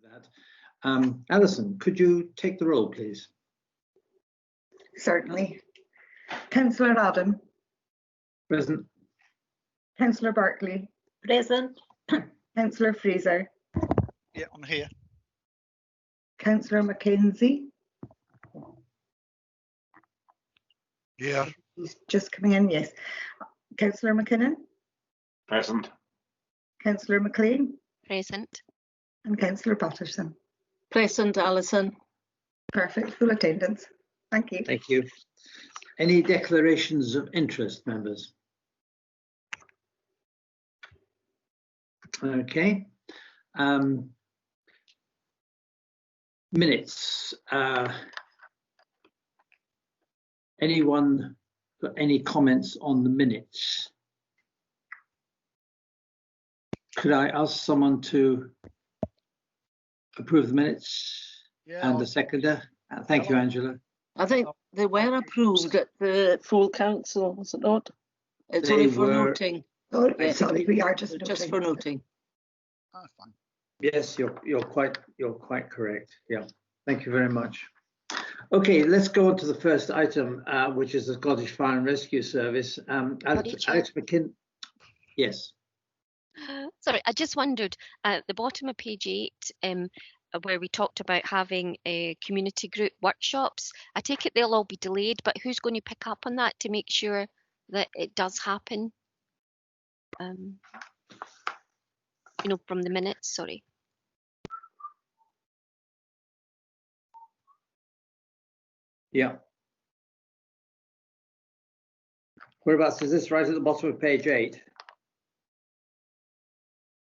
with that. Alison, could you take the roll, please? Certainly. Councillor Adam. Present. Councillor Barkley. Present. Councillor Fraser. Yeah, I'm here. Councillor Mackenzie. Yeah. He's just coming in, yes. Councillor McKinnon. Present. Councillor McLean. Present. And Councillor Patterson. Present, Alison. Perfect, full attendance. Thank you. Thank you. Any declarations of interest, members? Okay. Minutes. Anyone got any comments on the minutes? Could I ask someone to approve the minutes? Yeah. And the seconder? Thank you, Angela. I think they were approved at the full council, was it not? It's They only for were- noting. Oh, Yeah. sorry, we are just noting. For noting. Oh, fine. Yes, you're quite correct. Yeah, thank you very much. Okay, let's go on to the first item, which is the Scottish Fire and Rescue Service. Alex McKinn. Yes. Sorry, I just wondered at the bottom of page 8, where we talked about having community group workshops. I take it they'll all be delayed, but who's going to pick up on that to make sure that it does happen? You know, from the minutes, sorry. Yeah. Whereabouts is this? Right at the bottom of page 8.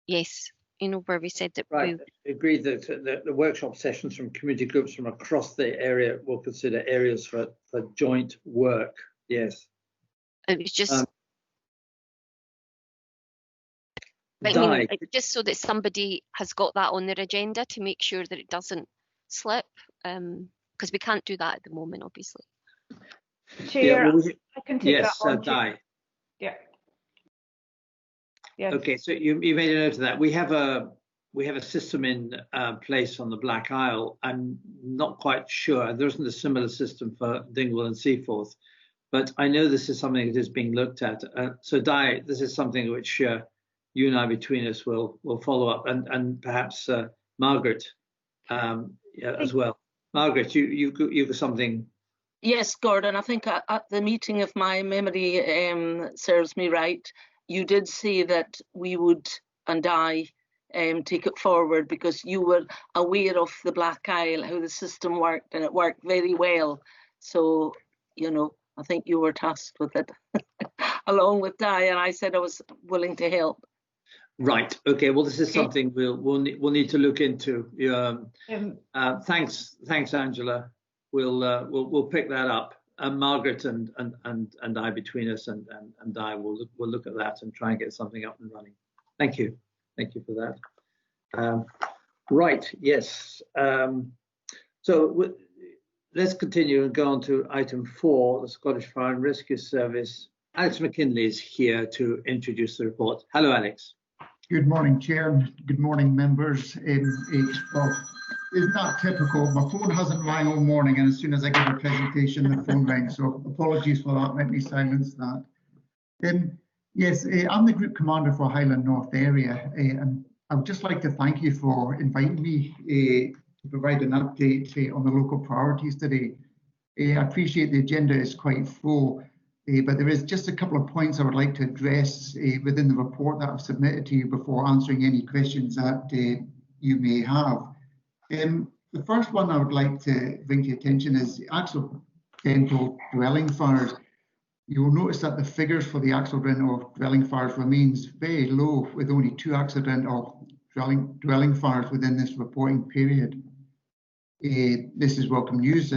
Yes, you know, where we said that Right. Agreed that the workshop sessions from community groups from across the area will consider areas for joint work. Yes. it was just but I mean, just so that somebody has got that on their agenda to make sure that it doesn't slip, because we can't do that at the moment, obviously. Chair, yeah, well, I can take yes, that on. Di. Yeah. Yes. Okay, so you made a note of that. We have a system in place on the Black Isle. I'm not quite sure. There isn't a similar system for Dingwall and Seaforth, but I know this is something that is being looked at. So Di, this is something which you and I between us will follow up, and perhaps Margaret as well. Margaret, you got something. Yes, Gordon, I think at the meeting, if my memory serves me right, you did say that we would, and I, take it forward because you were aware of the Black Isle, how the system worked, and it worked very well. So, you know, I think you were tasked with it along with Di, and I said I was willing to help. Right. Okay. Well, this is something we'll need to look into. Thanks, Angela. We'll pick that up. Margaret and I between us and Di will look at that and try and get something up and running. Thank you for that. Right. Yes. So let's continue and go on to item 4, the Scottish Fire and Rescue Service. Alex McKinley is here to introduce the report. Hello, Alex. Good morning, Chair, and good morning, members. Well, it's not typical. My phone hasn't rang all morning, and as soon as I give a presentation, the phone rings. So apologies for that. Let me silence that. Yes, I'm the group commander for Highland North area, and I would just like to thank you for inviting me to provide an update on the local priorities today. I appreciate the agenda is quite full. But there is just a couple of points I would like to address within the report that I've submitted to you before answering any questions that you may have. The first one I would like to bring to your attention is accidental dwelling fires. You will notice that the figures for the accidental dwelling fires remains very low, with only 2 accidental dwelling fires within this reporting period. This is welcome news.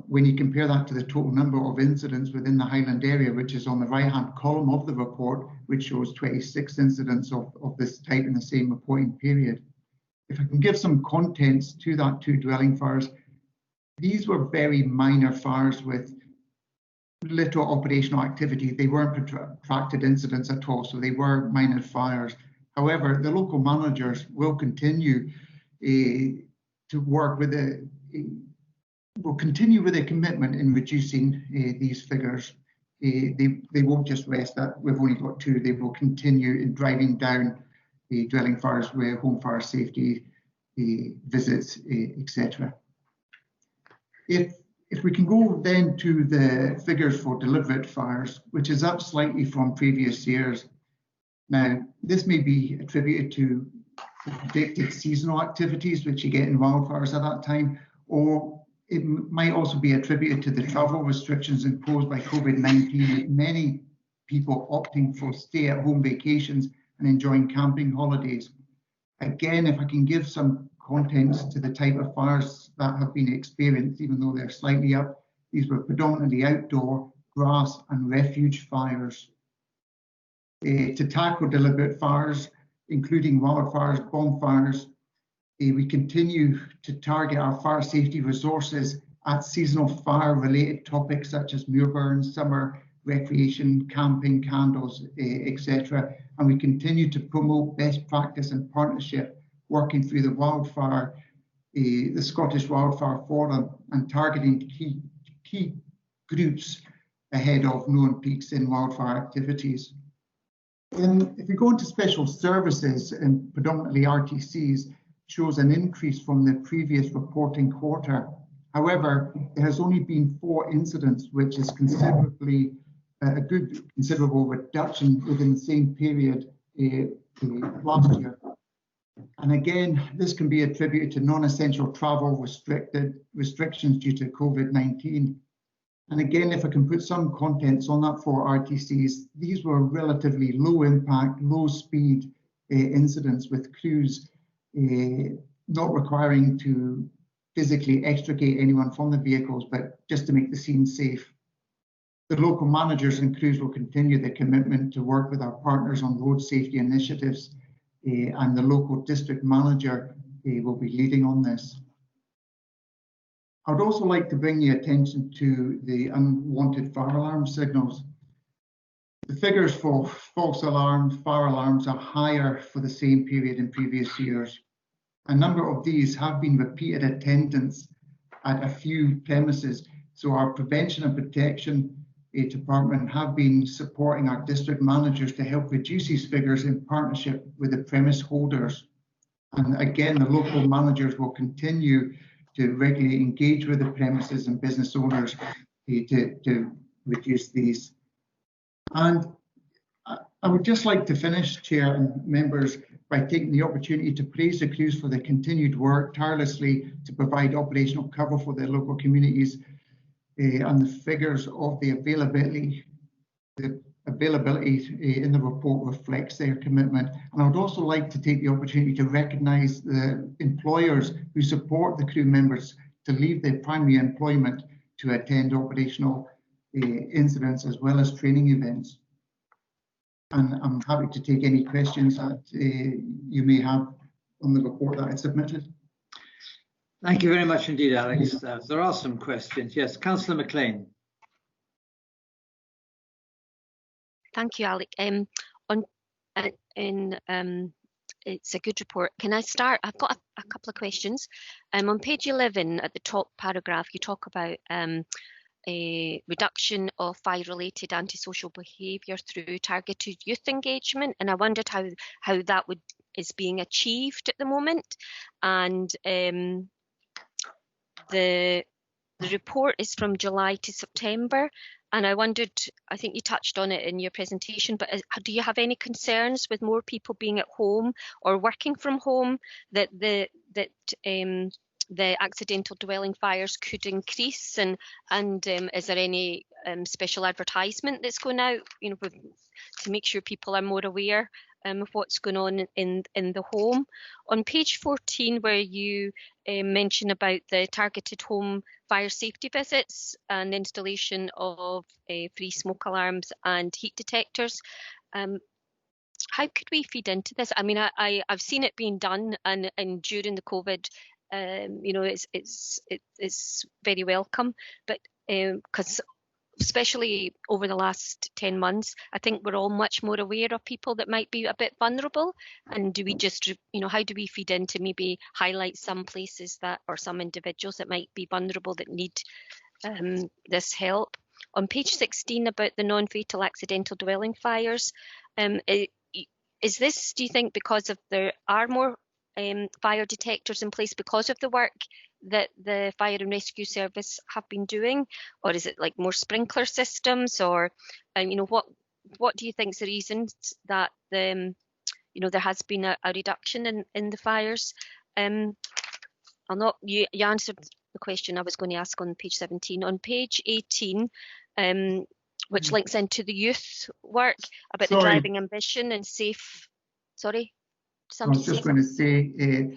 When you compare that to the total number of incidents within the Highland area, which is on the right-hand column of the report, which shows 26 incidents of this type in the same reporting period. If I can give some contents to that 2 dwelling fires, these were very minor fires with little operational activity. They weren't protracted incidents at all, so they were minor fires. However, the local managers will continue to work with will continue with a commitment in reducing these figures. They won't just rest that we've only got 2. They will continue in driving down dwelling fires with home fire safety visits, etc. If we can go then to the figures for deliberate fires, which is up slightly from previous years. Now, this may be attributed to the predicted seasonal activities which you get in wildfires at that time, or it might also be attributed to the travel restrictions imposed by COVID-19, with many people opting for stay-at-home vacations and enjoying camping holidays. Again, if I can give some context to the type of fires that have been experienced, even though they're slightly up, these were predominantly outdoor, grass and refuge fires. To tackle deliberate fires, including wildfires, bonfires, we continue to target our fire safety resources at seasonal fire-related topics such as muir burns, summer recreation, camping, candles, etc. And we continue to promote best practice and partnership, working through the wildfire, the Scottish Wildfire Forum, and targeting key groups ahead of known peaks in wildfire activities. If we go into special services, and predominantly RTCs, shows an increase from the previous reporting quarter. However, there has only been 4 incidents, which is considerably a good considerable reduction within the same period last year. And again, this can be attributed to non-essential travel restrictions due to COVID-19. And again, if I can put some contents on that for RTCs, these were relatively low impact, low speed incidents with crews not requiring to physically extricate anyone from the vehicles, but just to make the scene safe. The local managers and crews will continue their commitment to work with our partners on road safety initiatives, and the local district manager will be leading on this. I would also like to bring your attention to the unwanted fire alarm signals. The figures for false alarms, fire alarms are higher for the same period in previous years. A number of these have been repeated attendance at a few premises, so our prevention and protection department have been supporting our district managers to help reduce these figures in partnership with the premise holders. And again, the local managers will continue to regularly engage with the premises and business owners to reduce these. And I would just like to finish, Chair and members, by taking the opportunity to praise the crews for their continued work tirelessly to provide operational cover for their local communities, and the figures of the availability in the report reflects their commitment. And I would also like to take the opportunity to recognise the employers who support the crew members to leave their primary employment to attend operational incidents as well as training events. And I'm happy to take any questions that you may have on the report that I submitted. Thank you very much indeed, Alex. There are some questions. Yes, Councillor McLean. Thank you, Alec. It's a good report. Can I start? I've got a couple of questions. On page 11, at the top paragraph, you talk about a reduction of fire-related antisocial behaviour through targeted youth engagement, and I wondered how that is being achieved at the moment. And the report is from July to September, and I wondered, I think you touched on it in your presentation, but do you have any concerns with more people being at home or working from home that the accidental dwelling fires could increase, and is there any special advertisement that's going out, to make sure people are more aware of what's going on in the home? On page 14, where you mention about the targeted home fire safety visits and installation of free smoke alarms and heat detectors, how could we feed into this? I mean, I've seen it being done, and during the COVID, it's very welcome, but because especially over the last 10 months, I think we're all much more aware of people that might be a bit vulnerable. And do we just, how do we feed into maybe highlight some places that, or some individuals that might be vulnerable that need this help? On page 16 about the non-fatal accidental dwelling fires, is this, do you think, because of there are more fire detectors in place because of the work that the fire and rescue service have been doing, or is it like more sprinkler systems, or what do you think is the reasons that there has been a reduction in the fires? You answered the question I was going to ask on page 17. On page 18, which links into the youth work about the driving ambition and safe. Sorry, I was just going to say,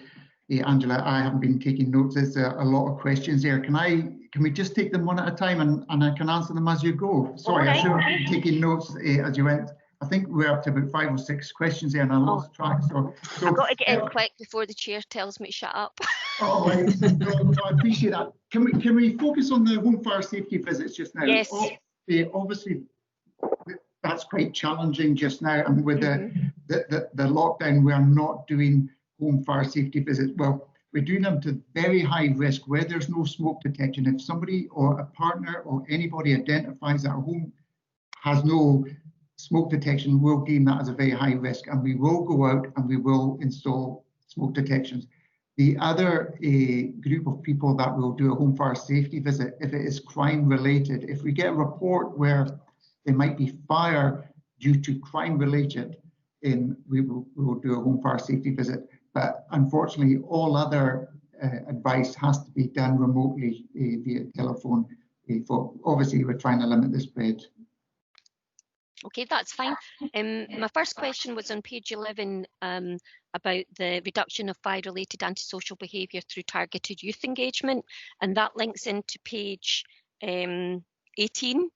Angela, I haven't been taking notes. There's a lot of questions there. Can we just take them one at a time and I can answer them as you go? Sorry, I should have been taking notes as you went. I think we're up to about 5 or 6 questions there and I lost track. So I've got to get in quick before the chair tells me to shut up. Oh, right. No, I appreciate that. Can we focus on the home fire safety visits just now? Yes. Obviously, that's quite challenging just now, and with the lockdown, we are not doing home fire safety visits. Well, we're doing them to very high risk where there's no smoke detection. If somebody or a partner or anybody identifies that a home has no smoke detection, we'll deem that as a very high risk, and we will go out and we will install smoke detections. The other group of people that will do a home fire safety visit, if it is crime related, if we get a report where there might be fire due to crime related, we will do a home fire safety visit. But unfortunately, all other advice has to be done remotely via telephone. Obviously, we're trying to limit the spread. Okay, that's fine. My first question was on page 11 about the reduction of fire-related antisocial behaviour through targeted youth engagement, and that links into page 18,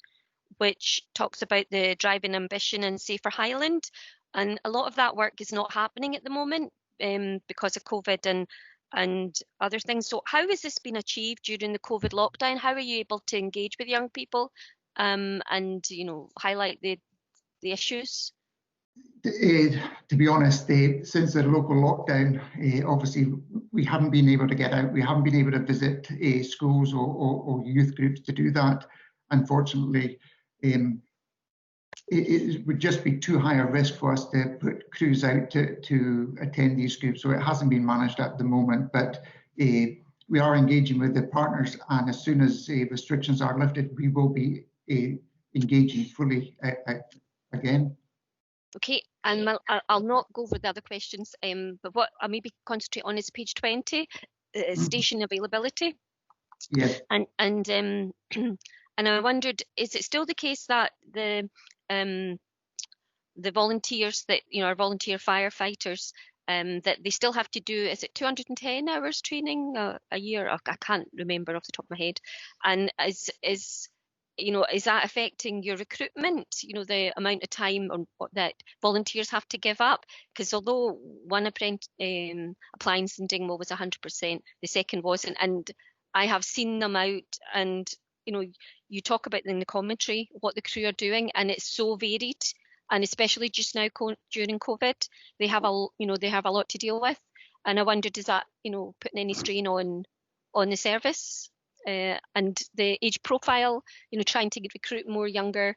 which talks about the driving ambition and safer Highland. And a lot of that work is not happening at the moment because of COVID and other things. So how has this been achieved during the COVID lockdown? How are you able to engage with young people and highlight the issues? To be honest, since the local lockdown, obviously we haven't been able to get out. We haven't been able to visit schools or youth groups to do that. Unfortunately, it would just be too high a risk for us to put crews out to attend these groups. So it hasn't been managed at the moment, but we are engaging with the partners, and as soon as restrictions are lifted, we will be engaging fully again. Okay, and I'll not go over the other questions, but what I maybe concentrate on is page 20, station availability. Yes. And I wondered, is it still the case that the volunteers that are volunteer firefighters that they still have to do, is it 210 hours training a year? I can't remember off the top of my head. And is that affecting your recruitment, the amount of time that volunteers have to give up? Because although one appliance in Dingwall was 100%, the second wasn't. And I have seen them out, and, you talk about in the commentary what the crew are doing, and it's so varied. And especially just now during COVID, they have a lot to deal with. And I wondered, is that, putting any strain on the service? And the age profile, trying to recruit more younger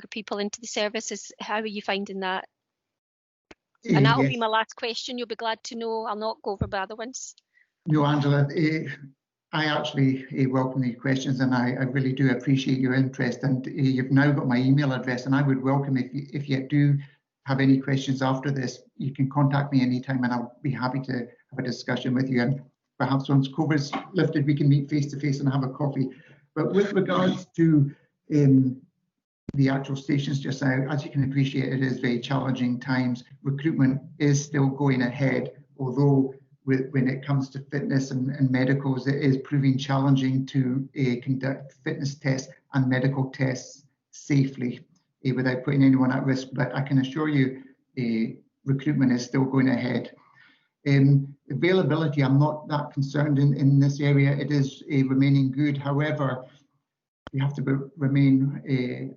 people into the services. How are you finding that? And that'll be my last question. You'll be glad to know I'll not go over the other ones. No, Angela, I actually welcome these questions, and I really do appreciate your interest. And you've now got my email address, and I would welcome if you do have any questions after this, you can contact me anytime, and I'll be happy to have a discussion with you. And perhaps once COVID's lifted, we can meet face to face and have a coffee. But with regards to the actual stations just now, as you can appreciate, it is very challenging times. Recruitment is still going ahead, although when it comes to fitness and medicals, it is proving challenging to conduct fitness tests and medical tests safely without putting anyone at risk. But I can assure you, recruitment is still going ahead. Availability, I'm not that concerned in this area. It is remaining good. However, we have to remain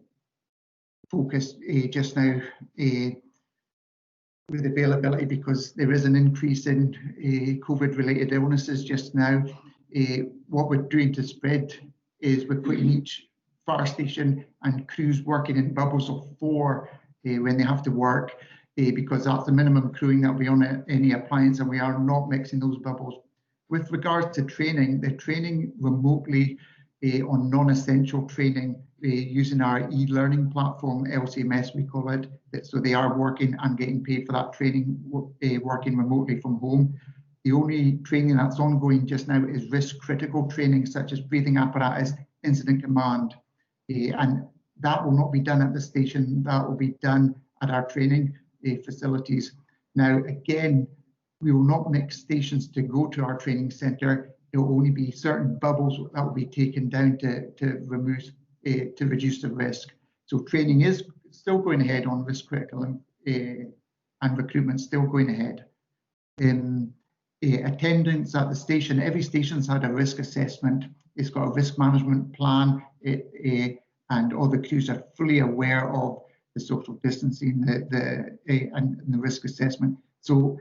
focused just now with availability, because there is an increase in COVID-related illnesses just now. What we're doing to spread is we're putting each fire station and crews working in bubbles of 4 when they have to work, because that's the minimum crewing that will be on any appliance, and we are not mixing those bubbles. With regards to training, they're training remotely on non-essential training using our e-learning platform, LCMS we call it. So they are working and getting paid for that training, working remotely from home. The only training that's ongoing just now is risk critical training, such as breathing apparatus, incident command. And that will not be done at the station, that will be done at our training facilities. Now, again, we will not mix stations to go to our training centre. It will only be certain bubbles that will be taken down to reduce the risk. So training is still going ahead on risk critical and recruitment still going ahead. Attendance at the station, every station's had a risk assessment. It's got a risk management plan, and all the crews are fully aware of the social distancing and the risk assessment. So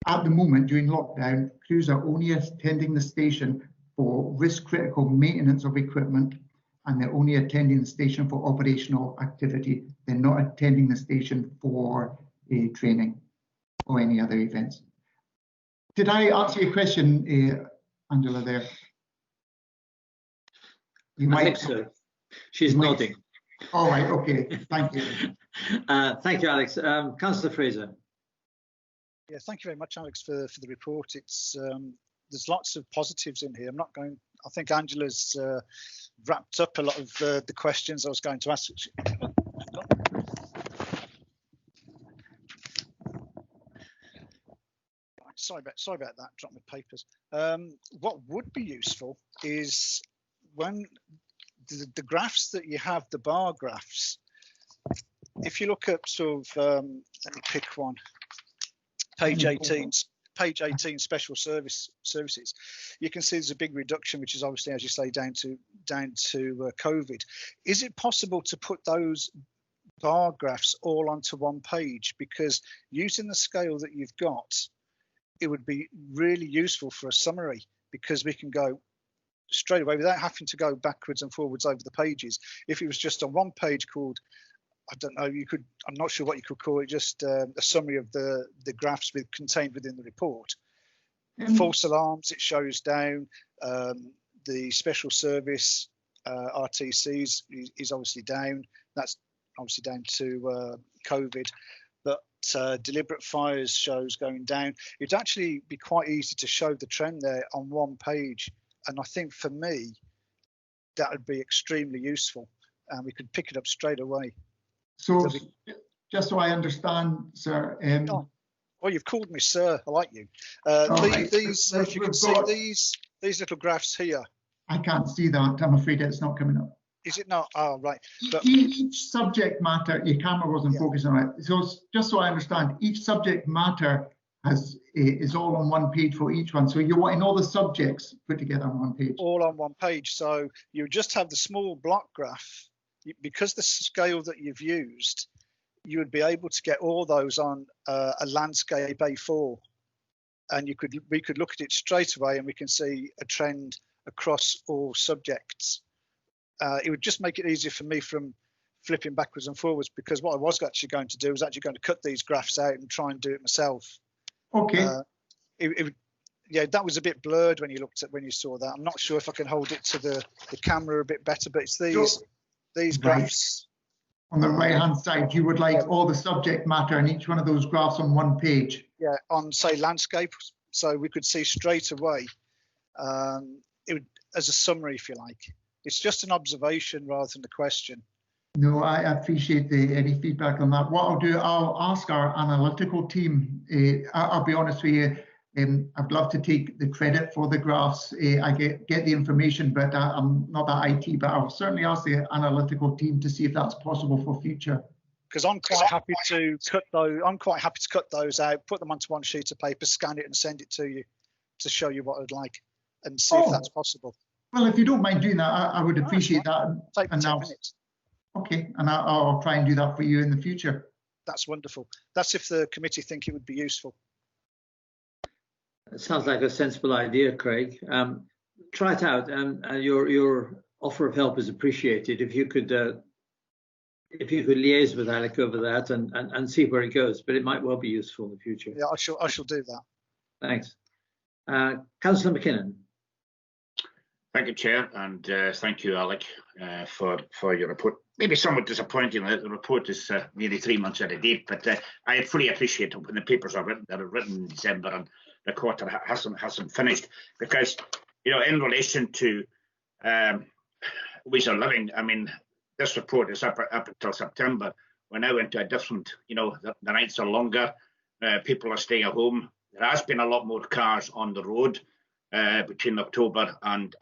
at the moment, during lockdown, crews are only attending the station for risk critical maintenance of equipment, and they're only attending the station for operational activity. They're not attending the station for training or any other events. Did I answer your question, Angela, there? I think so. She's nodding. All right, okay, thank you. Thank you, Alex. Councillor Fraser. Yeah, thank you very much, Alex, for the report. It's there's lots of positives in here. I think Angela's wrapped up a lot of the questions I was going to ask. Sorry about that, drop my papers. What would be useful is when the graphs that you have, the bar graphs, if you look at sort of, let me pick one, page 18 special services, you can see there's a big reduction, which is obviously, as you say, down to COVID. Is it possible to put those bar graphs all onto one page? Because using the scale that you've got, it would be really useful for a summary, because we can go straight away without having to go backwards and forwards over the pages. If it was just on one page called, I don't know, I'm not sure what you could call it, just a summary of the graphs contained within the report. False alarms, it shows down. The special service RTCs is obviously down. That's obviously down to COVID. But deliberate fires shows going down. It'd actually be quite easy to show the trend there on one page. And I think for me, that would be extremely useful, and we could pick it up straight away. So, just so I understand, sir. Well, you've called me sir. I like you. These, if you can see these little graphs here. I can't see that. I'm afraid it's not coming up. Is it not? Oh, right. But each subject matter, your camera wasn't focusing on it. So just so I understand, each subject matter is all on one page for each one. So you're wanting all the subjects put together on one page. All on one page. So you just have the small block graph. Because the scale that you've used, you would be able to get all those on a landscape A4, and we could look at it straight away, and we can see a trend across all subjects. It would just make it easier for me from flipping backwards and forwards, because what I was actually going to do was actually going to cut these graphs out and try and do it myself. Okay. Yeah, that was a bit blurred when you saw that. I'm not sure if I can hold it to the camera a bit better, but it's these graphs. On the right hand side, you would like all the subject matter and each one of those graphs on one page. Yeah, on say landscape, so we could see straight away. It would, as a summary, if you like. It's just an observation rather than a question. No, I appreciate any feedback on that. What I'll do, I'll ask our analytical team. I'll be honest with you, I'd love to take the credit for the graphs. I get the information, but I'm not that IT, but I'll certainly ask the analytical team to see if that's possible for future. Because I'm quite happy to cut those. I'm quite happy to cut those out, put them onto one sheet of paper, scan it, and send it to you to show you what I'd like, and see if that's possible. Well, if you don't mind doing that, I would appreciate that. Take 10 I'll- minutes. Okay, and I'll try and do that for you in the future. That's wonderful. That's if the committee think it would be useful. It sounds like a sensible idea, Craig. Try it out, and your offer of help is appreciated. If you could liaise with Alec over that and see where it goes, but it might well be useful in the future. Yeah, I shall do that. Thanks. Councillor McKinnon. Thank you, Chair, and thank you, Alec, for your report. Maybe somewhat disappointing that the report is nearly 3 months out of date, but I fully appreciate when the papers are written, that are written in December and the quarter hasn't finished, because in relation to ways of living, I mean, this report is up until September. We're now into a different, the nights are longer, people are staying at home. There has been a lot more cars on the road between October and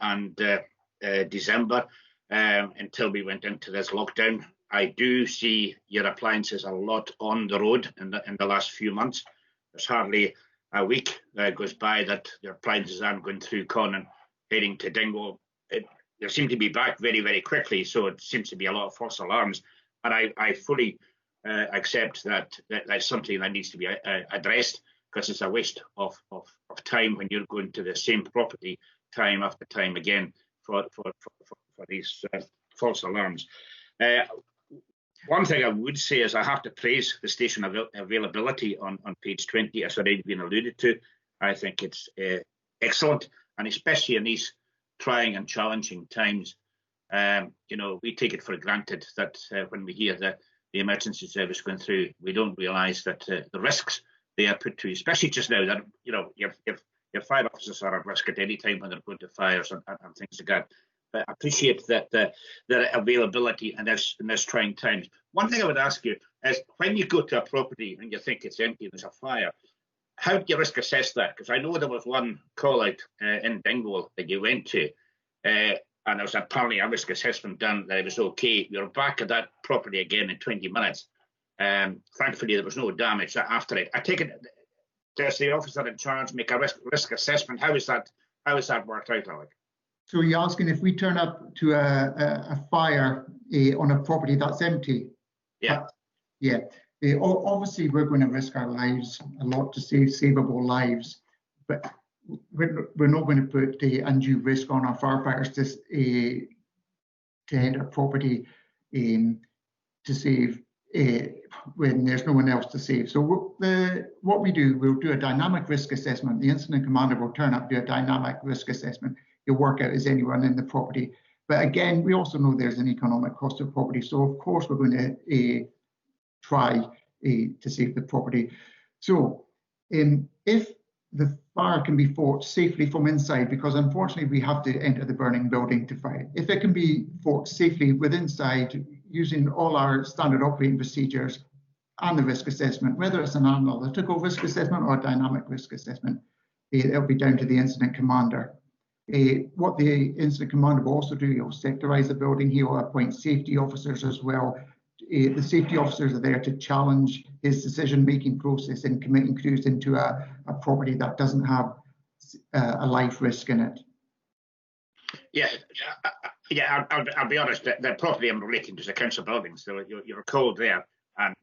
December until we went into this lockdown. I do see your appliances a lot on the road in the last few months. There's hardly a week that goes by that your appliances aren't going through Con and heading to Dingwall. They seem to be back very, very quickly, so it seems to be a lot of false alarms. And I fully accept that that's something that needs to be addressed, because it's a waste of time when you're going to the same property time after time again for these false alarms. One thing I would say is I have to praise the station availability on page 20, as already been alluded to. I think it's excellent, and especially in these trying and challenging times. We take it for granted that when we hear the emergency service going through, we don't realise that the risks they are put to, especially just now, that your fire officers are at risk at any time when they're going to fires and things like that. But I appreciate that the availability in this trying times. One thing I would ask you is, when you go to a property and you think it's empty and there's a fire, how do you risk assess that? Because I know there was one call out in Dingwall that you went to, and there was apparently a risk assessment done that it was okay. You're back at that property again in 20 minutes. Thankfully, there was no damage after it. I take it, does the officer in charge make a risk assessment? How is that worked out, Alec? So you're asking if we turn up to a fire on a property that's empty? Yeah. Yeah. Obviously, we're going to risk our lives a lot to save savable lives, but we're not going to put undue risk on our firefighters to enter property to save when there's no one else to save. So what we do, we'll do a dynamic risk assessment. The incident commander will turn up, do a dynamic risk assessment. He'll work out is anyone in the property. But again, we also know there's an economic cost of property. So of course we're going to try to save the property. So if the fire can be fought safely from inside, because unfortunately we have to enter the burning building to fight. If it can be fought safely within inside, using all our standard operating procedures and the risk assessment, whether it's an analytical risk assessment or a dynamic risk assessment, it'll be down to the incident commander. What the incident commander will also do, he'll sectorise the building, he'll appoint safety officers as well. The safety officers are there to challenge his decision-making process in committing crews into a property that doesn't have a life risk in it. Yeah, I'll be honest, the property I'm relating to is a council building, so you're called there, and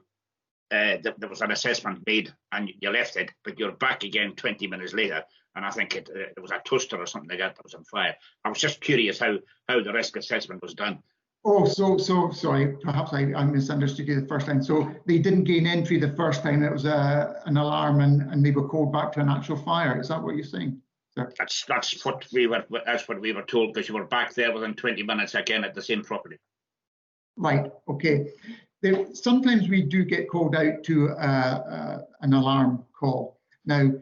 there was an assessment made and you left it, but you're back again 20 minutes later, and I think it was a toaster or something like that was on fire. I was just curious how the risk assessment was done. Oh, so sorry, perhaps I misunderstood you the first time. So they didn't gain entry the first time, it was an alarm and they were called back to an actual fire. Is that what you're saying? Sir? That's what we were told, because you were back there within 20 minutes again at the same property. Right, okay. Sometimes we do get called out to an alarm call. Now,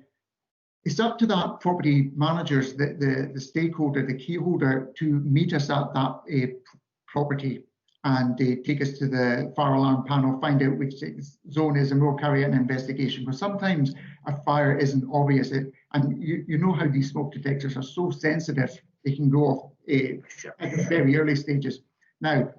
it's up to that property managers, the stakeholder, the key holder, to meet us at that property and take us to the fire alarm panel, find out which zone is, and we'll carry out an investigation. But sometimes a fire isn't obvious, and you know how these smoke detectors are so sensitive, they can go off at the very early stages. Now,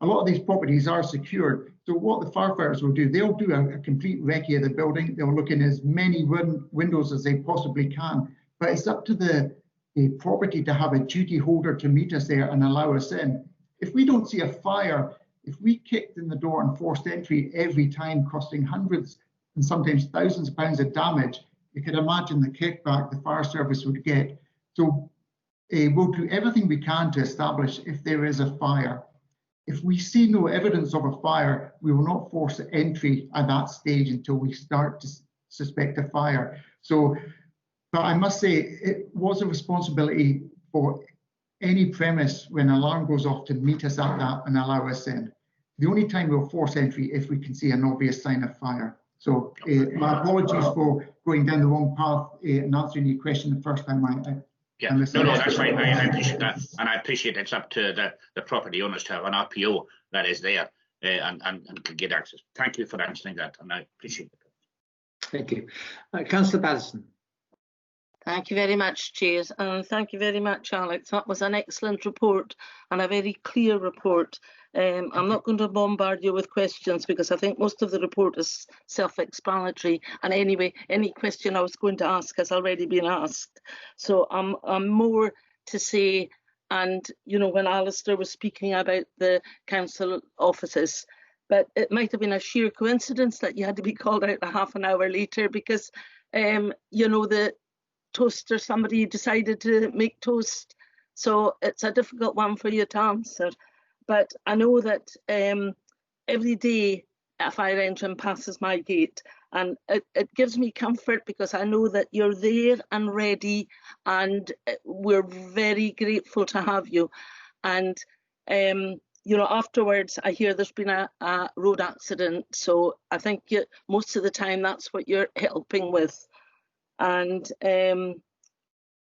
a lot of these properties are secured, so what the firefighters will do, they'll do a complete recce of the building. They'll look in as many windows as they possibly can, but it's up to the a property to have a duty holder to meet us there and allow us in. If we don't see a fire, if we kicked in the door and forced entry every time, costing hundreds and sometimes thousands of pounds of damage, you could imagine the kickback the fire service would get. So we'll do everything we can to establish if there is a fire. If we see no evidence of a fire, we will not force entry at that stage until we start to suspect a fire. So, but I must say, it was a responsibility for any premise when an alarm goes off to meet us at that and allow us in. The only time we'll force entry if we can see an obvious sign of fire. So my apologies for going down the wrong path and answering your question the first time. Yeah, no, that's fine. I appreciate that, and I appreciate it's up to the property owners to have an RPO that is there and can get access. Thank you for answering that, and I appreciate it. Thank you. Councillor Patterson. Thank you very much, Chair, and thank you very much, Alex. That was an excellent report and a very clear report. I'm not going to bombard you with questions because I think most of the report is self-explanatory. And anyway, any question I was going to ask has already been asked. So I'm more to say, and you know, when Alistair was speaking about the council offices, but it might have been a sheer coincidence that you had to be called out a half an hour later because, you know, the toaster, somebody decided to make toast. So it's a difficult one for you to answer. But I know that every day a fire engine passes my gate, and it gives me comfort because I know that you're there and ready, and we're very grateful to have you. And you know, afterwards I hear there's been a road accident, so I think most of the time that's what you're helping with. And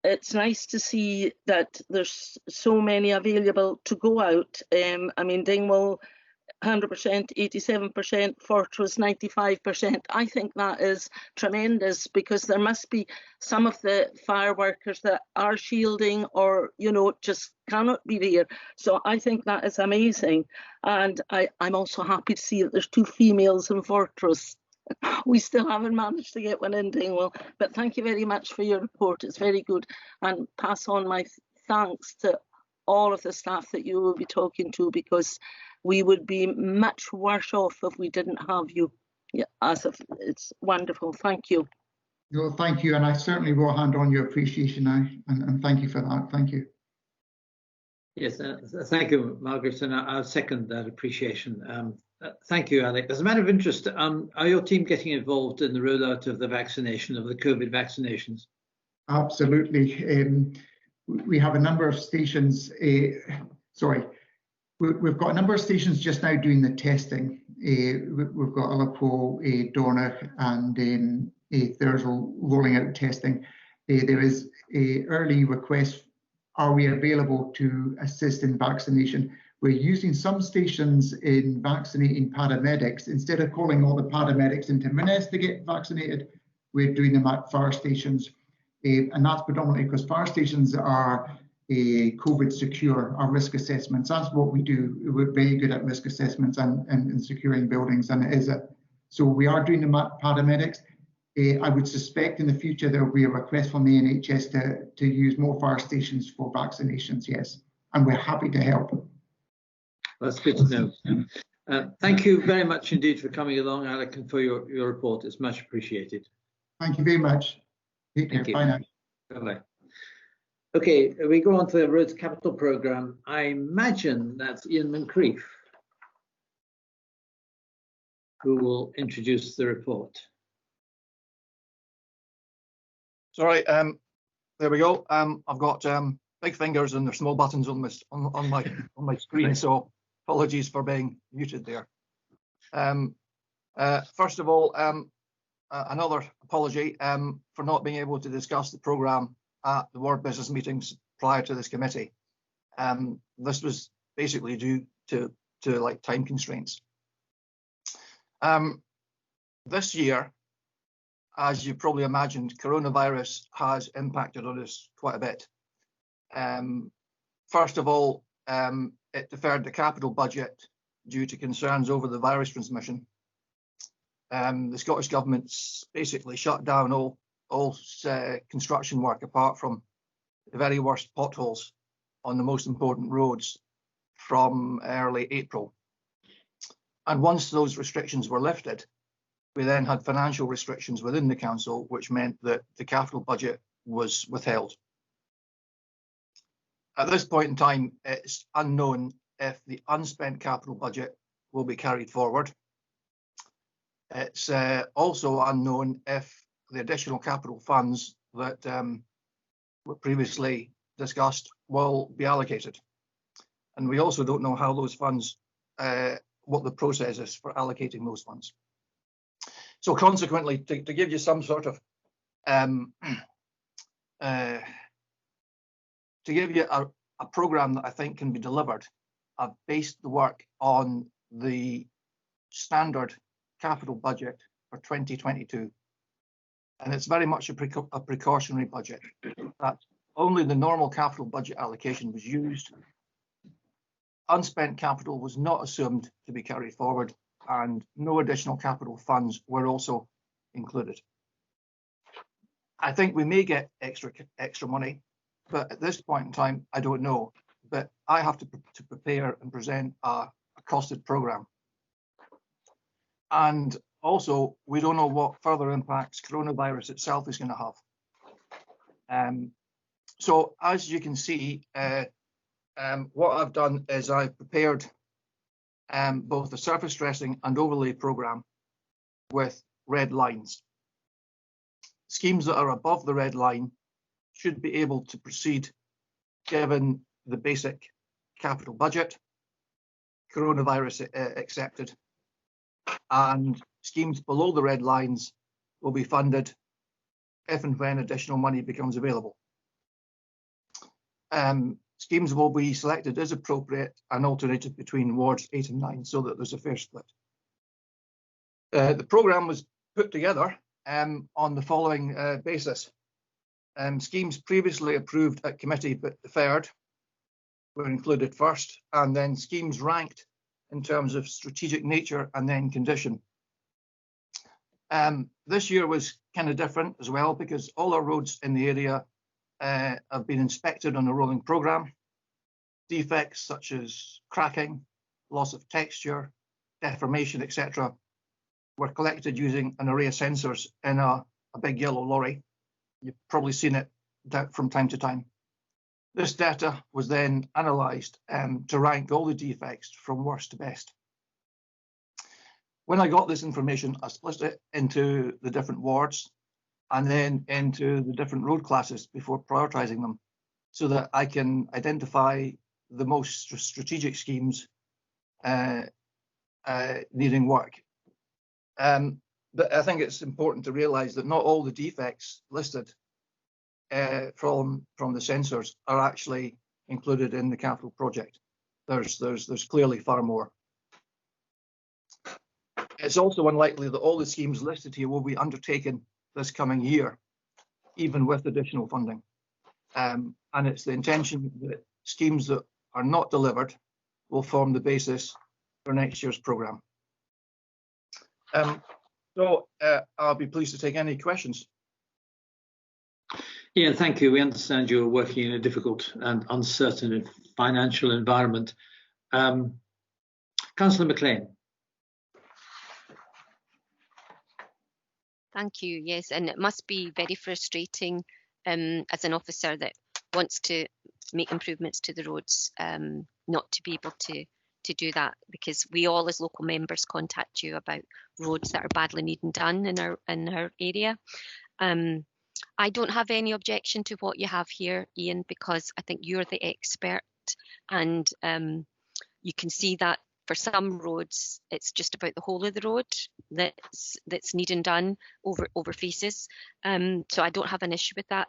it's nice to see that there's so many available to go out. I mean, Dingwall 100%, 87%, Fortress 95%. I think that is tremendous because there must be some of the fire workers that are shielding or, you know, just cannot be there. So I think that is amazing. And I'm also happy to see that there's 2 females in Fortress. We still haven't managed to get one in Dingwall, but thank you very much for your report. It's very good, and pass on my thanks to all of the staff that you will be talking to because we would be much worse off if we didn't have you. Yeah, it's wonderful. Thank you. No, thank you, and I certainly will hand on your appreciation and thank you for that. Thank you. Yes, thank you, Margaret, and I second that appreciation. Thank you, Alec. As a matter of interest, are your team getting involved in the rollout of the vaccination, of the COVID vaccinations? Absolutely. We have a number of stations, we've got a number of stations just now doing the testing. We've got Ullapool, Dornoch and Thurso rolling out testing. There is a early request, are we available to assist in vaccination? We're using some stations in vaccinating paramedics. Instead of calling all the paramedics into Inverness to get vaccinated, we're doing them at fire stations. And that's predominantly because fire stations are COVID secure, our risk assessments. That's what we do. We're very good at risk assessments and securing buildings, and it is so we are doing them at paramedics. I would suspect in the future there will be a request from the NHS to use more fire stations for vaccinations, yes. And we're happy to help. That's good to know. Thank you very much indeed for coming along, Alec, and for your report. It's much appreciated. Thank you very much. Take care. Bye now. Bye-bye. Okay, we go on to the Roads Capital Programme. I imagine that's Ian Moncrief who will introduce the report. Sorry, there we go. I've got big fingers and there's small buttons on my screen, so apologies for being muted there. First of all, another apology for not being able to discuss the programme at the Ward Business meetings prior to this committee. This was basically due to like time constraints. This year, as you probably imagined, coronavirus has impacted on us quite a bit. First of all, it deferred the capital budget due to concerns over the virus transmission. The Scottish Government's basically shut down all construction work apart from the very worst potholes on the most important roads from early April. And once those restrictions were lifted, we then had financial restrictions within the council, which meant that the capital budget was withheld. At this point in time, it's unknown if the unspent capital budget will be carried forward. It's also unknown if the additional capital funds that were previously discussed will be allocated. And we also don't know how those funds, what the process is for allocating those funds. So consequently, to give you some sort of, to give you a programme that I think can be delivered, I've based the work on the standard capital budget for 2022. And it's very much a precautionary budget. That only the normal capital budget allocation was used. Unspent capital was not assumed to be carried forward, and no additional capital funds were also included. I think we may get extra money, but at this point in time, I don't know. But I have to prepare and present a costed programme. And also, we don't know what further impacts coronavirus itself is going to have. So as you can see, what I've done is I've prepared both the surface dressing and overlay programme with red lines. Schemes that are above the red line should be able to proceed given the basic capital budget, coronavirus accepted, and schemes below the red lines will be funded if and when additional money becomes available. Schemes will be selected as appropriate and alternated between wards 8 and 9 so that there's a fair split. The programme was put together on the following basis. Schemes previously approved at committee but deferred were included first, and then schemes ranked in terms of strategic nature and then condition. This year was kind of different as well because all our roads in the area have been inspected on a rolling programme. Defects such as cracking, loss of texture, deformation, etc. were collected using an array of sensors in a big yellow lorry. You've probably seen it from time to time. This data was then analysed to rank all the defects from worst to best. When I got this information, I split it into the different wards and then into the different road classes before prioritising them so that I can identify the most strategic schemes needing work. But I think it's important to realise that not all the defects listed from the sensors are actually included in the capital project. There's clearly far more. It's also unlikely that all the schemes listed here will be undertaken this coming year, even with additional funding. And it's the intention that schemes that are not delivered will form the basis for next year's programme. So I'll be pleased to take any questions. Yeah, thank you. We understand you're working in a difficult and uncertain financial environment. Councillor McLean. Thank you. Yes, and it must be very frustrating as an officer that wants to make improvements to the roads, not to be able to do that, because we all as local members contact you about roads that are badly needing done in our area. I don't have any objection to what you have here, Ian, because I think you're the expert, and you can see that for some roads, it's just about the whole of the road that's needing done over faces. So I don't have an issue with that.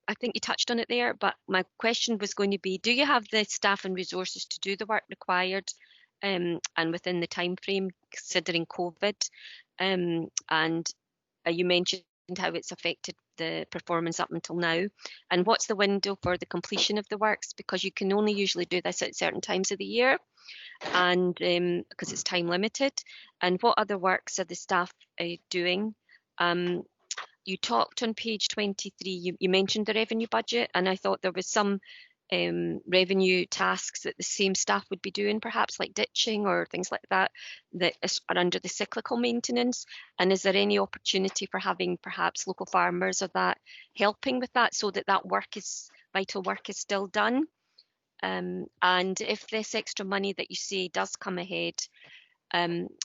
I think you touched on it there, but my question was going to be, do you have the staff and resources to do the work required and within the time frame considering COVID? And you mentioned how it's affected the performance up until now, and what's the window for the completion of the works, because you can only usually do this at certain times of the year, and because it's time limited. And what other works are the staff doing, you talked on page 23, you mentioned the revenue budget, and I thought there was some revenue tasks that the same staff would be doing, perhaps like ditching or things like that, that are under the cyclical maintenance. And is there any opportunity for having perhaps local farmers or that helping with that, so that that work is, vital work is still done? And if this extra money that you say does come ahead,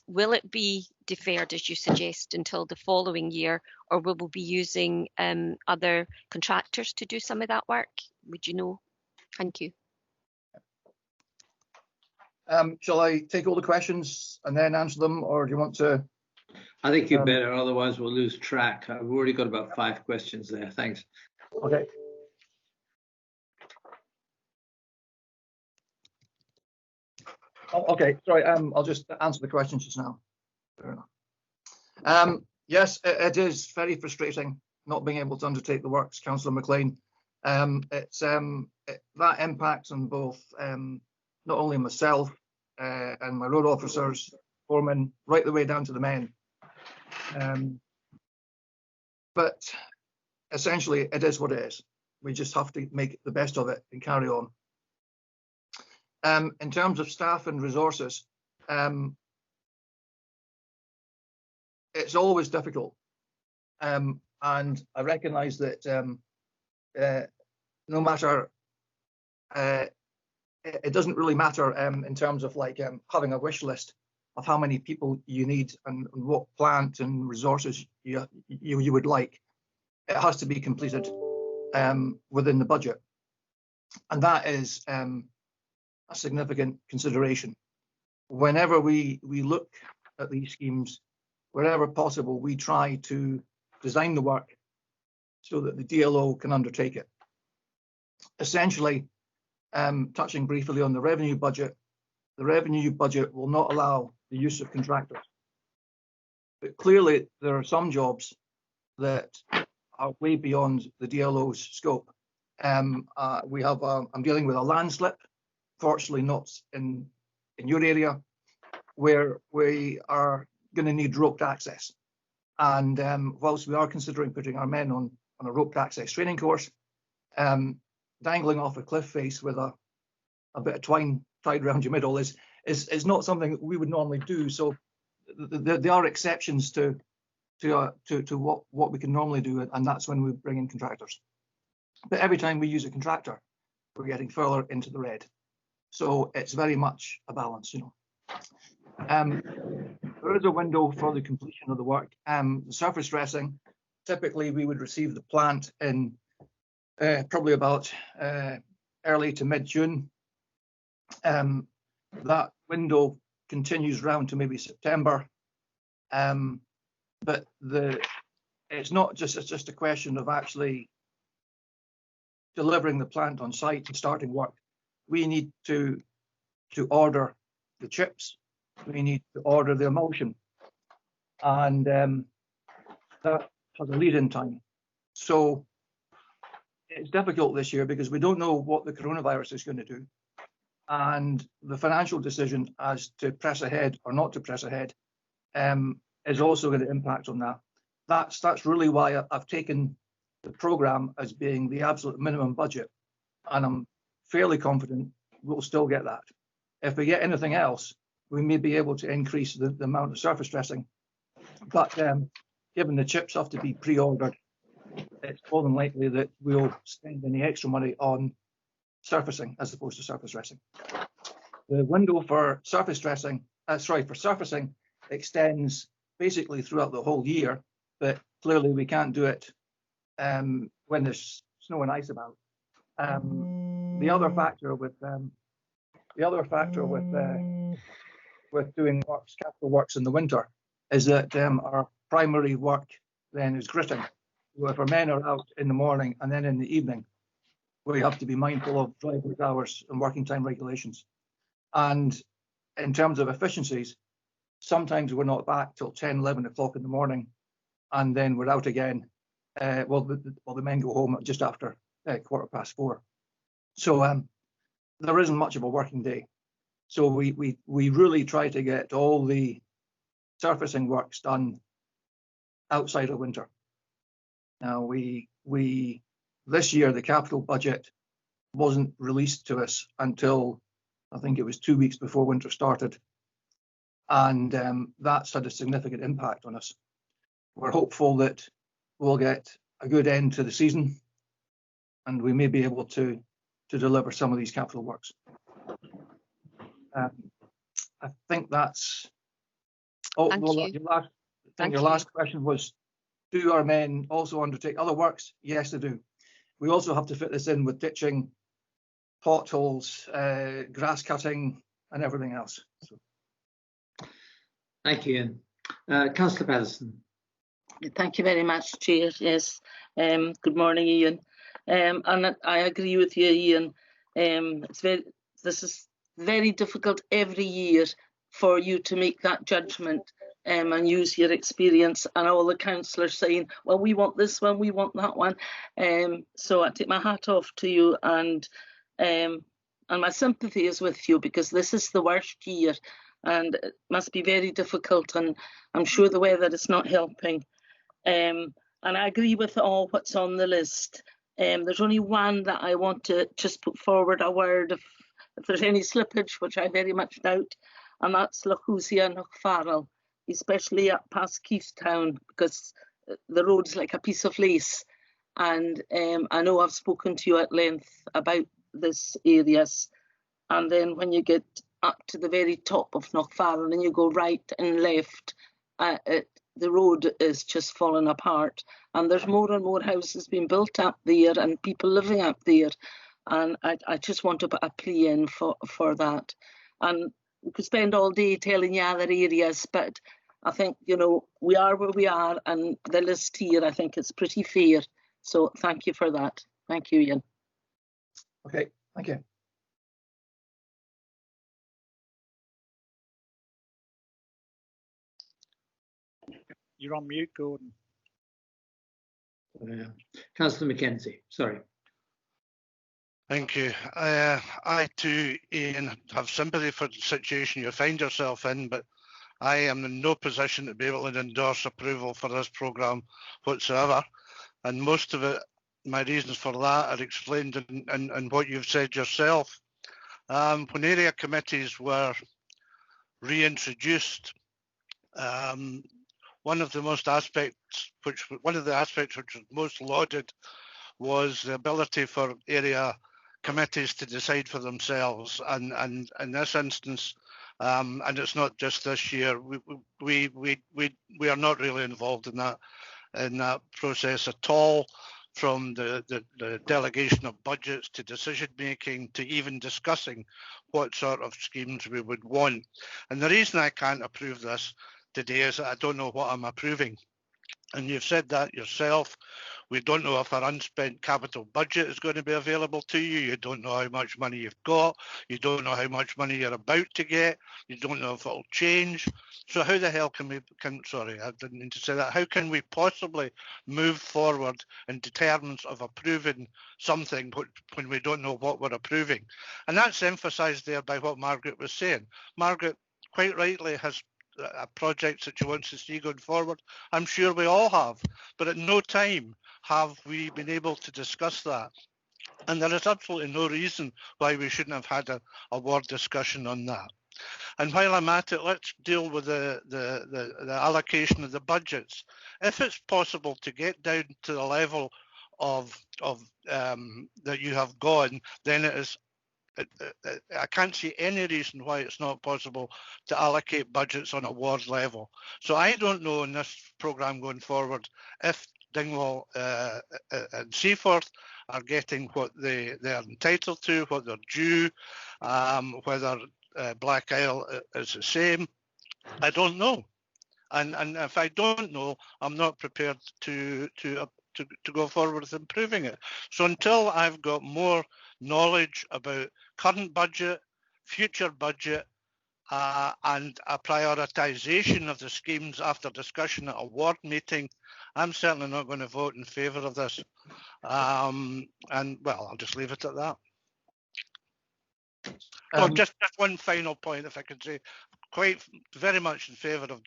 will it be deferred, as you suggest, until the following year, or will we be using other contractors to do some of that work? Would you know? Thank you. Shall I take all the questions and then answer them, or do you want to? I think you better, otherwise we'll lose track. I've already got about 5 questions there. Thanks. Okay. Oh, okay, sorry, I'll just answer the questions just now. Fair enough. Yes, it is very frustrating not being able to undertake the works, Councillor McLean. That impacts on both not only myself and my road officers, foremen, right the way down to the men. But essentially, it is what it is. We just have to make the best of it and carry on. In terms of staff and resources, it's always difficult, and I recognise that no matter, it doesn't really matter in terms of like having a wish list of how many people you need and what plant and resources you would like. It has to be completed within the budget, and that is a significant consideration. Whenever we look at these schemes, wherever possible, we try to design the work so that the DLO can undertake it. Essentially, touching briefly on the revenue budget will not allow the use of contractors. But clearly, there are some jobs that are way beyond the DLO's scope. I'm dealing with a landslip, fortunately not in your area, where we are going to need roped access. And whilst we are considering putting our men on a roped access training course, dangling off a cliff face with a bit of twine tied around your middle is not something that we would normally do. So there are exceptions to what we can normally do, and that's when we bring in contractors. But every time we use a contractor, we're getting further into the red. So it's very much a balance, you know. There is a window for the completion of the work. The surface dressing, typically we would receive the plant in probably about early to mid-June. That window continues round to maybe September. But it's just a question of actually delivering the plant on site and starting work. We need to order the chips. We need to order the emulsion, and that has a lead-in time. So it's difficult this year because we don't know what the coronavirus is going to do, and the financial decision as to press ahead or not to press ahead is also going to impact on that. That's really why I've taken the programme as being the absolute minimum budget, and I'm fairly confident we'll still get that. If we get anything else, we may be able to increase the amount of surface dressing. But given the chips have to be pre-ordered, it's more than likely that we'll spend any extra money on surfacing as opposed to surface dressing. The window for surface dressing, for surfacing extends basically throughout the whole year, but clearly we can't do it when there's snow and ice about. The other factor with doing capital works in the winter is that our primary work then is gritting. So if our men are out in the morning and then in the evening, we have to be mindful of driver's hours and working time regulations. And in terms of efficiencies, sometimes we're not back till 10, 11 o'clock in the morning, and then we're out again. The men go home just after 4:15. So there isn't much of a working day. So we really try to get all the surfacing works done outside of winter. Now this year the capital budget wasn't released to us until I think it was 2 weeks before winter started, and that's had a significant impact on us. We're hopeful that we'll get a good end to the season and we may be able to deliver some of these capital works. I think that's. Oh, well, your last question was, do our men also undertake other works? Yes, they do. We also have to fit this in with ditching, potholes, grass cutting, and everything else. So. Thank you, Ian. Councillor Patterson. Thank you very much, Chair. Yes. Good morning, Ian. And I agree with you, Ian. This is very difficult every year for you to make that judgment and use your experience, and all the councillors saying, well, we want this one, we want that one. So I take my hat off to you, and my sympathy is with you, because this is the worst year and it must be very difficult, and I'm sure the weather is not helping. And I agree with all what's on the list. There's only one that I want to just put forward a word if there's any slippage, which I very much doubt, and that's Lochhusia and Lochfarrell, especially up past Keithtown, because the road's like a piece of lace. And I know I've spoken to you at length about this areas. And then when you get up to the very top of Lochfarrell and you go right and left, the road is just falling apart. And there's more and more houses being built up there and people living up there. And I just want to put a plea in for that. And we could spend all day telling you other areas, but I think, you know, we are where we are, and the list here, I think it's pretty fair. So thank you for that. Thank you, Ian. Okay, thank you. You're on mute, Gordon. Councillor Mackenzie, sorry. Thank you. I too, Ian, have sympathy for the situation you find yourself in, but I am in no position to be able to endorse approval for this programme whatsoever. And most of it, my reasons for that are explained in what you've said yourself. When area committees were reintroduced, one of the aspects which was most lauded was the ability for area committees to decide for themselves, and in this instance, and it's not just this year, we are not really involved in that process at all, from the delegation of budgets to decision making to even discussing what sort of schemes we would want. And the reason I can't approve this today is that I don't know what I'm approving. And you've said that yourself. We don't know if our unspent capital budget is going to be available to you. You don't know how much money you've got. You don't know how much money you're about to get. You don't know if it'll change. So how the hell sorry, I didn't mean to say that. How can we possibly move forward in terms of approving something when we don't know what we're approving? And that's emphasised there by what Margaret was saying. Margaret quite rightly has projects that she wants to see going forward. I'm sure we all have, but at no time have we been able to discuss that. And there is absolutely no reason why we shouldn't have had a word discussion on that. And while I'm at it, let's deal with the allocation of the budgets. If it's possible to get down to the level of that you have gone, then it is. I can't see any reason why it's not possible to allocate budgets on a ward level. So I don't know in this programme going forward if Dingwall and Seaforth are getting what they're entitled to, what they're due, whether Black Isle is the same. I don't know. And if I don't know, I'm not prepared to go forward with improving it. So until I've got more knowledge about current budget, future budget, and a prioritisation of the schemes after discussion at a ward meeting, I'm certainly not going to vote in favour of this. And well, I'll just leave it at that. Just one final point, if I could say, quite very much in favour of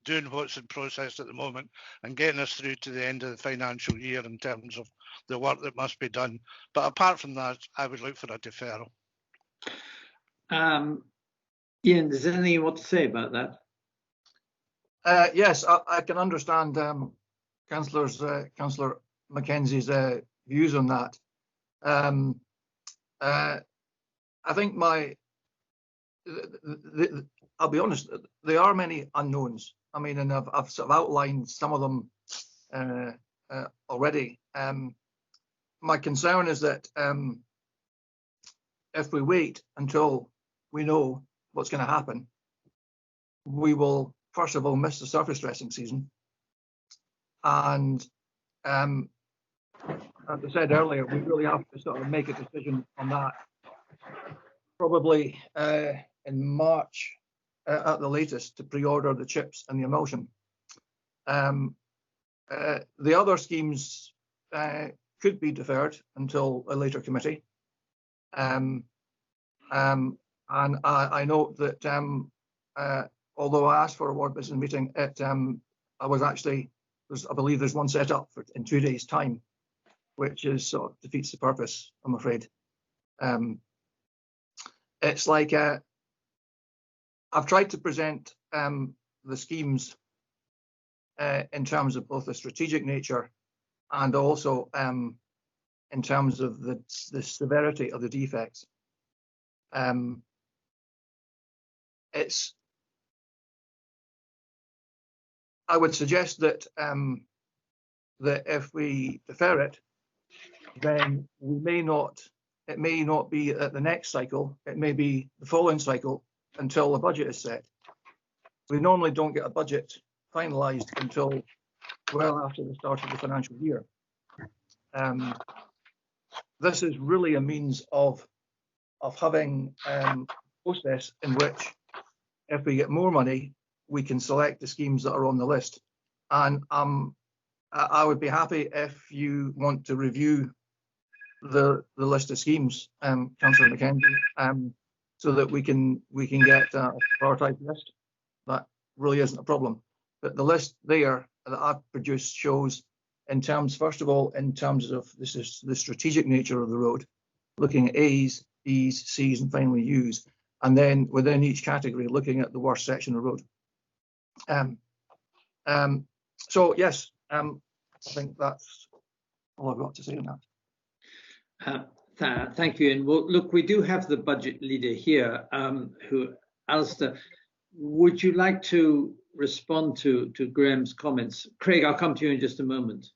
doing what's in process at the moment and getting us through to the end of the financial year in terms of the work that must be done. But apart from that, I would look for a deferral. Ian, is there anything you want to say about that? Yes, I can understand Councillor Mackenzie's views on that. I think I'll be honest, there are many unknowns. I mean, and I've sort of outlined some of them already. My concern is that if we wait until we know what's going to happen, we will first of all miss the surface dressing season. And as I said earlier, we really have to sort of make a decision on that probably in March at the latest, to pre-order the chips and the emulsion. The other schemes could be deferred until a later committee. And I note that although I asked for a ward business meeting, I was actually, I believe there's one set up in 2 days' time, which is sort of defeats the purpose, I'm afraid. It's like I've tried to present the schemes in terms of both the strategic nature and also in terms of the severity of the defects. I would suggest that that if we defer it, then it may not be at the next cycle, it may be the following cycle until the budget is set. We normally don't get a budget finalised until well after the start of the financial year. This is really a means of having a process in which, if we get more money, we can select the schemes that are on the list. And I would be happy if you want to review the list of schemes, Councillor Mackenzie, so that we can get a prioritised list. That really isn't a problem. But the list there that I've produced shows, in terms, first of all, in terms of this is the strategic nature of the road, looking at A's, B's, C's, and finally U's, and then within each category, looking at the worst section of road. So yes, I think that's all I've got to say on that. Thank you. And well, look, we do have the budget leader here, Alistair, would you like to respond to Graham's comments? Craig, I'll come to you in just a moment.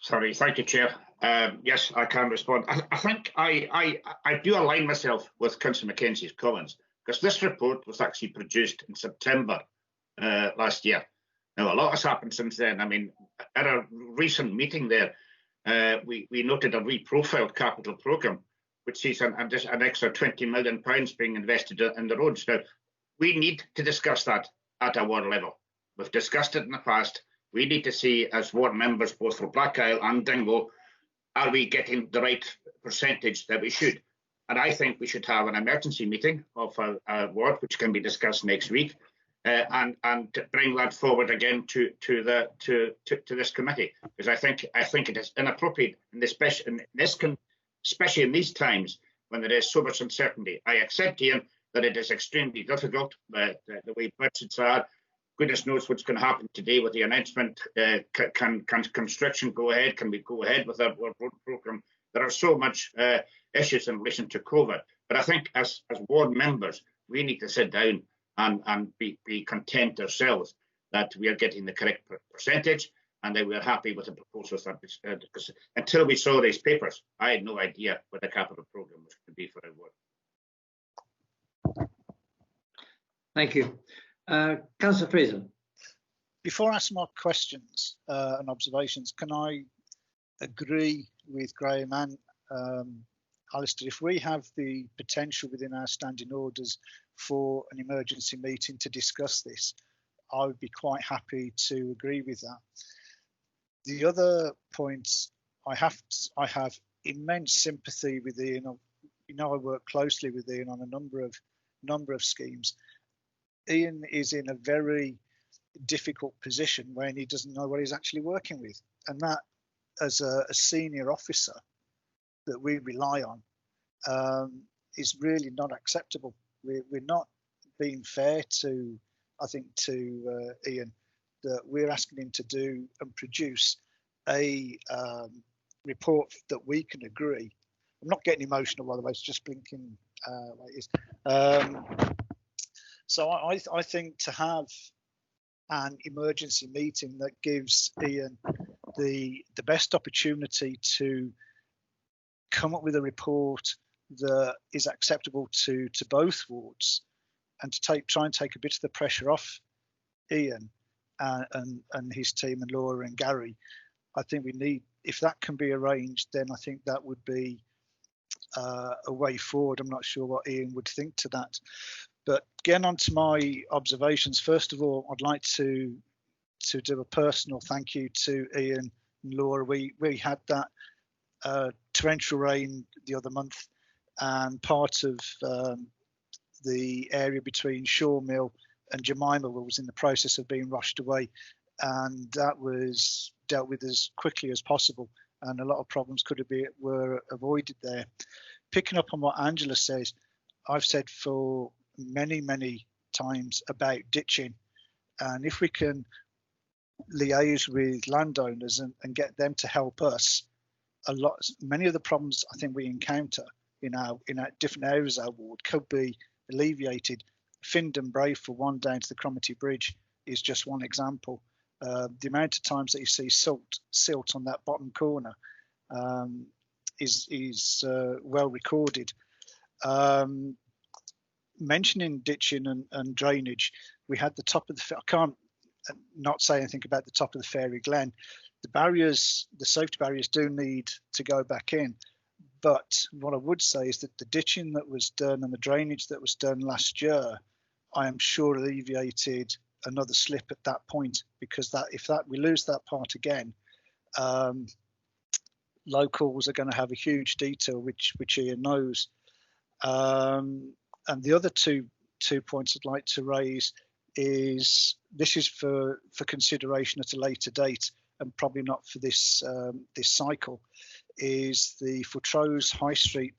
Sorry, thank you, Chair. Yes, I can respond. I think I do align myself with Councillor Mackenzie's comments, because this report was actually produced in September last year. Now, a lot has happened since then. I mean, at a recent meeting there, we noted a reprofiled capital programme, which sees an extra £20 million being invested in the roads. Now, we need to discuss that at a ward level. We've discussed it in the past. We need to see, as ward members, both for Black Isle and Dingwall, are we getting the right percentage that we should? And I think we should have an emergency meeting of a ward, which can be discussed next week, and bring that forward again to this committee, because I think it is inappropriate, especially in these times when there is so much uncertainty. I accept, Ian, that it is extremely difficult, the way budgets are. Goodness knows what's going to happen today with the announcement. Can construction go ahead? Can we go ahead with our road programme? There are so much issues in relation to COVID. But I think as ward members, we need to sit down and be content ourselves that we are getting the correct percentage and that we are happy with the proposals. Because until we saw these papers, I had no idea what the capital programme was going to be for our ward. Thank you. Councillor Fraser. Before I ask my questions and observations, can I agree with Graham and Alistair? If we have the potential within our standing orders for an emergency meeting to discuss this, I would be quite happy to agree with that. The other points, I have immense sympathy with Ian I work closely with Ian on a number of schemes. Ian is in a very difficult position when he doesn't know what he's actually working with, and that, as a senior officer that we rely on, is really not acceptable. We're not being fair to, I think, to Ian, that we're asking him to do and produce a report that we can agree. I'm not getting emotional, by the way, it's just blinking like this. So I think to have an emergency meeting that gives Ian the best opportunity to come up with a report that is acceptable to both wards, and to try and take a bit of the pressure off Ian and his team and Laura and Gary. I think we need, if that can be arranged, then I think that would be a way forward. I'm not sure what Ian would think to that. But getting on to my observations, first of all, I'd like to do a personal thank you to Ian and Laura. We had that torrential rain the other month, and part of the area between Shaw Mill and Jemima was in the process of being rushed away, and that was dealt with as quickly as possible, and a lot of problems were avoided there. Picking up on what Angela says, I've said for many times about ditching, and if we can liaise with landowners and get them to help us, many of the problems I think we encounter in our different areas of our ward could be alleviated. Findon Brae, for one, down to the Cromarty Bridge, is just one example. The amount of times that you see silt on that bottom corner is well recorded. Mentioning ditching and drainage, we had the top of the, I can't not say anything about the top of the Fairy Glen. The barriers, the safety barriers, do need to go back in. But what I would say is that the ditching that was done and the drainage that was done last year, I am sure alleviated another slip at that point, because if we lose that part again, locals are going to have a huge detour, which Ian knows. And the other two points I'd like to raise is, this is for consideration at a later date, and probably not for this cycle, is the Fortrose High Street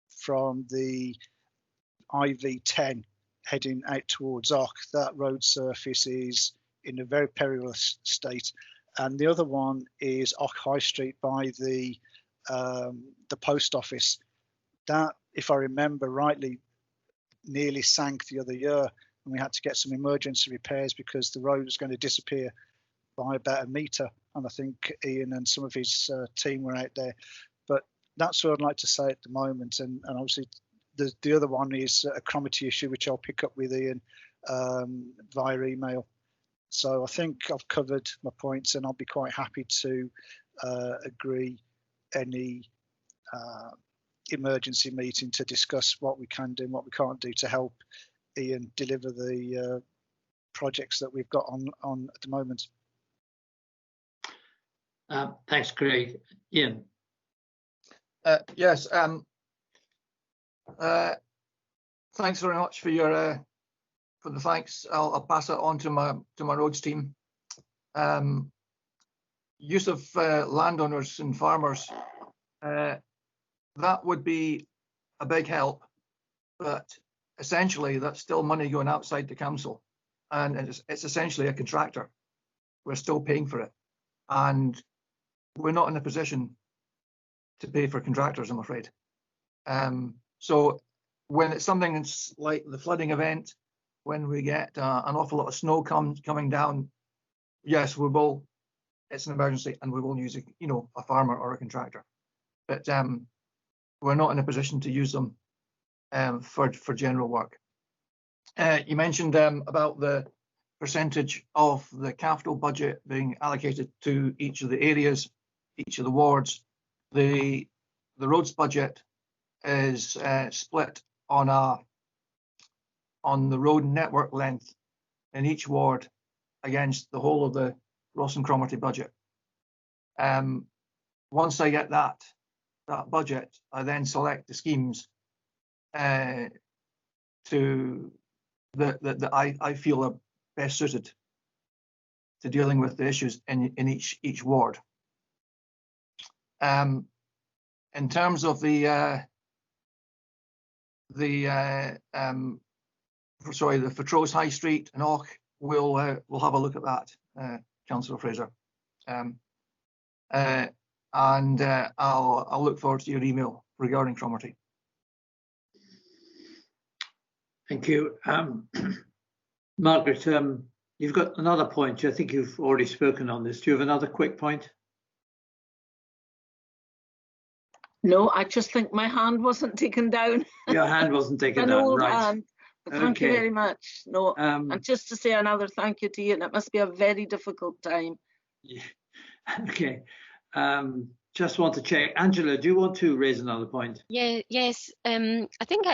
from the IV10 heading out towards Och. That road surface is in a very perilous state. And the other one is Och High Street by the post office. That, if I remember rightly, nearly sank the other year, and we had to get some emergency repairs because the road was going to disappear by about a metre. And I think Ian and some of his team were out there. But that's what I'd like to say at the moment. And obviously the other one is a Cromarty issue, which I'll pick up with Ian via email. So I think I've covered my points, and I'll be quite happy to agree any emergency meeting to discuss what we can do and what we can't do to help Ian deliver the projects that we've got on at the moment. Thanks, Craig. Ian. Yes. Thanks very much for your for the thanks. I'll pass it on to my roads team. Use of landowners and farmers, that would be a big help, but essentially that's still money going outside the council, and it's essentially a contractor. We're still paying for it, and we're not in a position to pay for contractors, I'm afraid. So when it's something that's like the flooding event, when we get an awful lot of snow coming down, yes, we will. It's an emergency, and we will use a farmer or a contractor. But we're not in a position to use them for general work. You mentioned about the percentage of the capital budget being allocated to each of the areas, each of the wards. The roads budget is split on the road network length in each ward against the whole of the Ross and Cromarty budget. Once I get that budget, I then select the schemes that I feel are best suited to dealing with the issues in each ward. In terms of the Fortrose High Street and Och, we'll have a look at that, Councillor Fraser, and I'll look forward to your email regarding Cromarty. Thank you, Margaret. You've got another point. I think you've already spoken on this. Do you have another quick point? No, I just think my hand wasn't taken down. Your hand wasn't taken down, right? Hand. Thank you very much. No, and just to say another thank you to you, and it must be a very difficult time. Yeah. Okay. Just want to check. Angela, do you want to raise another point? Yeah, yes. I think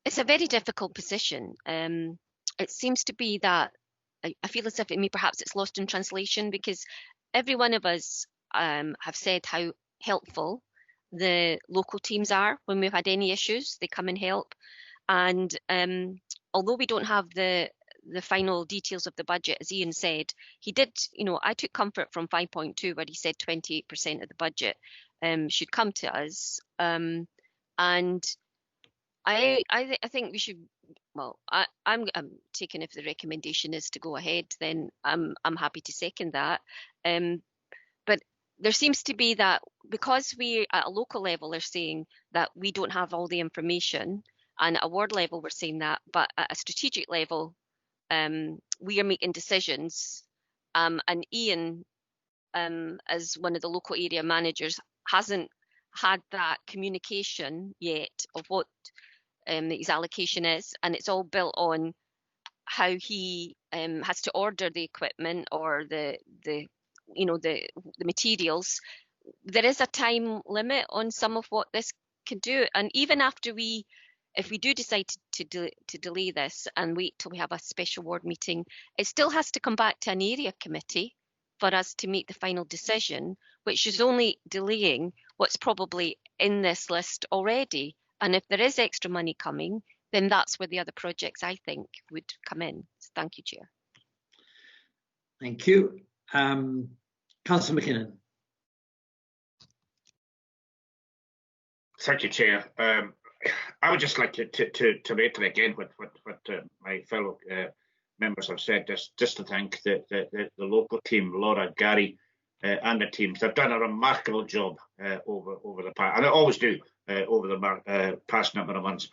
it's a very difficult position. It seems to be that I feel as if perhaps it's lost in translation, because every one of us have said how helpful the local teams are when we've had any issues. They come and help. And although we don't have the final details of the budget, as Ian said, he did, I took comfort from 5.2 where he said 28% of the budget should come to us. And I think we should, well, I'm taking, if the recommendation is to go ahead, then I'm happy to second that. But there seems to be that because we at a local level are saying that we don't have all the information, and at a ward level we're saying that, but at a strategic level we are making decisions, and Ian, as one of the local area managers, hasn't had that communication yet of what his allocation is, and it's all built on how he has to order the equipment or the materials. There is a time limit on some of what this can do, and even after if we do decide to delay this and wait till we have a special ward meeting, it still has to come back to an area committee for us to make the final decision, which is only delaying what's probably in this list already. And if there is extra money coming, then that's where the other projects, I think, would come in. So thank you, Chair. Thank you. Councillor McKinnon. Thank you, Chair. I would just like to reiterate again what my fellow members have said, just to thank the local team, Laura, Gary, and the teams. They've done a remarkable job over the past, and they always do, over the past number of months.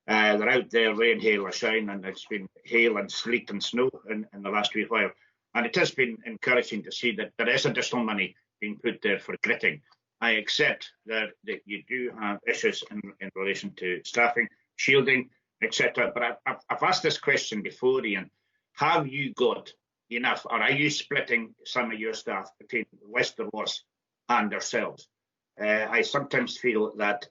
They're out there, rain, hail or shine, and it's been hail and sleet and snow in the last wee while. And it has been encouraging to see that there is additional money being put there for gritting. I accept that you do have issues in relation to staffing, shielding, etc. But I've asked this question before, Ian. Have you got enough, or are you splitting some of your staff between Westerlos and ourselves? I sometimes feel that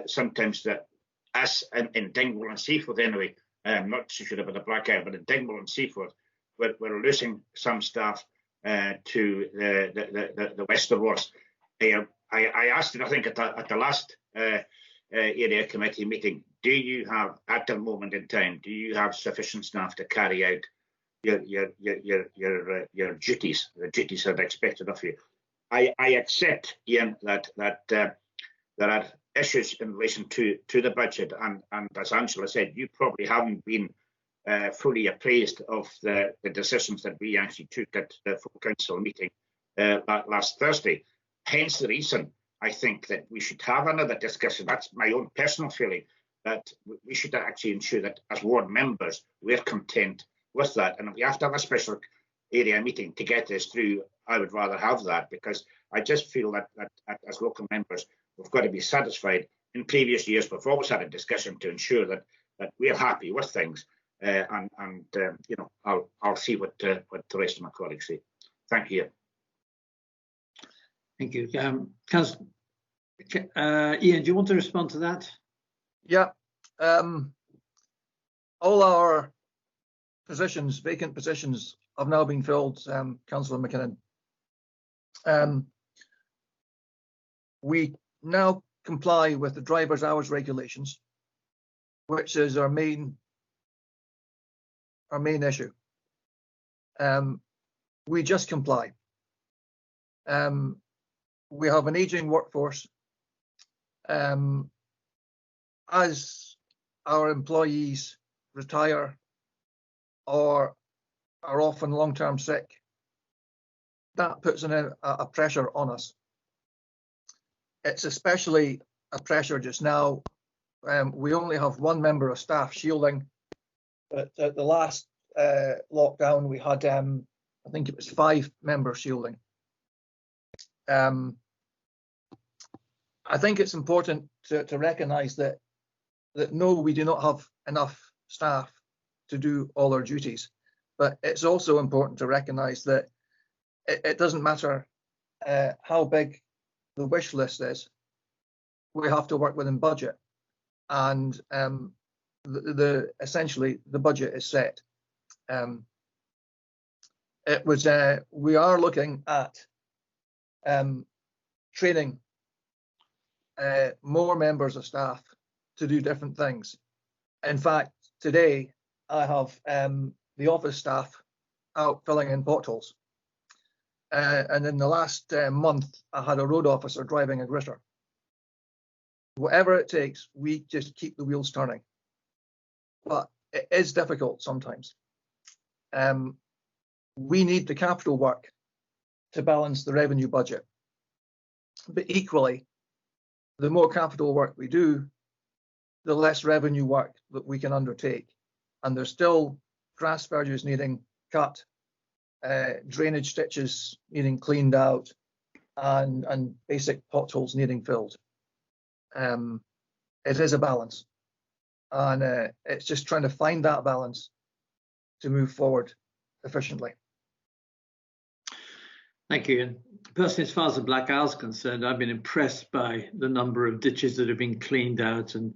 sometimes that us in Dingwall and Seaforth anyway, I'm not so sure about the Black Eye, but in Dingwall and Seaforth, we're losing some staff to the Westerlos. I asked it, I think, at the last area committee meeting, do you have, at the moment in time, do you have sufficient staff to carry out your duties, the duties that are expected of you? I accept, Ian, that there are issues in relation to the budget, and as Angela said, you probably haven't been fully appraised of the decisions that we actually took at the full council meeting last Thursday. Hence the reason I think that we should have another discussion. That's my own personal feeling, that we should actually ensure that as ward members, we're content with that. And if we have to have a special area meeting to get this through, I would rather have that, because I just feel that as local members, we've got to be satisfied. In previous years, we've always had a discussion to ensure that we're happy with things. And I'll see what the rest of my colleagues say. Thank you. Thank you. Ian, do you want to respond to that? Yeah. All our positions, vacant positions, have now been filled, Councillor McKinnon. We now comply with the driver's hours regulations. which is our main issue. We just comply. We have an aging workforce. As our employees retire or are often long-term sick, that puts a pressure on us. It's especially a pressure just now. We only have one member of staff shielding, but at the last lockdown we had, I think it was 5 members shielding. I think it's important to recognise that no, we do not have enough staff to do all our duties, but it's also important to recognise that it doesn't matter how big the wish list is. We have to work within budget, and essentially the budget is set. We are looking at training more members of staff to do different things. In fact, today I have the office staff out filling in potholes. And in the last month, I had a road officer driving a gritter. Whatever it takes, we just keep the wheels turning. But it is difficult sometimes. We need the capital work to balance the revenue budget. But equally, the more capital work we do, the less revenue work that we can undertake. And there's still grass verges needing cut, drainage stitches needing cleaned out, and basic potholes needing filled. It is a balance, and it's just trying to find that balance to move forward efficiently. Thank you. And personally, as far as the Black Isle is concerned, I've been impressed by the number of ditches that have been cleaned out and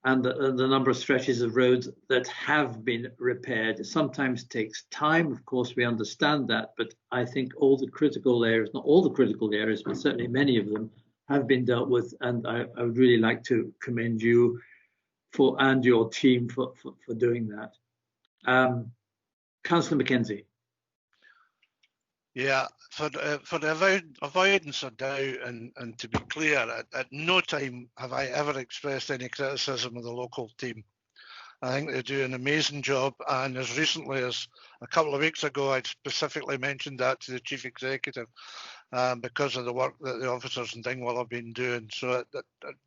the number of stretches of roads that have been repaired. It sometimes takes time, of course, we understand that, but I think all the critical areas, not all the critical areas, but certainly many of them have been dealt with, and I would really like to commend you and your team for doing that. Councillor Mackenzie. Yeah, for the avoidance of doubt, and to be clear, at no time have I ever expressed any criticism of the local team. I think they do an amazing job, and as recently as a couple of weeks ago, I specifically mentioned that to the Chief Executive because of the work that the officers in Dingwall have been doing. So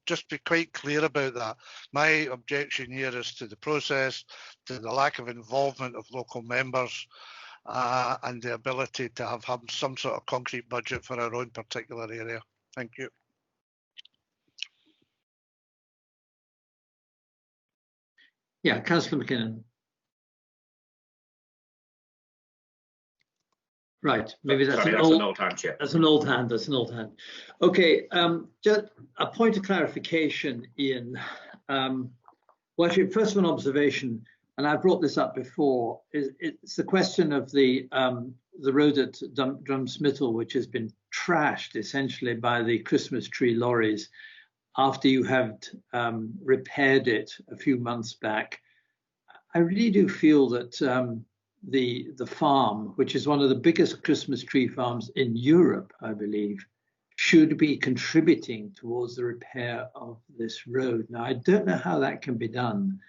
just be quite clear about that. My objection here is to the process, to the lack of involvement of local members, and the ability to have some sort of concrete budget for our own particular area. Thank you. Yeah, Councillor McKinnon. Right, maybe that's an old hand, Chair. That's an old hand. That's an old hand. Okay, just a point of clarification, Ian. Well, actually, first of an observation, and I brought this up before. It's the question of the road at Drumsmittle, which has been trashed essentially by the Christmas tree lorries after you have repaired it a few months back. I really do feel that the farm, which is one of the biggest Christmas tree farms in Europe, I believe, should be contributing towards the repair of this road. Now, I don't know how that can be done,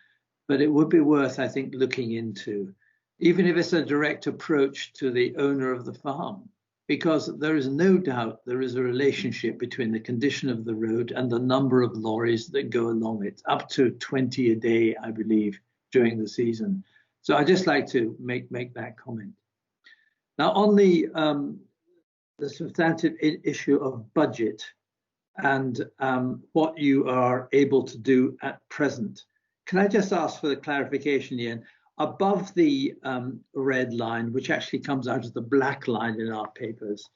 but it would be worth, I think, looking into, even if it's a direct approach to the owner of the farm, because there is no doubt there is a relationship between the condition of the road and the number of lorries that go along it, up to 20 a day, I believe, during the season. So I'd just like to make that comment. Now, on the substantive issue of budget and what you are able to do at present, can I just ask for the clarification, Ian? Above the red line, which actually comes out of the black line in our papers,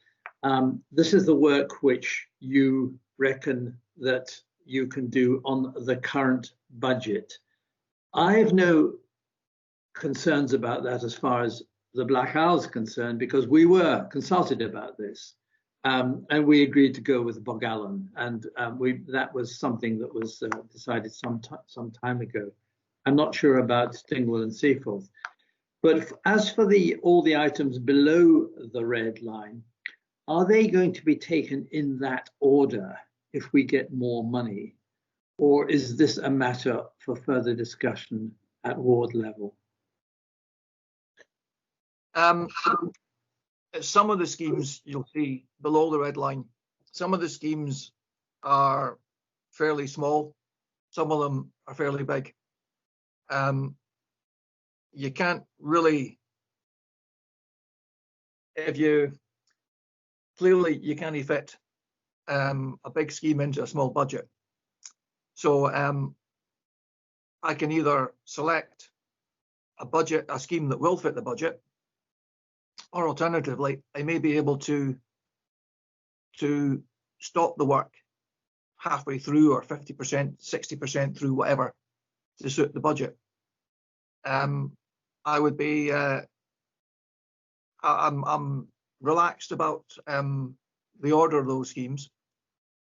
this is the work which you reckon that you can do on the current budget. I have no concerns about that as far as the Black Isle is concerned, because we were consulted about this and we agreed to go with Bog Allen, and that was something that was decided some time ago. I'm not sure about Dingwall and Seaforth. But as for all the items below the red line, are they going to be taken in that order if we get more money? Or is this a matter for further discussion at ward level? Some of the schemes you'll see below the red line, some of the schemes are fairly small, some of them are fairly big. You can't really, clearly you can't fit a big scheme into a small budget. So I can either select a scheme that will fit the budget, or alternatively, I may be able to stop the work halfway through, or 50%, 60% through, whatever, to suit the budget. I would be, I'm relaxed about the order of those schemes,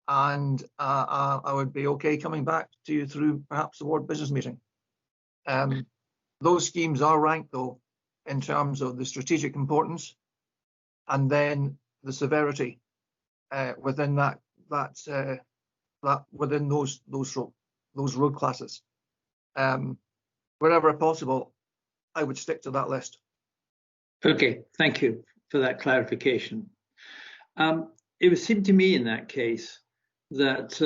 and I would be okay coming back to you through perhaps the ward business meeting. Those schemes are ranked though in terms of the strategic importance and then the severity within within those road classes. Wherever possible, I would stick to that list. Okay, thank you for that clarification. It would seem to me in that case that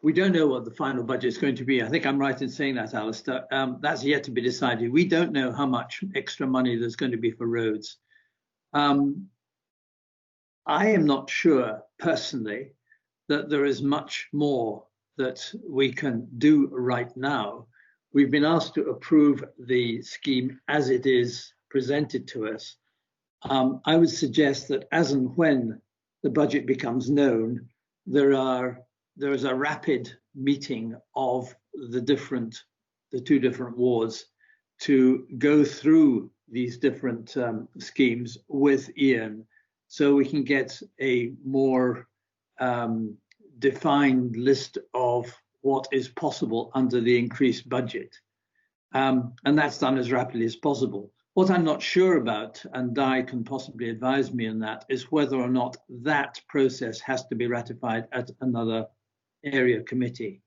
we don't know what the final budget is going to be. I think I'm right in saying that, Alistair. That's yet to be decided. We don't know how much extra money there's going to be for roads. I am not sure personally that there is much more that we can do right now. We've been asked to approve the scheme as it is presented to us. I would suggest that as and when the budget becomes known, there is a rapid meeting of the two different wards to go through these different schemes with Ian, so we can get a more defined list of what is possible under the increased budget. And that's done as rapidly as possible. What I'm not sure about, and Di can possibly advise me on that, is whether or not that process has to be ratified at another area committee.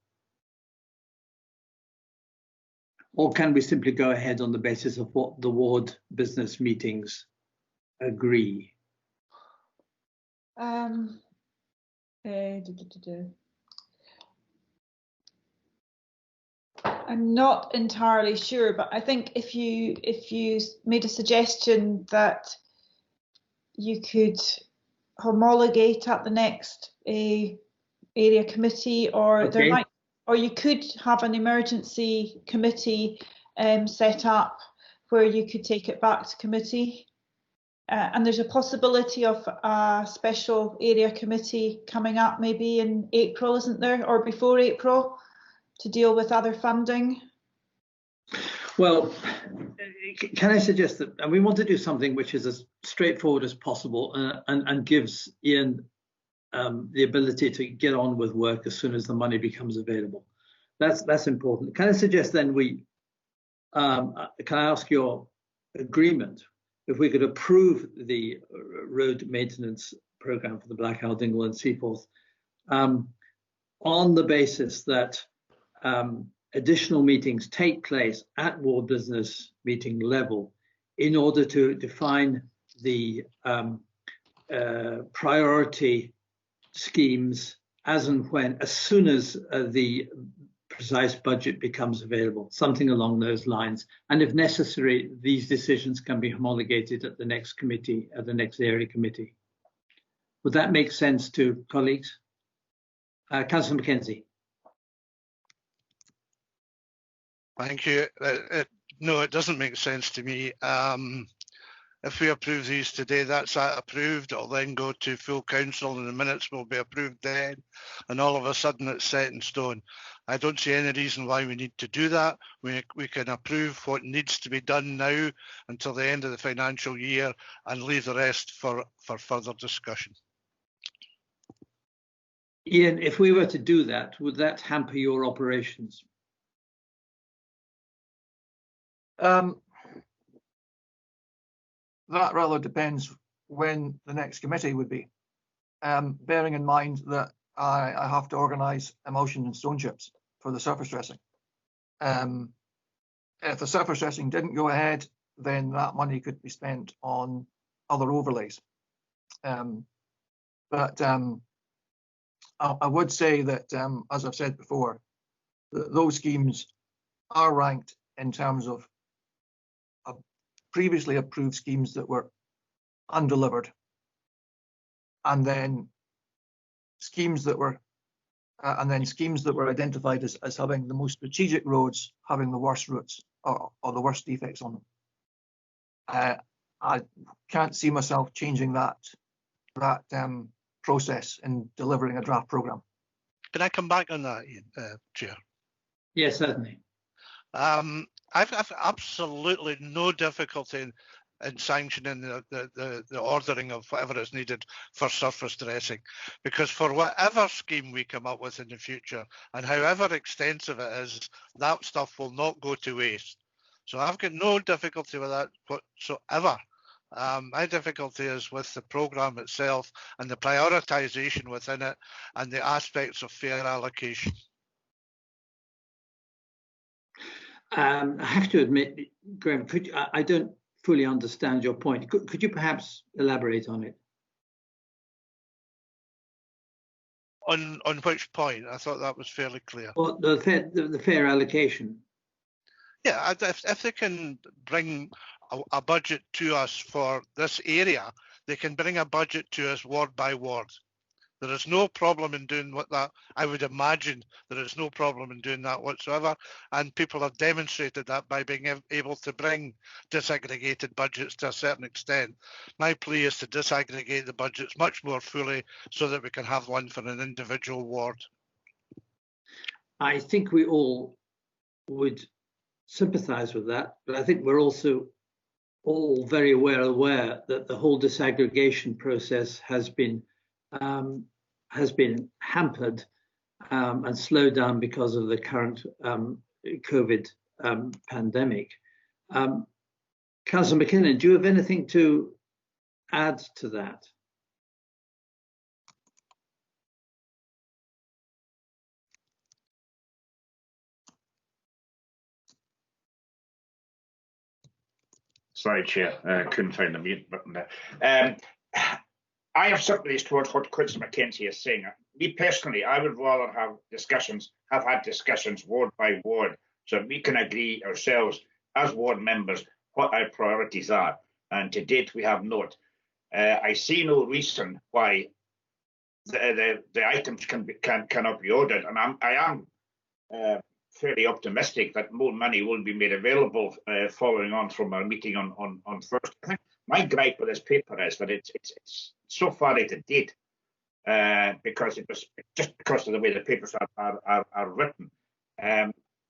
Or can we simply go ahead on the basis of what the ward business meetings agree? I'm not entirely sure, but I think if you made a suggestion that you could homologate at the next area committee, or okay. or you could have an emergency committee set up where you could take it back to committee. And there's a possibility of a special area committee coming up maybe in April, isn't there, or before April, to deal with other funding? Well, can I suggest that, and we want to do something which is as straightforward as possible and gives Ian the ability to get on with work as soon as the money becomes available. That's important. Can I suggest then can I ask your agreement if we could approve the road maintenance programme for the Black Isle, Dingwall and Seaforth on the basis that additional meetings take place at ward business meeting level in order to define the priority schemes as and when, as soon as the precise budget becomes available, something along those lines. And if necessary, these decisions can be homologated at the next committee, at the next area committee. Would that make sense to colleagues? Councillor Mackenzie. Thank you. No, it doesn't make sense to me. If we approve these today, that's that approved. It'll then go to full council and the minutes will be approved then. And all of a sudden it's set in stone. I don't see any reason why we need to do that. We can approve what needs to be done now until the end of the financial year and leave the rest for further discussion. Ian, if we were to do that, would that hamper your operations? That rather depends when the next committee would be. Bearing in mind that I have to organise emulsion and stone chips for the surface dressing. If the surface dressing didn't go ahead, then that money could be spent on other overlays. But I would say that, as I've said before, those schemes are ranked in terms of previously approved schemes that were undelivered, and then schemes that were identified as having the most strategic roads having the worst routes or the worst defects on them. I can't see myself changing that process in delivering a draft programme. Can I come back on that, Chair? Yes, certainly. I've absolutely no difficulty in sanctioning the ordering of whatever is needed for surface dressing, because for whatever scheme we come up with in the future, and however extensive it is, that stuff will not go to waste. So I've got no difficulty with that whatsoever. My difficulty is with the programme itself and the prioritisation within it and the aspects of fair allocation. I have to admit, Graham, I don't fully understand your point. Could you perhaps elaborate on it? On which point? I thought that was fairly clear. Well, the fair allocation. Yeah, if they can bring a budget to us for this area, they can bring a budget to us ward by ward. There is no problem in doing that. I would imagine there is no problem in doing that whatsoever. And people have demonstrated that by being able to bring disaggregated budgets to a certain extent. My plea is to disaggregate the budgets much more fully so that we can have one for an individual ward. I think we all would sympathise with that, but I think we're also all very well aware that the whole disaggregation process has been hampered and slowed down because of the current COVID pandemic. Councillor McKinnon, do you have anything to add to that? Sorry, Chair, couldn't find the mute button there. I have sympathies towards what Councillor McKenzie is saying. Me personally, I would rather have had discussions ward by ward, so we can agree ourselves as ward members what our priorities are. And to date, we have not. I see no reason why the items cannot be ordered, and I am fairly optimistic that more money will be made available following on from our meeting on Thursday. I think my gripe with this paper is that it's so far out of date because it was just because of the way the papers are written.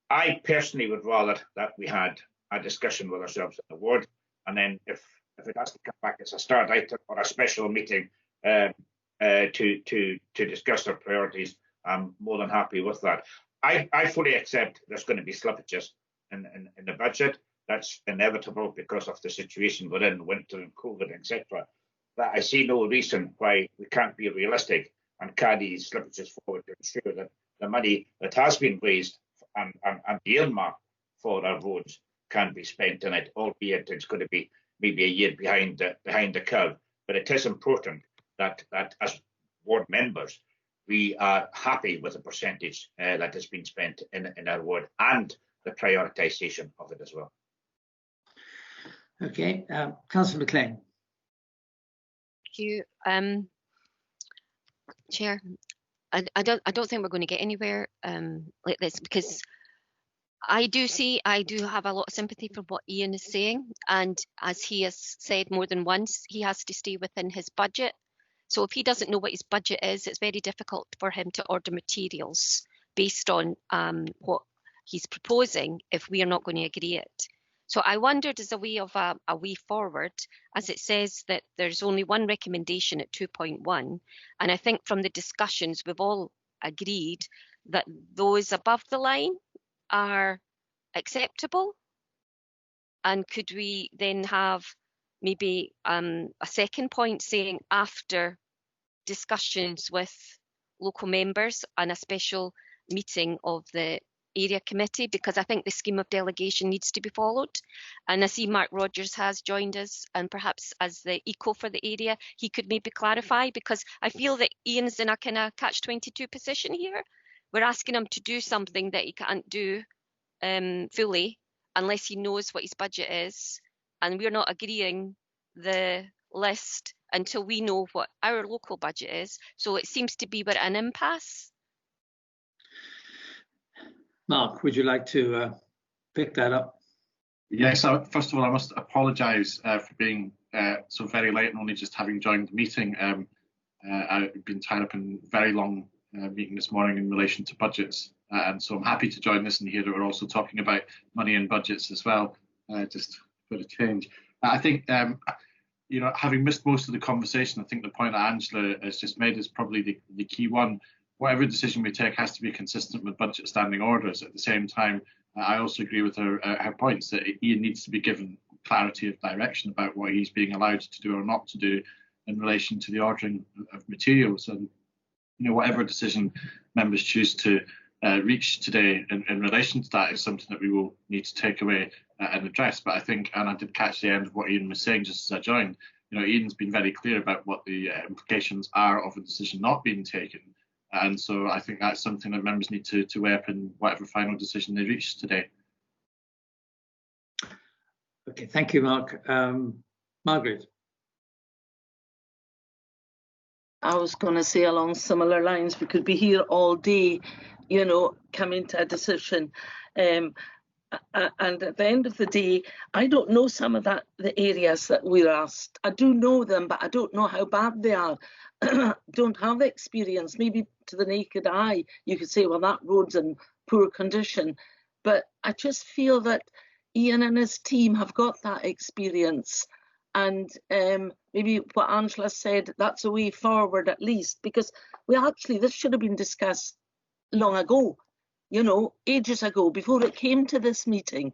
I personally would rather that we had a discussion with ourselves in the ward, and then if it has to come back as a start item or a special meeting to discuss our priorities, I'm more than happy with that. I fully accept there's going to be slippages in the budget. That's inevitable because of the situation we're in, winter and COVID, etc. But I see no reason why we can't be realistic and carry these slippages forward to ensure that the money that has been raised and the earmark for our roads can be spent in it, albeit it's going to be maybe a year behind the curve. But it is important that as ward members, we are happy with the percentage that has been spent in our ward and the prioritisation of it as well. Okay, Councillor McLean. Thank you, Chair. I don't think we're going to get anywhere like this, because I do have a lot of sympathy for what Ian is saying, and as he has said more than once, he has to stay within his budget. So if he doesn't know what his budget is, it's very difficult for him to order materials based on what he's proposing if we are not going to agree it. So I wondered, as a way of a way forward, as it says that there's only one recommendation at 2.1, and I think from the discussions we've all agreed that those above the line are acceptable. And could we then have maybe a second point saying after discussions with local members and a special meeting of the area committee, because I think the scheme of delegation needs to be followed. And I see Mark Rogers has joined us, and perhaps as the eco for the area, he could maybe clarify, because I feel that Ian's in a kind of catch-22 position here. We're asking him to do something that he can't do fully unless he knows what his budget is, and we're not agreeing the list until we know what our local budget is. So it seems to be we're at an impasse. Mark, would you like to pick that up? Yes, first of all, I must apologise for being so very late and only just having joined the meeting. I've been tied up in a very long meeting this morning in relation to budgets, and so I'm happy to join this and hear that we're also talking about money and budgets as well, just for a change. I think, you know, having missed most of the conversation, I think the point that Angela has just made is probably the key one. Whatever decision we take has to be consistent with budget standing orders. At the same time, I also agree with her points that Ian needs to be given clarity of direction about what he's being allowed to do or not to do in relation to the ordering of materials. And, you know, whatever decision members choose to reach today in relation to that is something that we will need to take away and address. But I think, and I did catch the end of what Ian was saying just as I joined, you know, Ian's been very clear about what the implications are of a decision not being taken. And so I think that's something that members need to weigh up in whatever final decision they reach today. Okay, thank you, Mark. Margaret. I was going to say along similar lines, we could be here all day, you know, coming to a decision. And at the end of the day, I don't know some of the areas that we're asked. I do know them, but I don't know how bad they are. Don't have the experience. Maybe to the naked eye, you could say, well, that road's in poor condition. But I just feel that Ian and his team have got that experience. And maybe what Angela said, that's a way forward at least, because this should have been discussed long ago, you know, ages ago, before it came to this meeting.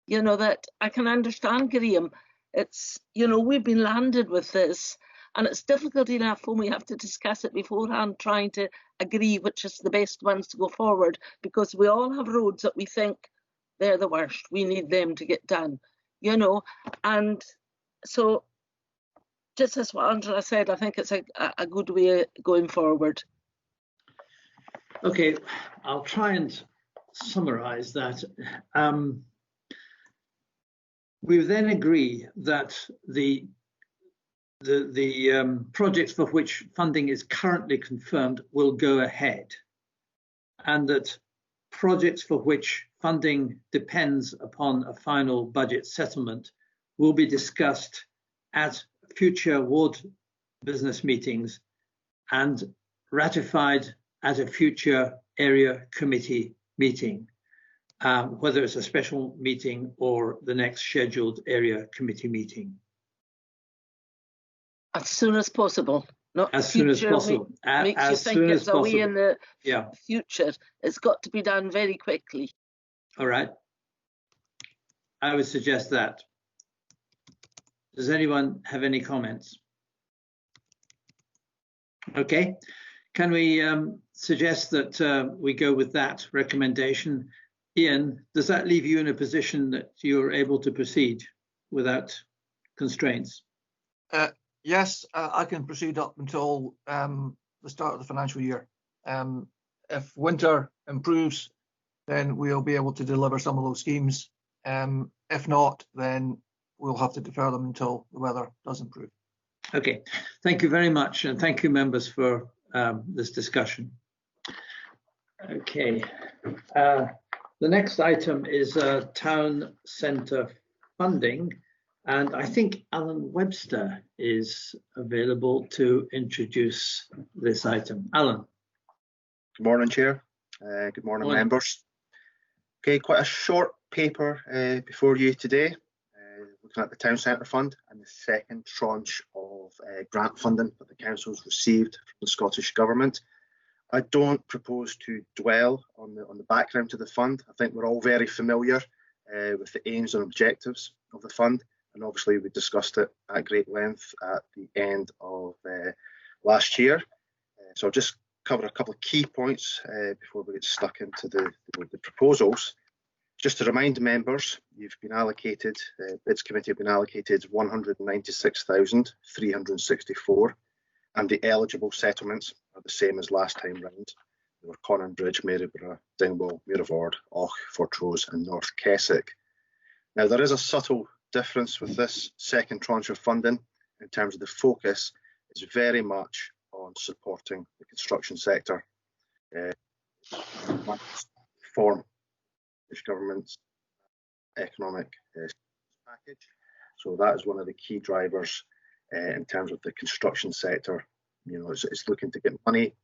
You know, that I can understand, Graham, it's, you know, we've been landed with this, and it's difficult enough when we have to discuss it beforehand, trying to agree which is the best ones to go forward, because we all have roads that we think they're the worst. We need them to get done, you know. And so just as what Angela said, I think it's a good way going forward. Okay, I'll try and summarise that. We then agree that the projects for which funding is currently confirmed will go ahead, and that projects for which funding depends upon a final budget settlement will be discussed at future ward business meetings and ratified at a future area committee meeting, whether it's a special meeting or the next scheduled area committee meeting. As soon as possible. Not as soon as possible. Makes you think it's away in the future. It's got to be done very quickly. All right. I would suggest that. Does anyone have any comments? Okay. Can we suggest that we go with that recommendation? Ian, does that leave you in a position that you're able to proceed without constraints? Yes, I can proceed up until the start of the financial year. If winter improves, then we'll be able to deliver some of those schemes. If not, then we'll have to defer them until the weather does improve. Okay, thank you very much, and thank you, members, for this discussion. Okay, the next item is town centre funding. And I think Alan Webster is available to introduce this item. Alan. Good morning, Chair. Good morning, members. Okay, quite a short paper before you today, looking at the Town Centre Fund and the second tranche of grant funding that the Council's received from the Scottish Government. I don't propose to dwell on the background to the fund. I think we're all very familiar with the aims and objectives of the fund, and obviously we discussed it at great length at the end of last year. So I'll just cover a couple of key points before we get stuck into the proposals. Just to remind members, you've been allocated, Bids Committee have been allocated 196,364, and the eligible settlements are the same as last time round. They were Conan Bridge, Maryborough, Dingwall, Muirvord, Och, Fortrose and North Keswick. Now there is a subtle difference with this second tranche of funding in terms of the focus is very much on supporting the construction sector. Form British Government's economic package. So that is one of the key drivers in terms of the construction sector. You know, it's looking to get money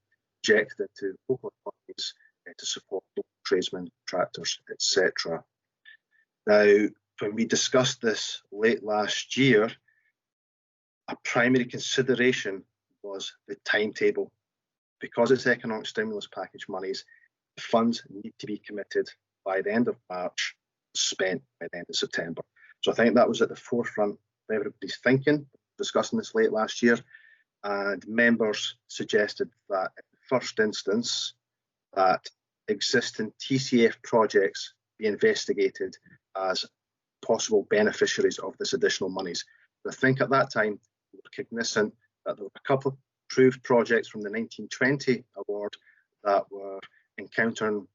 injected into local economies to support local tradesmen, contractors, etc. Now, when we discussed this late last year, a primary consideration was the timetable. Because it's economic stimulus package monies, the funds need to be committed by the end of March, spent by the end of September. So I think that was at the forefront of everybody's thinking, discussing this late last year, and members suggested that in the first instance that existing TCF projects be investigated as possible beneficiaries of this additional monies. But I think at that time we were cognizant that there were a couple of approved projects from the 1920 award that were encountering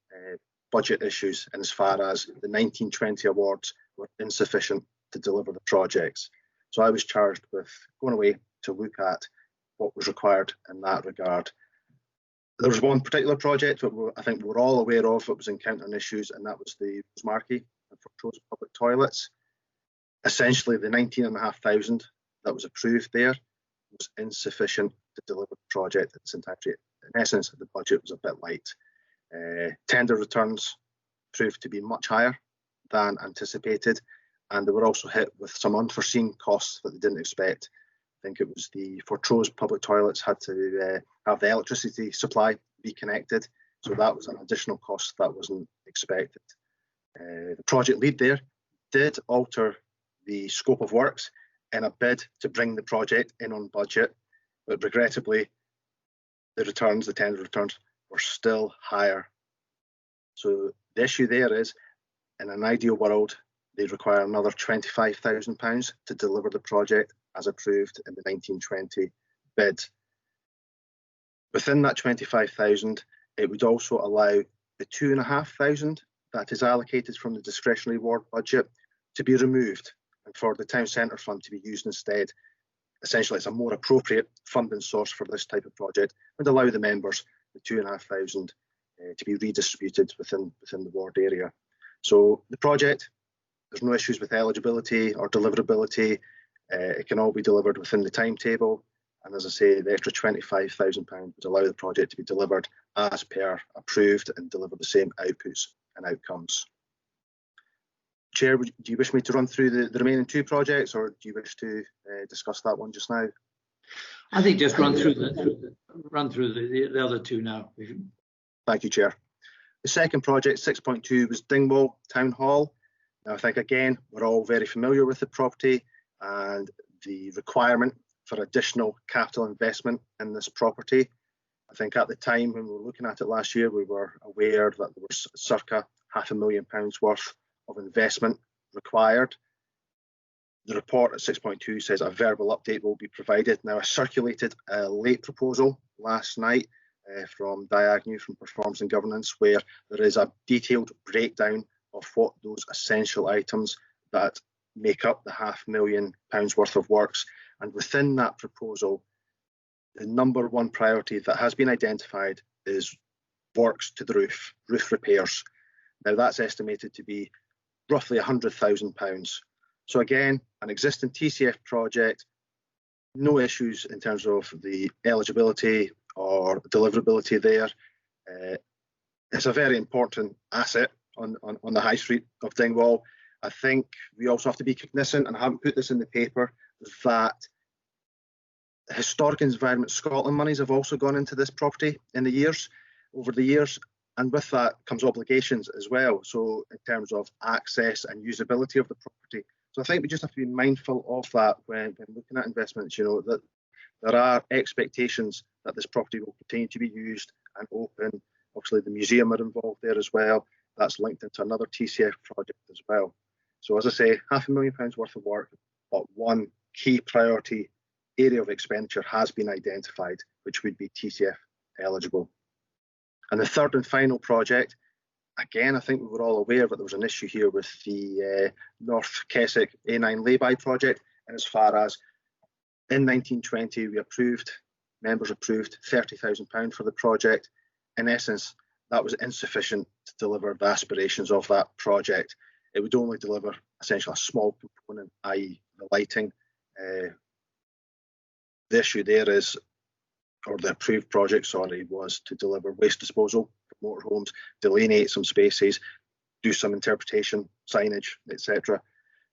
budget issues, and as far as the 1920 awards were insufficient to deliver the projects. So I was charged with going away to look at what was required in that regard. There was one particular project that I think we're all aware of that was encountering issues, and that was the Rosemarkie and Fortrose public toilets. Essentially, the 19,500 that was approved there was insufficient to deliver the project in its entirety. In essence, the budget was a bit light. Tender returns proved to be much higher than anticipated, and they were also hit with some unforeseen costs that they didn't expect. I think it was the Fortrose public toilets had to have the electricity supply reconnected, so that was an additional cost that wasn't expected. The project lead there did alter the scope of works in a bid to bring the project in on budget, but regrettably the tender returns were still higher. So the issue there is, in an ideal world, they require another £25,000 to deliver the project as approved in the 1920 bid. Within that 25,000, it would also allow the 2,500 that is allocated from the discretionary award budget to be removed and for the town centre fund to be used instead. Essentially, it's a more appropriate funding source for this type of project and allow the members the 2,500 to be redistributed within the ward area. So the project, there's no issues with eligibility or deliverability. It can all be delivered within the timetable. And as I say, the extra £25,000 would allow the project to be delivered as per approved and deliver the same outputs and outcomes. Chair, do you wish me to run through the remaining two projects, or do you wish to discuss that one just now? I think just run through the other two now. Thank you, Chair. The second project, 6.2, was Dingwall Town Hall. Now, I think, again, we're all very familiar with the property and the requirement for additional capital investment in this property. I think at the time when we were looking at it last year, we were aware that there was circa £500,000 worth of investment required. The report at 6.2 says a verbal update will be provided. Now, I circulated a late proposal last night from Diagnew from Performance and Governance, where there is a detailed breakdown of what those essential items that make up the £500,000 worth of works. And within that proposal, the number one priority that has been identified is works to the roof repairs. Now, that's estimated to be roughly £100,000. So again, an existing TCF project, no issues in terms of the eligibility or deliverability there. It's a very important asset on the high street of Dingwall. I think we also have to be cognizant, and I haven't put this in the paper, that Historic Environment Scotland monies have also gone into this property over the years, And with that comes obligations as well. So in terms of access and usability of the property. So I think we just have to be mindful of that when looking at investments, you know, that there are expectations that this property will continue to be used and open. Obviously the museum are involved there as well. That's linked into another TCF project as well. So as I say, £500,000 worth of work, but one key priority area of expenditure has been identified, which would be TCF eligible. And the third and final project, again, I think we were all aware that there was an issue here with the North Keswick A9 lay-by project. And as far as in 1920, members approved £30,000 for the project. In essence, that was insufficient to deliver the aspirations of that project. It would only deliver essentially a small component, i.e. the lighting. The issue there is, or the approved project, sorry, was to deliver waste disposal for motorhomes, delineate some spaces, do some interpretation, signage, etc.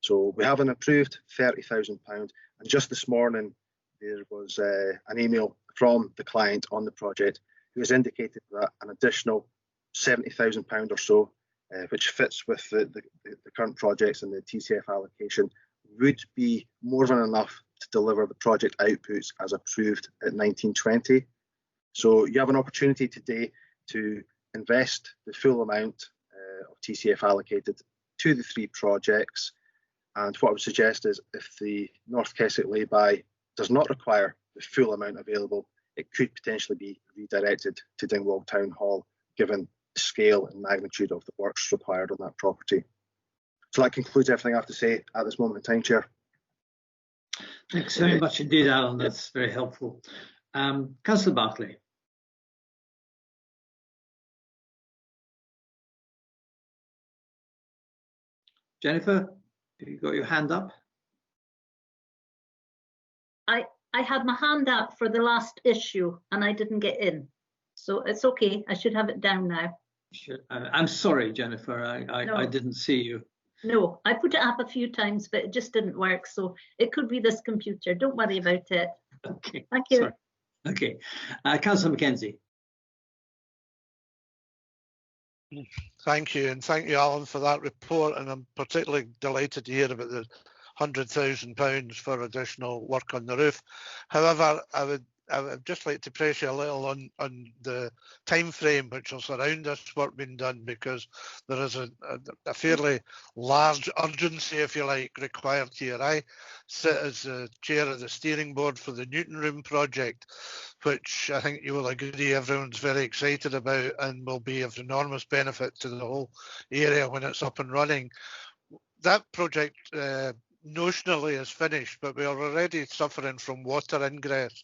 So we have an approved £30,000, and just this morning there was an email from the client on the project who has indicated that an additional £70,000 or so, which fits with the current projects and the TCF allocation, would be more than enough to deliver the project outputs as approved at 1920. So you have an opportunity today to invest the full amount of TCF allocated to the three projects. And what I would suggest is if the North Keswick lay-by does not require the full amount available, it could potentially be redirected to Dingwall Town Hall, given the scale and magnitude of the works required on that property. So that concludes everything I have to say at this moment in time, Chair. Thanks very much indeed, Alan. That's very helpful. Councillor Barclay. Jennifer, have you got your hand up? I had my hand up for the last issue and I didn't get in. So it's okay. I should have it down now. I'm sorry, Jennifer. I didn't see you. No, I put it up a few times, but it just didn't work. So it could be this computer. Don't worry about it. Okay. Thank you. Sorry. Okay. Councillor Mackenzie. Thank you, and thank you, Alan, for that report. And I'm particularly delighted to hear about the £100,000 for additional work on the roof. However, I would just like to press you a little on the time frame which will surround this work being done, because there is a fairly large urgency, if you like, required here. I sit as the chair of the steering board for the Newton Room project, which I think you will agree everyone's very excited about and will be of enormous benefit to the whole area when it's up and running. That project notionally is finished, but we are already suffering from water ingress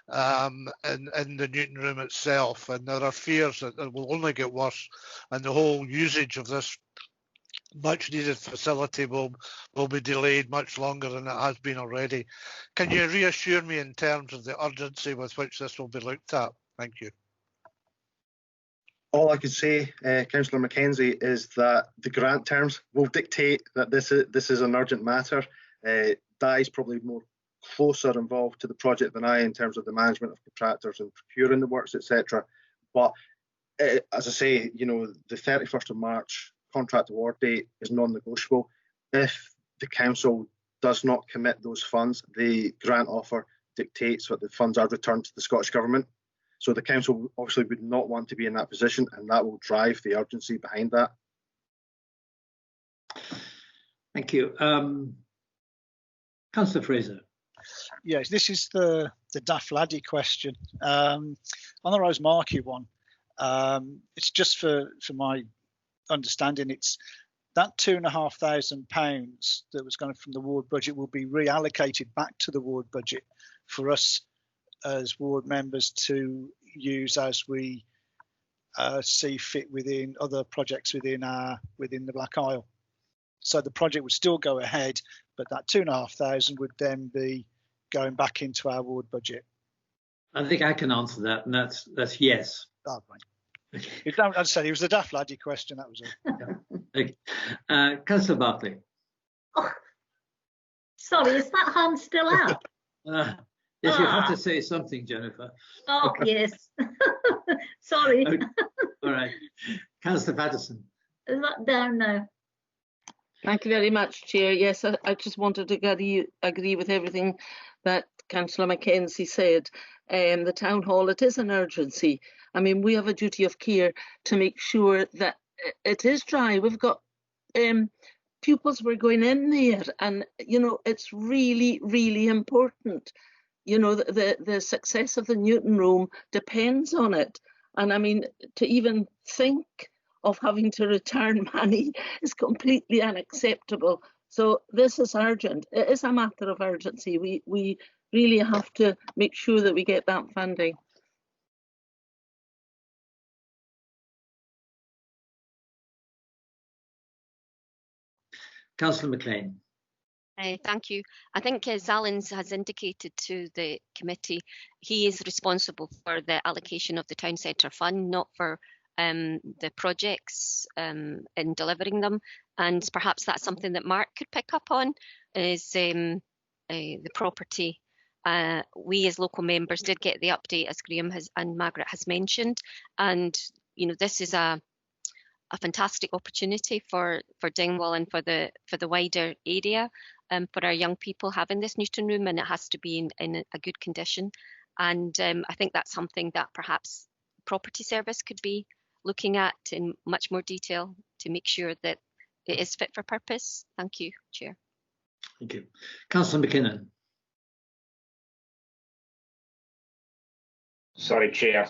in the Newton Room itself, and there are fears that it will only get worse, and the whole usage of this much needed facility will be delayed much longer than it has been already. Can you reassure me in terms of the urgency with which this will be looked at? Thank you. All I could say, Councillor Mackenzie, is that the grant terms will dictate that this is an urgent matter. Di's probably more closer involved to the project than I in terms of the management of contractors and procuring the works, etc. But as I say, you know, the 31st of March contract award date is non-negotiable. If the council does not commit those funds, the grant offer dictates that the funds are returned to the Scottish Government. So the council obviously would not want to be in that position, and that will drive the urgency behind that. Thank you. Councillor Fraser. Yes, this is the Daft Laddie question. On the Rosemarkie one, it's just for my understanding, it's that £2,500 that was going from the ward budget will be reallocated back to the ward budget for us as ward members to use as we see fit within other projects within the Black Isle. So the project would still go ahead, but that £2,500 would then be going back into our ward budget. I think I can answer that, and that's yes. Oh, right. Okay. I'd say it was the Daft Laddie question. That was it. Okay. Councillor Barclay. Oh, sorry, is that hand still up? Yes, you have to say something, Jennifer. Oh, yes. Sorry. Okay. All right. Councillor Patterson. Is that down now? Thank you very much, Chair. Yes, I just wanted to agree with everything that Councillor Mackenzie said. The Town Hall, it is an urgency. I mean, we have a duty of care to make sure that it is dry. We've got pupils were going in there, and, you know, it's really, really important. You know, the success of the Newton Room depends on it. And I mean, to even think of having to return money is completely unacceptable. So this is urgent. It is a matter of urgency. We really have to make sure that we get that funding. Councillor McLean. Thank you. I think, as Alan has indicated to the committee, he is responsible for the allocation of the town centre fund, not for the projects in delivering them. And perhaps that's something that Mark could pick up on, is the property. We as local members did get the update, as Graham and Margaret has mentioned. And, you know, this is a fantastic opportunity for Dingwall and for the wider area, for our young people having this Newton Room, and it has to be in a good condition. And I think that's something that perhaps Property Service could be looking at in much more detail to make sure that it is fit for purpose. Thank you, Chair. Thank you. Councillor McKinnon. Sorry, Chair.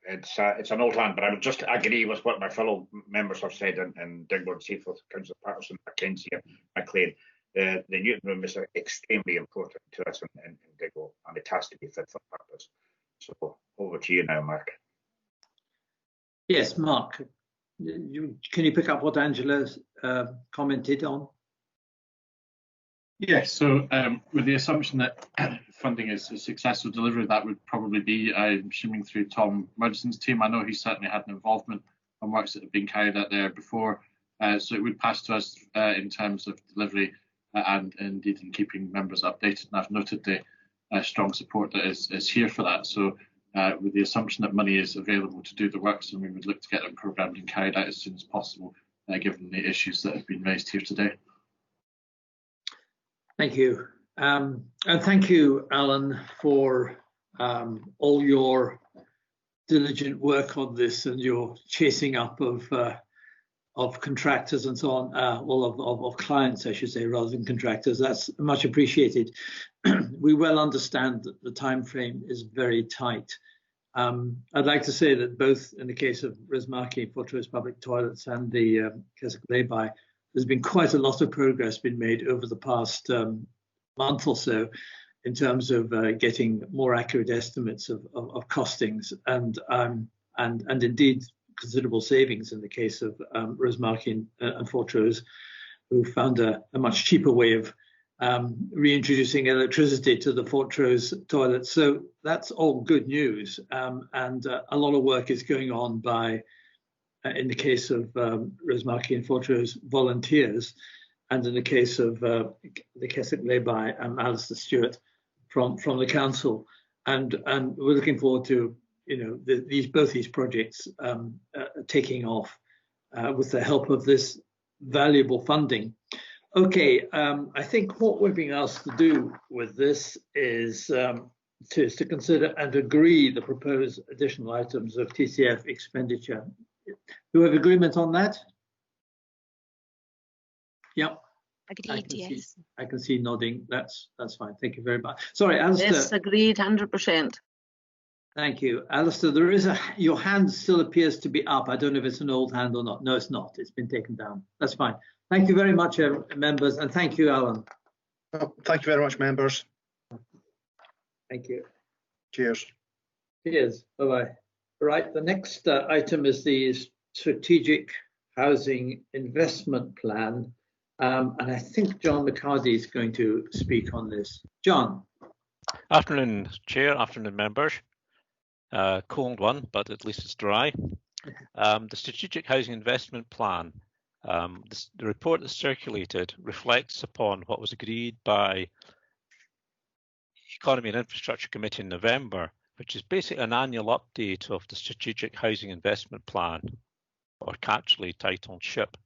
It's an old hand, but I would just agree with what my fellow members have said in Dingwall and Seaforth, Councillor Patterson, Mackenzie and McLean. The Newton Room is extremely important to us in Dingwall, and it has to be fit for purpose. So over to you now, Mark. Yes, Mark. Can you pick up what Angela commented on? Yes, so with the assumption that funding is a successful delivery, that would probably be, I'm assuming, through Tom Murchison's team. I know he certainly had an involvement on works that have been carried out there before, so it would pass to us in terms of delivery and indeed in keeping members updated. And I've noted the strong support that is here for that. So with the assumption that money is available to do the works, and we would look to get them programmed and carried out as soon as possible, given the issues that have been raised here today. Thank you. And thank you, Alan, for all your diligent work on this and your chasing up of contractors and so on, of clients, I should say, rather than contractors. That's much appreciated. We well understand that the time frame is very tight. I'd like to say that both in the case of Resmarkie, Fortrose Public Toilets, and the Keswick lay-by, there's been quite a lot of progress been made over the past month or so in terms of getting more accurate estimates of costings and indeed considerable savings in the case of Resmarkie and Fortrose, who found a much cheaper way of reintroducing electricity to the Fortrose toilets. So that's all good news, and a lot of work is going on by in the case of Resmarkie and Fortrose volunteers, and in the case of the Keswick lay-by, Alistair Stewart from the council, and we're looking forward to, you know, both these projects taking off with the help of this valuable funding. Okay, I think what we're being asked to do with this is to consider and agree the proposed additional items of TCF expenditure. Do we have agreement on that? Yep. Agreed, yes. I can see nodding. That's fine. Thank you very much. Sorry, Alistair. Yes, agreed, 100%. Thank you. Alistair, there is your hand still appears to be up. I don't know if it's an old hand or not. No, it's not. It's been taken down. That's fine. Thank you very much, members, and thank you, Alan. Oh, thank you very much, members. Thank you. Cheers. Cheers. Bye-bye. Right, the next item is the Strategic Housing Investment Plan, and I think John McCarty is going to speak on this. John. Afternoon, Chair. Afternoon, members. Cold one, but at least it's dry. The Strategic Housing Investment Plan, the report that's circulated reflects upon what was agreed by Economy and Infrastructure Committee in November, which is basically an annual update of the Strategic Housing Investment Plan, or catchily titled SHIP,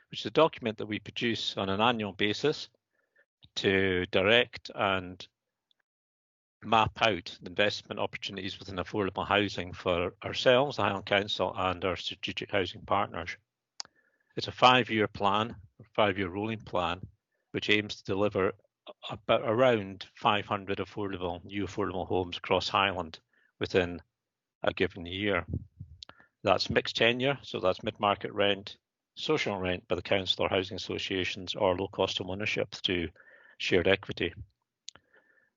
which is a document that we produce on an annual basis to direct and map out the investment opportunities within affordable housing for ourselves, the Highland Council, and our strategic housing partners. It's a 5-year plan, a 5-year rolling plan, which aims to deliver around 500 new affordable homes across Highland within a given year. That's mixed tenure, so that's mid-market rent, social rent by the council or housing associations, or low cost of ownership through shared equity.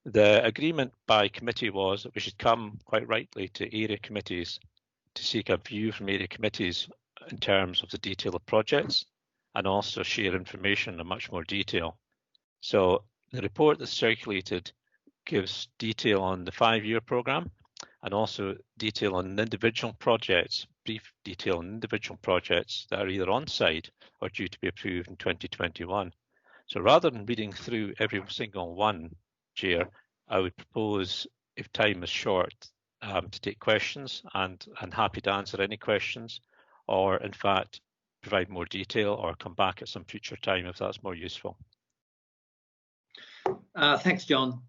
The agreement by committee was that we should come, quite rightly, to area committees to seek a view from area committees in terms of the detail of projects, and also share information in much more detail. So the report that's circulated gives detail on the 5-year programme, and also detail on individual projects, brief detail on individual projects that are either on site or due to be approved in 2021. So rather than reading through every single one, Chair, I would propose, if time is short, to take questions, and happy to answer any questions, or in fact provide more detail or come back at some future time if that's more useful. Thanks, John.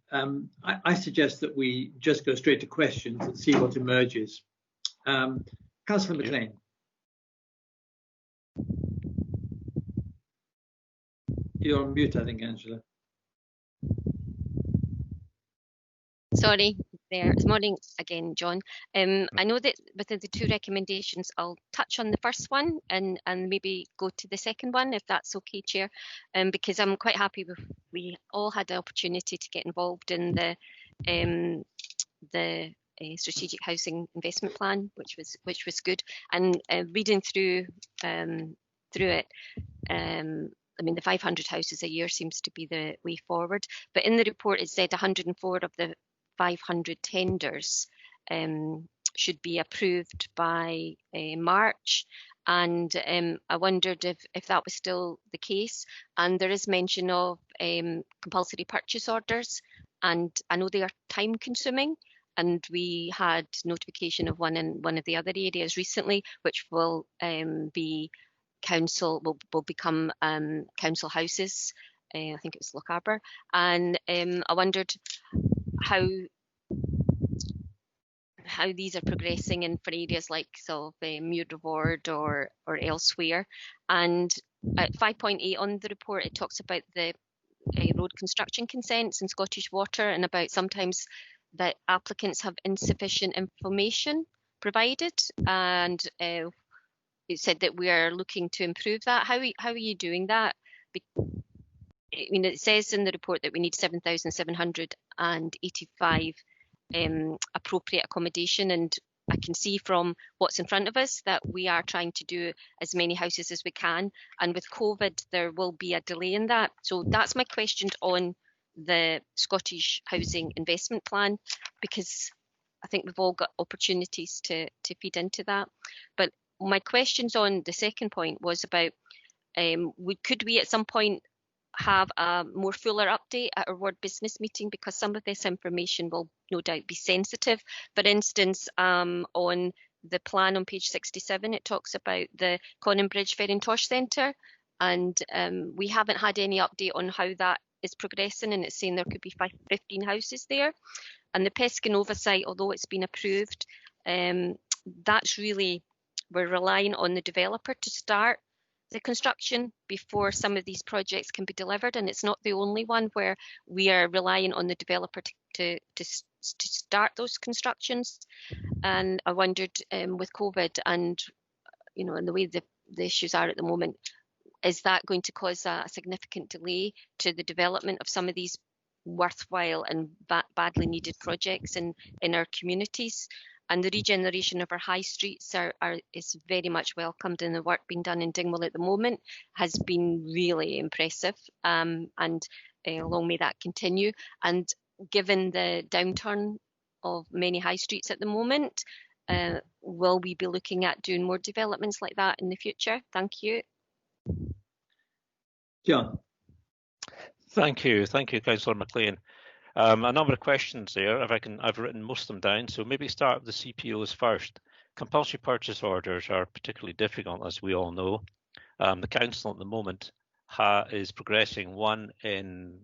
I suggest that we just go straight to questions and see what emerges. Councillor McLean. You're on mute, I think, Angela. Sorry, there. It's morning again, John. I know that within the 2 recommendations, I'll touch on the first one and maybe go to the second one, if that's okay, Chair, because I'm quite happy with, we all had the opportunity to get involved in the strategic housing investment plan, which was good. And reading through it, I mean, the 500 houses a year seems to be the way forward. But in the report, it said 104 of the 500 tenders should be approved by March, and I wondered if that was still the case. And there is mention of compulsory purchase orders, and I know they are time consuming, and we had notification of one in one of the other areas recently, which will be will become council houses. I think it was Lochaber, and I wondered how these are progressing in for areas like sort of Muir Reward or elsewhere. And at 5.8 on the report, it talks about the road construction consents in Scottish Water, and about sometimes that applicants have insufficient information provided, and it said that we are looking to improve that. How are you doing that? I mean, it says in the report that we need 7,785 appropriate accommodation, and I can see from what's in front of us that we are trying to do as many houses as we can, and with COVID there will be a delay in that. So that's my question on the Scottish Housing Investment Plan, because I think we've all got opportunities to feed into that. But my questions on the second point was about could we at some point have a more fuller update at our ward business meeting, because some of this information will no doubt be sensitive. For instance, on the plan on page 67, it talks about the Conan Bridge Ferrintosh Centre, and we haven't had any update on how that is progressing, and it's saying there could be 15 houses there. And the Pescanova site, although it's been approved, that's really, we're relying on the developer to start the construction before some of these projects can be delivered, and it's not the only one where we are relying on the developer to start those constructions. And I wondered, with COVID and and the way the issues are at the moment, is that going to cause a significant delay to the development of some of these worthwhile and badly needed projects in our communities? And the regeneration of our high streets is very much welcomed, and the work being done in Dingwall at the moment has been really impressive, and long may that continue. And given the downturn of many high streets at the moment, will we be looking at doing more developments like that in the future? Thank you. John. Thank you, Councillor McLean. A number of questions there. I've written most of them down. So maybe start with the CPOs first. Compulsory purchase orders are particularly difficult, as we all know. The council at the moment is progressing one in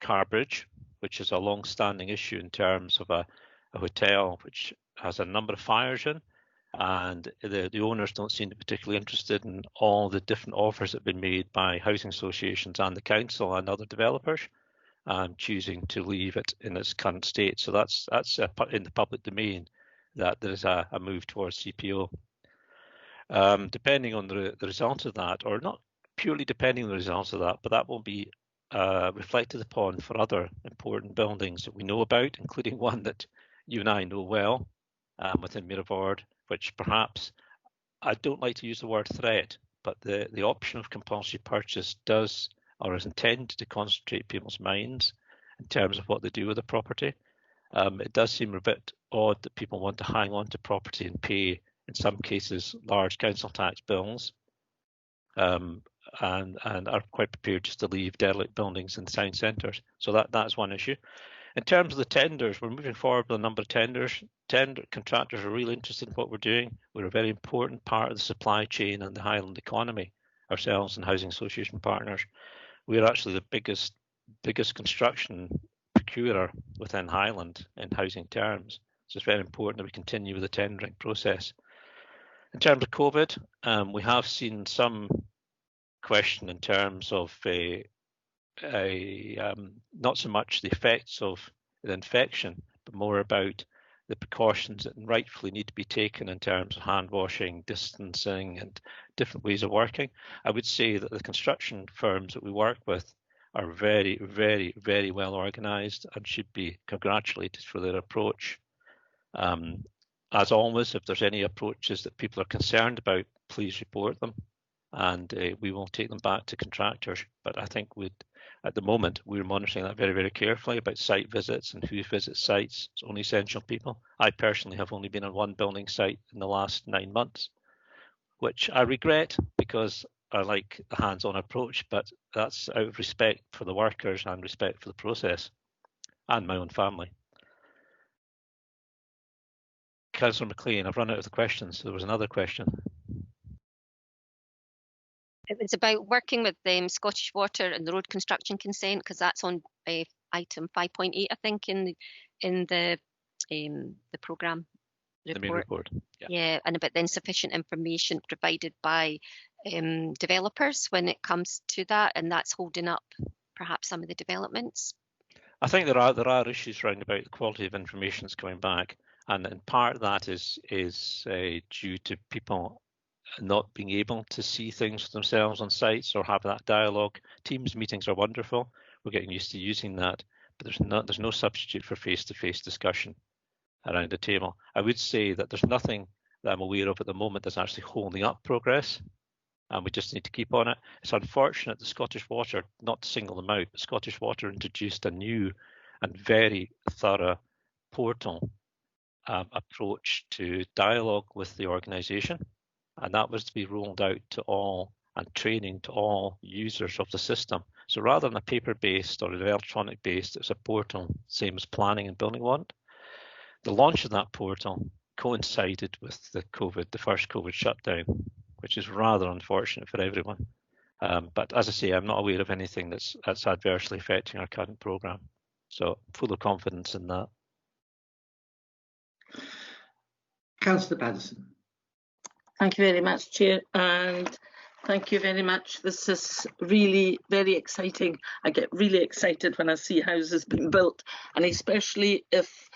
Carbridge, which is a long-standing issue in terms of a hotel which has a number of fires in, and the owners don't seem to be particularly interested in all the different offers that have been made by housing associations and the council and other developers, choosing to leave it in its current state. So that's in the public domain that there is a move towards CPO. Depending on the result of that, or not purely depending on the results of that, but that will be reflected upon for other important buildings that we know about, including one that you and I know well within Mirrabord, which perhaps, I don't like to use the word threat, but the option of compulsory purchase does, or is intended to concentrate people's minds in terms of what they do with the property. It does seem a bit odd that people want to hang on to property and pay, in some cases, large council tax bills, and are quite prepared just to leave derelict buildings in town centres. So that's one issue. In terms of the tenders, we're moving forward with a number of tenders. Contractors are really interested in what we're doing. We're a very important part of the supply chain and the Highland economy, ourselves and housing association partners. We're actually the biggest construction procurer within Highland in housing terms. So it's very important that we continue with the tendering process. In terms of COVID, we have seen some question in terms of not so much the effects of the infection, but more about the precautions that rightfully need to be taken in terms of hand washing, distancing, and different ways of working. I would say that the construction firms that we work with are very, very, very well organised and should be congratulated for their approach. As always, if there's any approaches that people are concerned about, please report them, and we will take them back to contractors. But I think at the moment, we're monitoring that very, very carefully about site visits and who visits sites. It's only essential people. I personally have only been on one building site in the last 9 months, which I regret because I like the hands-on approach, but that's out of respect for the workers and respect for the process and my own family. Councillor McLean, I've run out of the questions. There was another question. It was about working with Scottish Water and the road construction consent, because that's on item 5.8, I think, in the programme report. The main report. Yeah, and about the insufficient information provided by developers when it comes to that, and that's holding up perhaps some of the developments. I think there are issues around about the quality of information that's coming back, and in part that is due to people not being able to see things for themselves on sites or have that dialogue. Teams meetings are wonderful. We're getting used to using that, but there's no substitute for face-to-face discussion around the table. I would say that there's nothing that I'm aware of at the moment that's actually holding up progress, and we just need to keep on it. It's unfortunate that Scottish Water, not to single them out, but Scottish Water introduced a new and very thorough portal approach to dialogue with the organisation, and that was to be rolled out to all and training to all users of the system. So rather than a paper-based or an electronic-based, it's a portal, same as planning and building one. The launch of that portal coincided with the first COVID shutdown, which is rather unfortunate for everyone. But as I say, I'm not aware of anything that's adversely affecting our current programme. So full of confidence in that. Councillor Patterson. Thank you very much, Chair, and thank you very much. This is really very exciting. I get really excited when I see houses being built, and especially if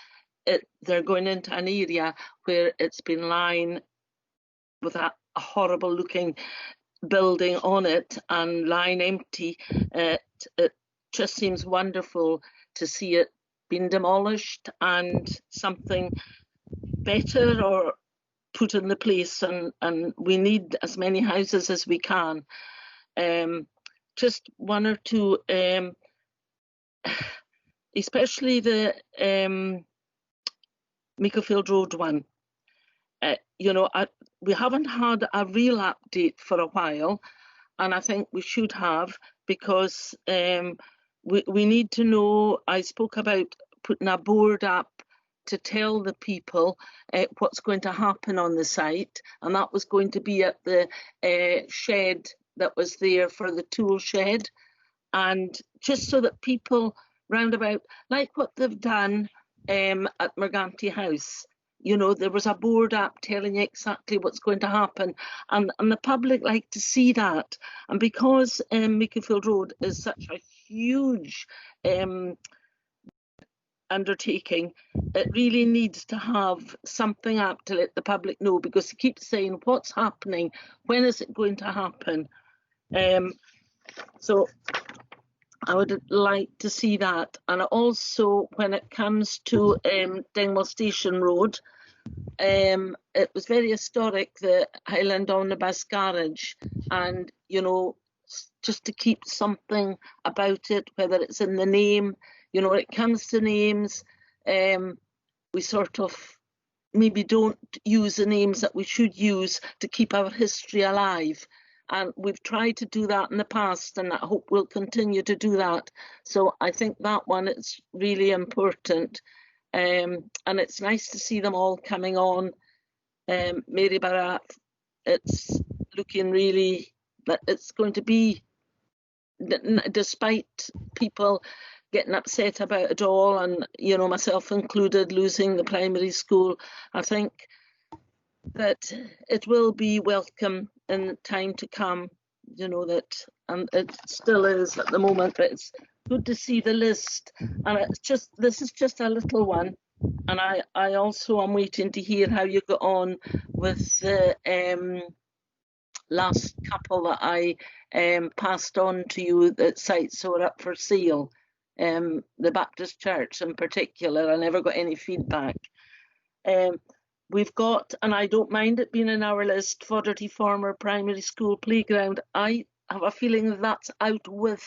they're going into an area where it's been lying with a horrible looking building on it and lying empty. It just seems wonderful to see it being demolished and something better or put in the place, and we need as many houses as we can. Just one or two, especially the Meiklefield Road one. We haven't had a real update for a while, and I think we should have, because we need to know. I spoke about putting a board up to tell the people what's going to happen on the site, and that was going to be at the shed that was there for the tool shed, and just so that people round about, like what they've done at Morganti House, you know, there was a board up telling you exactly what's going to happen, and the public like to see that. And because Meekerfield Road is such a huge undertaking, it really needs to have something up to let the public know, because they keep saying what's happening, when is it going to happen. So I would like to see that. And also when it comes to Dingwall Station Road, it was very historic, the Highland Omnibus Garage, and you know, just to keep something about it, whether it's in the name. You know, when it comes to names, we sort of maybe don't use the names that we should use to keep our history alive. And we've tried to do that in the past, and I hope we'll continue to do that. So I think that one is really important. And it's nice to see them all coming on. Mary Barat, it's looking really, that it's going to be, despite people getting upset about it all, and you know, myself included, losing the primary school, I think that it will be welcome in time to come, you know, that, and it still is at the moment, but it's good to see the list. And it's just, this is just a little one, and I also am waiting to hear how you got on with the last couple that I passed on to you, that sites were up for sale. The Baptist Church in particular, I never got any feedback. We've got, and I don't mind it being in our list, Fodderty Former Primary School Playground. I have a feeling that that's out with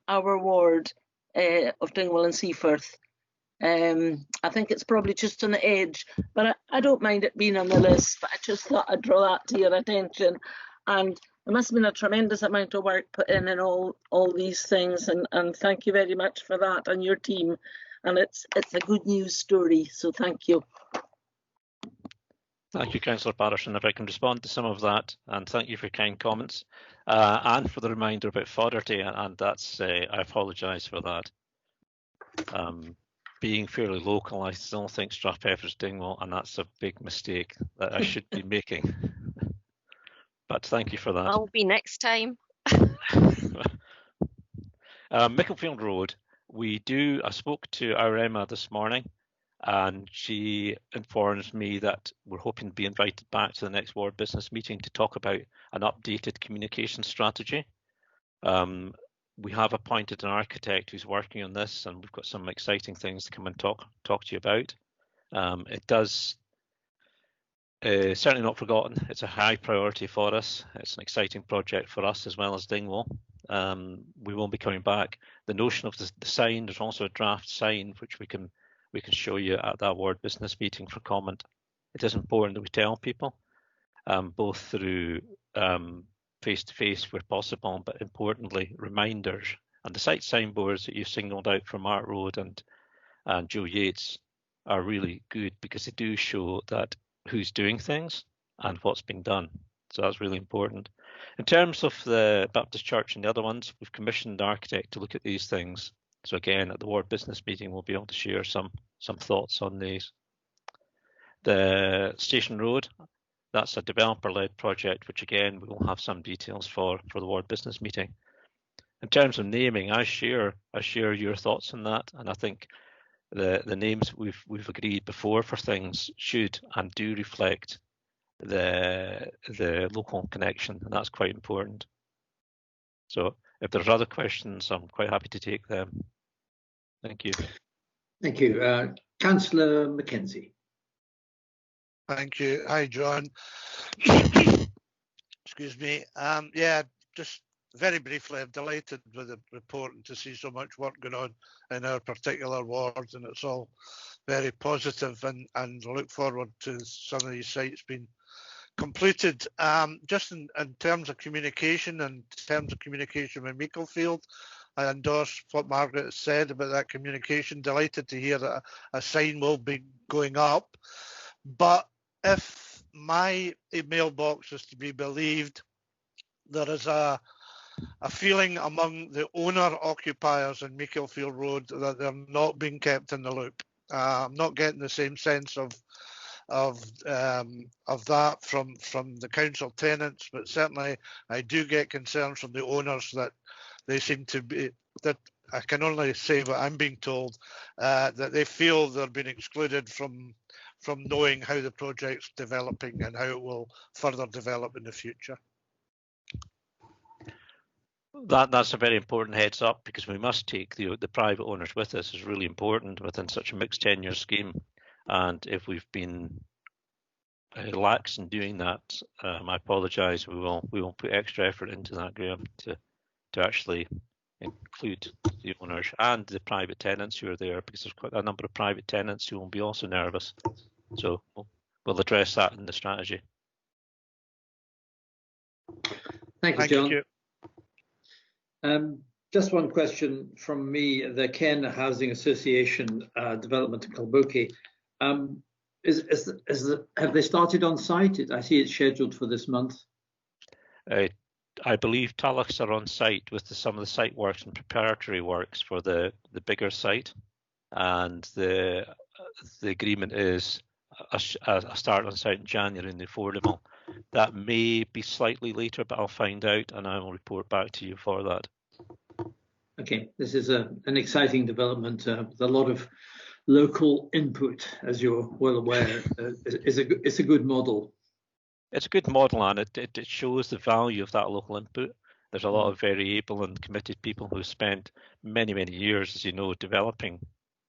our ward of Dingwall and Seaforth. I think it's probably just on the edge, but I don't mind it being on the list, but I just thought I'd draw that to your attention. And there must have been a tremendous amount of work put in all these things, and thank you very much for that and your team. And it's a good news story, so thank you. Thank you, Councillor Patterson. If I can respond to some of that, and thank you for your kind comments, and for the reminder about Fodderty, and that's, I apologise for that. Being fairly local, I still think Strathpeffer's Dingwall, and that's a big mistake that I should be making. But thank you for that. I'll be next time. Meekerfield Road, I spoke to our Emma this morning, and she informs me that we're hoping to be invited back to the next ward business meeting to talk about an updated communication strategy. We have appointed an architect who's working on this, and we've got some exciting things to come and talk to you about. It does certainly not forgotten. It's a high priority for us. It's an exciting project for us as well as Dingwall. We will be coming back. The notion of the sign, there's also a draft sign which we can show you at that ward business meeting for comment. It is important that we tell people, both through face-to-face where possible, but importantly reminders. And the site signboards that you've singled out for Mart Road and Joe Yates are really good, because they do show that who's doing things and what's being done. So that's really important. In terms of the Baptist Church and the other ones, we've commissioned the architect to look at these things. So again, at the ward business meeting, we'll be able to share some thoughts on these. The Station Road, that's a developer-led project, which again, we will have some details for the ward business meeting. In terms of naming, I share your thoughts on that, and I think the names we've agreed before for things should and do reflect the local connection, and that's quite important. So if there's other questions, I'm quite happy to take them. Thank you. Thank you. Councillor Mackenzie. Thank you. Hi, John. Excuse me. Yeah, just very briefly, I'm delighted with the report and to see so much work going on in our particular wards, and it's all very positive, and look forward to some of these sites being completed. Just in terms of communication and terms of communication with Meiklefield, I endorse what Margaret has said about that communication. Delighted to hear that a sign will be going up. But if my mailbox is to be believed, there is a feeling among the owner occupiers in Meiklefield Road that they're not being kept in the loop. I'm not getting the same sense of that from the council tenants, but certainly I do get concerns from the owners that they seem to be, that I can only say what I'm being told, that they feel they're being excluded from knowing how the project's developing and how it will further develop in the future. That's a very important heads up, because we must take the private owners with us. Is really important within such a mixed tenure scheme, and if we've been lax in doing that, I apologise. We will put extra effort into that, Graham, to actually include the owners and the private tenants who are there, because there's quite a number of private tenants who will be also nervous. So we'll address that in the strategy. Thank you, John. Just one question from me. The Ken Housing Association development in Kilbokey. Have they started on site? I see it's scheduled for this month. I believe Tullachs are on site with some of the site works and preparatory works for the bigger site, and the agreement is a start on site in January in the affordable. That may be slightly later, but I'll find out and I will report back to you for that. Okay, this is an exciting development with a lot of local input, as you're well aware. It's a good model. It's a good model, and it shows the value of that local input. There's a lot of very able and committed people who spent many years, as you know, developing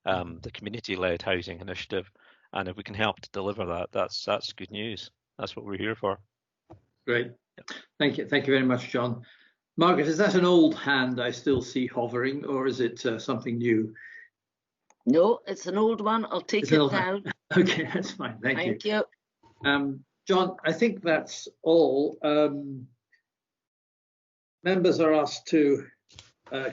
the community-led housing initiative, and if we can help to deliver that, that's good news. That's what we're here for. Great, thank you very much, John. Margaret, is that an old hand I still see hovering, or is it something new? No, it's an old one. I'll take it down. Okay, that's fine. Thank you. Thank you. John, I think that's all. Members are asked to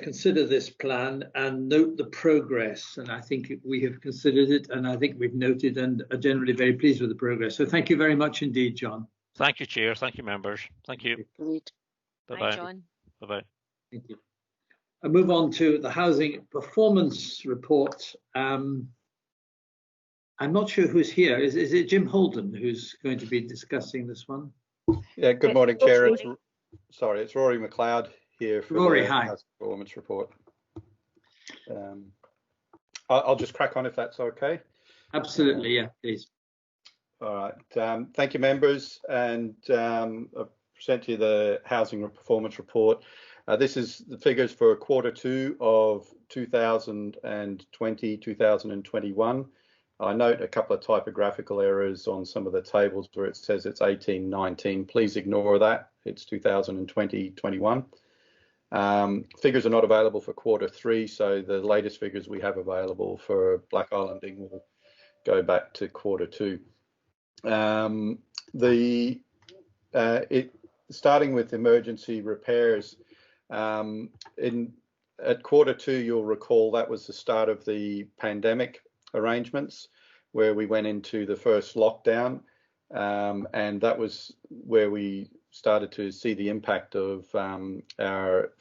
consider this plan and note the progress, and I think we have considered it, and I think we've noted and are generally very pleased with the progress. So thank you very much indeed, John. Thank you, Chair. Thank you, members. Thank you. Bye, John. Bye-bye. Thank you. I move on to the housing performance report. I'm not sure who's here. Is it Jim Holden who's going to be discussing this one? Yeah, good morning, Chair. It's Rory McLeod here for Rory, the hi. housing performance report. I'll just crack on if that's okay. Absolutely, yeah, please. All right. Thank you, members, and I'll present to you the housing performance report. This is the figures for Q2 of 2020-2021. I note a couple of typographical errors on some of the tables where it says it's 18-19. Please ignore that. It's 2020-21. Figures are not available for Q3, so the latest figures we have available for Black Island Dingwall go back to Q2. Starting with emergency repairs, at Q2, you'll recall that was the start of the pandemic arrangements where we went into the first lockdown, and that was where we started to see the impact of our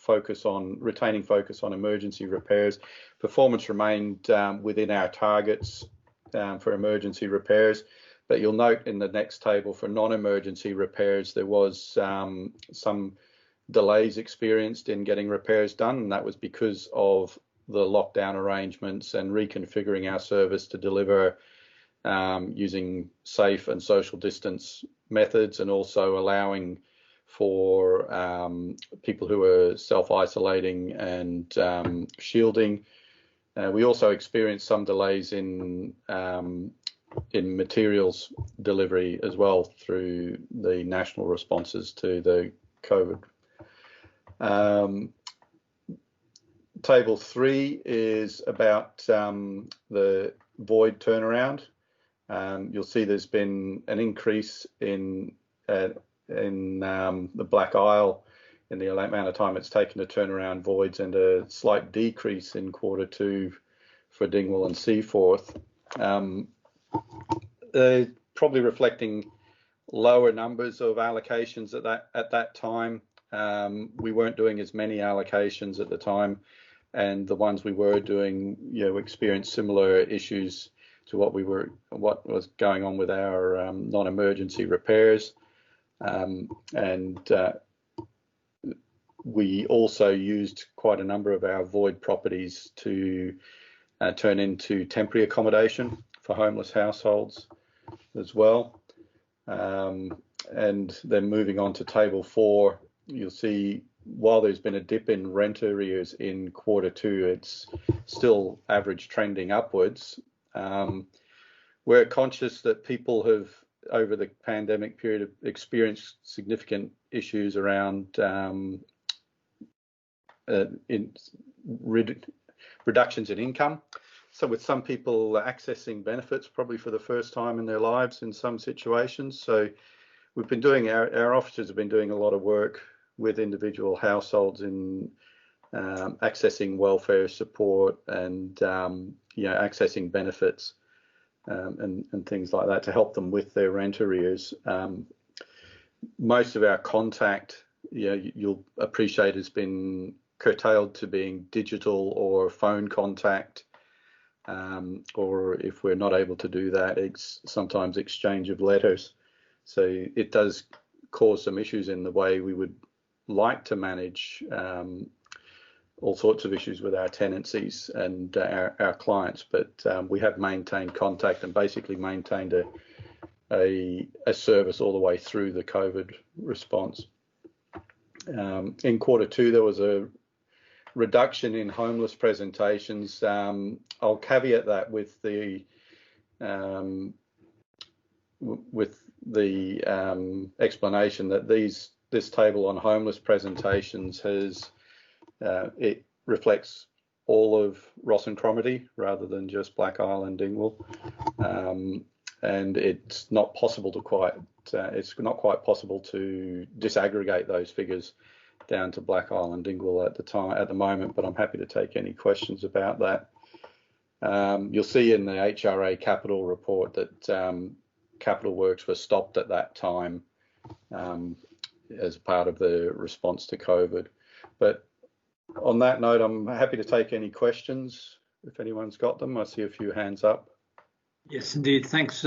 retaining focus on emergency repairs. Performance remained within our targets for emergency repairs, but you'll note in the next table for non-emergency repairs there was some delays experienced in getting repairs done, and that was because of the lockdown arrangements and reconfiguring our service to deliver using safe and social distance methods, and also allowing for people who are self-isolating and shielding. We also experienced some delays in materials delivery as well through the national responses to the COVID. Table 3 is about the void turnaround. You'll see there's been an increase in in the Black Isle in the amount of time it's taken to turn around voids, and a slight decrease in Q2 for Dingwall and Seaforth. Probably reflecting lower numbers of allocations at that time. We weren't doing as many allocations at the time, and the ones we were doing, experienced similar issues to what was going on with our non-emergency repairs. We also used quite a number of our void properties to turn into temporary accommodation for homeless households as well. And then moving on to table 4, you'll see while there's been a dip in rent arrears in Q2, it's still average trending upwards. We're conscious that people have, over the pandemic period, experienced significant issues around reductions in income. So with some people accessing benefits probably for the first time in their lives in some situations. So we've been doing, our officers have been doing a lot of work with individual households in accessing welfare support and accessing benefits and things like that to help them with their rent arrears. Most of our contact, you'll appreciate, has been curtailed to being digital or phone contact, or if we're not able to do that, it's sometimes exchange of letters. So it does cause some issues in the way we would like to manage all sorts of issues with our tenancies and our clients, but we have maintained contact and basically maintained a service all the way through the COVID response. In Q2, there was a reduction in homeless presentations. I'll caveat that with the explanation that this table on homeless presentations it reflects all of Ross and Cromarty rather than just Black Isle and Dingwall, and it's not possible to quite possible to disaggregate those figures down to Black Isle and Dingwall at the moment, but I'm happy to take any questions about that. You'll see in the HRA capital report that capital works were stopped at that time as part of the response to COVID. But on that note, I'm happy to take any questions if anyone's got them. I see a few hands up. Yes, indeed. Thanks,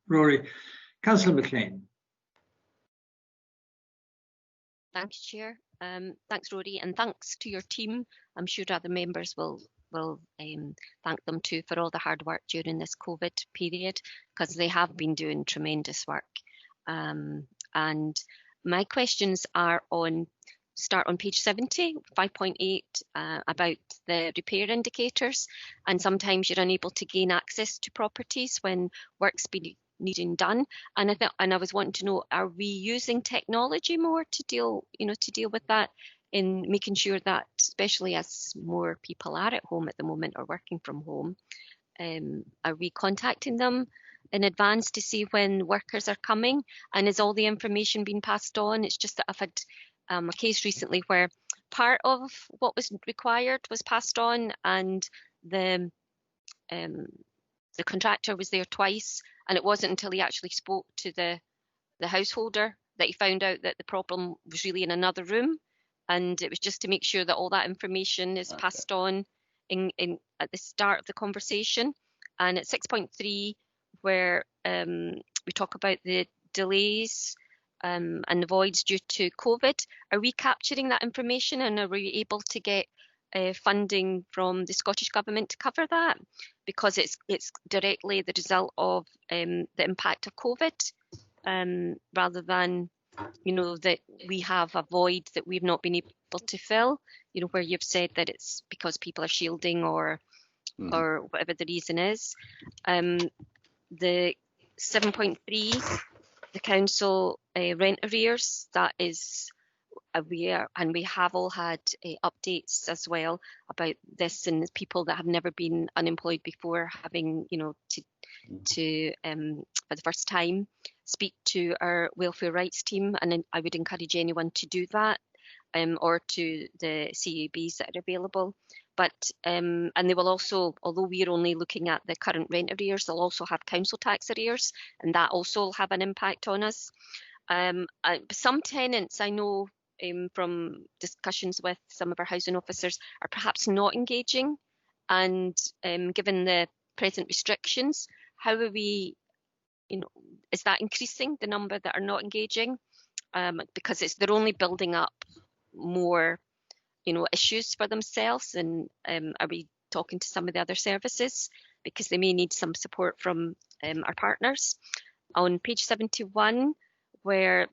Rory. Councillor McLean. Thanks, Chair. Thanks, Rory, and thanks to your team. I'm sure other members will thank them too for all the hard work during this COVID period, because they have been doing tremendous work. And my questions are start on page 70, 5.8, about the repair indicators, and sometimes you're unable to gain access to properties when work's been needing done. And I was wanting to know, are we using technology more to deal with that, in making sure that, especially as more people are at home at the moment or working from home, are we contacting them in advance to see when workers are coming? And is all the information being passed on? It's just that I've had a case recently where part of what was required was passed on, and the contractor was there twice, and it wasn't until he actually spoke to the householder that he found out that the problem was really in another room. And it was just to make sure that all that information is passed on at the start of the conversation. And at 6.3, where we talk about the delays and the voids due to COVID, are we capturing that information, and are we able to get funding from the Scottish Government to cover that? Because it's directly the result of the impact of COVID, rather than, that we have a void that we've not been able to fill, where you've said that it's because people are shielding or whatever the reason is. The 7.3, the council rent arrears, that is aware, and we have all had updates as well about this, and people that have never been unemployed before having, to for the first time. speak to our welfare rights team, and then I would encourage anyone to do that, or to the CABs that are available. But and they will also, although we are only looking at the current rent arrears, they'll also have council tax arrears, and that also will have an impact on us. Some tenants I know from discussions with some of our housing officers are perhaps not engaging, and given the present restrictions, how are we, is that increasing, the number that are not engaging? Because they're only building up more, issues for themselves, and are we talking to some of the other services because they may need some support from our partners? On page 71, where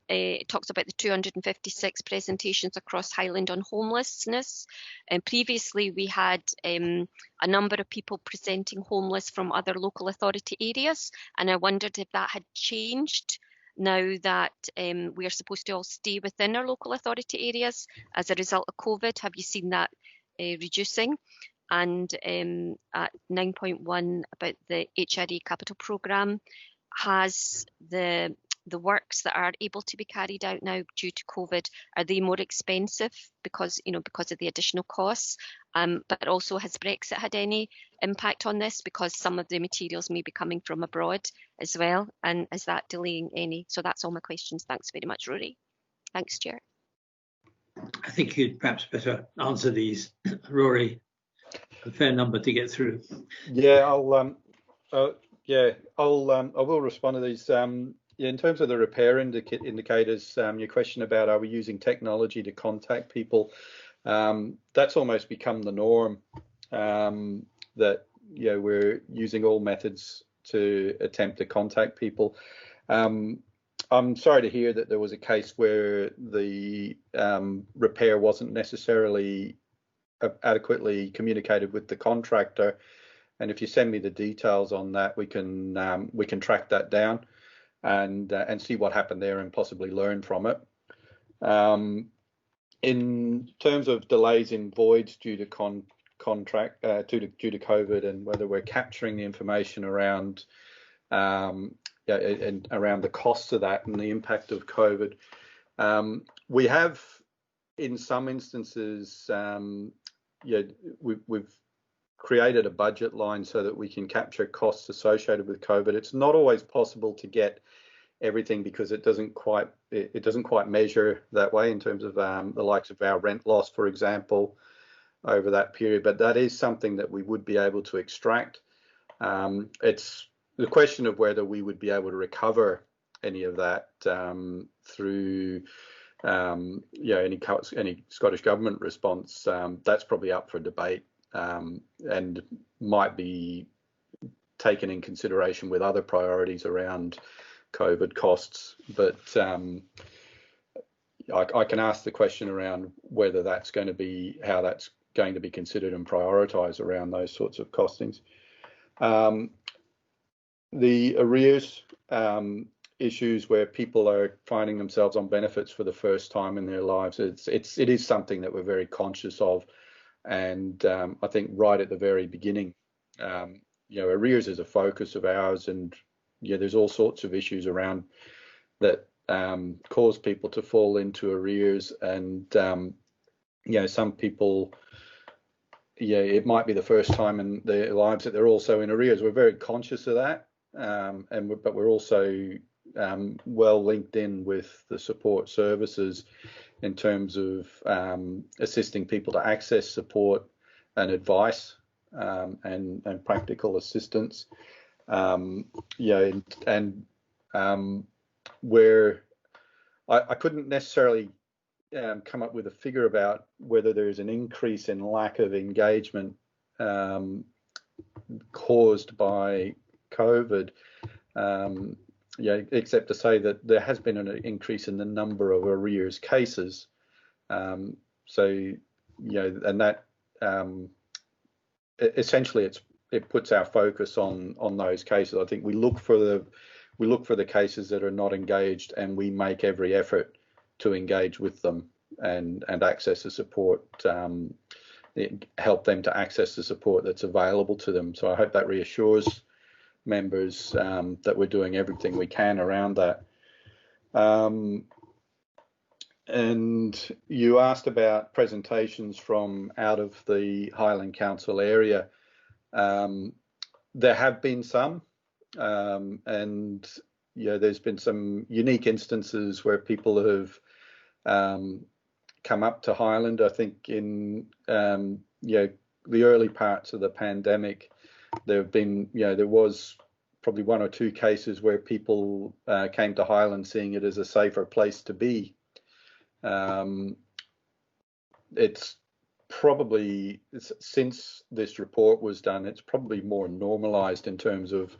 it talks about the 256 presentations across Highland on homelessness. And previously we had a number of people presenting homeless from other local authority areas, and I wondered if that had changed now that we are supposed to all stay within our local authority areas as a result of COVID. Have you seen that reducing? And at 9.1 about the HRA capital programme, has the works that are able to be carried out now due to COVID, are they more expensive because of the additional costs? But also, has Brexit had any impact on this, because some of the materials may be coming from abroad as well, and is that delaying any? So that's all my questions. Thanks very much, Rory. Thanks, Chair. I think you'd perhaps better answer these, Rory. A fair number to get through. Yeah, I will respond to these. In terms of the repair indicators, your question about are we using technology to contact people, that's almost become the norm, that we're using all methods to attempt to contact people. I'm sorry to hear that there was a case where the repair wasn't necessarily adequately communicated with the contractor, and if you send me the details on that, we can track that down and see what happened there and possibly learn from it. In terms of delays in voids due to due to COVID, and whether we're capturing the information around and around the costs of that and the impact of COVID, we have in some instances we've created a budget line so that we can capture costs associated with COVID. It's not always possible to get everything because it doesn't quite measure that way in terms of the likes of our rent loss, for example, over that period. But that is something that we would be able to extract. It's the question of whether we would be able to recover any of that through any Scottish Government response. That's probably up for debate. And might be taken in consideration with other priorities around COVID costs. But I can ask the question around whether that's going to be, how that's going to be considered and prioritised around those sorts of costings. The arrears issues where people are finding themselves on benefits for the first time in their lives, it is something that we're very conscious of. And I think right at the very beginning, arrears is a focus of ours, and there's all sorts of issues around that cause people to fall into arrears, and some people, it might be the first time in their lives that they're also in arrears. We're very conscious of that, but we're also well linked in with the support services in terms of assisting people to access support and advice and practical assistance. Where I couldn't necessarily come up with a figure about whether there's an increase in lack of engagement caused by COVID, except to say that there has been an increase in the number of arrears cases. And that essentially it puts our focus on those cases. I think we look for the cases that are not engaged, and we make every effort to engage with them and access the support, help them to access the support that's available to them. So I hope that reassures members that we're doing everything we can around that. And you asked about presentations from out of the Highland Council area. There have been some, and there's been some unique instances where people have come up to Highland. I think in the early parts of the pandemic, there have been there was probably 1 or 2 cases where people came to Highland seeing it as a safer place to be. It's probably, since this report was done, it's probably more normalized in terms of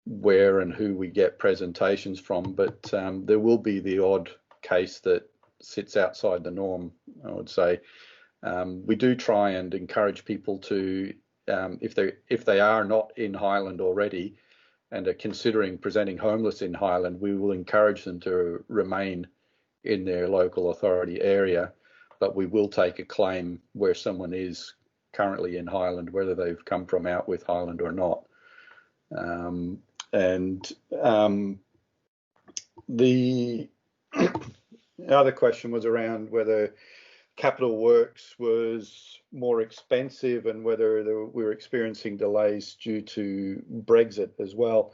where and who we get presentations from, but there will be the odd case that sits outside the norm, I would say. We do try and encourage people to, if they are not in Highland already and are considering presenting homeless in Highland, we will encourage them to remain in their local authority area, but we will take a claim where someone is currently in Highland, whether they've come from out with Highland or not. The other question was around whether capital works was more expensive and whether we were experiencing delays due to Brexit as well.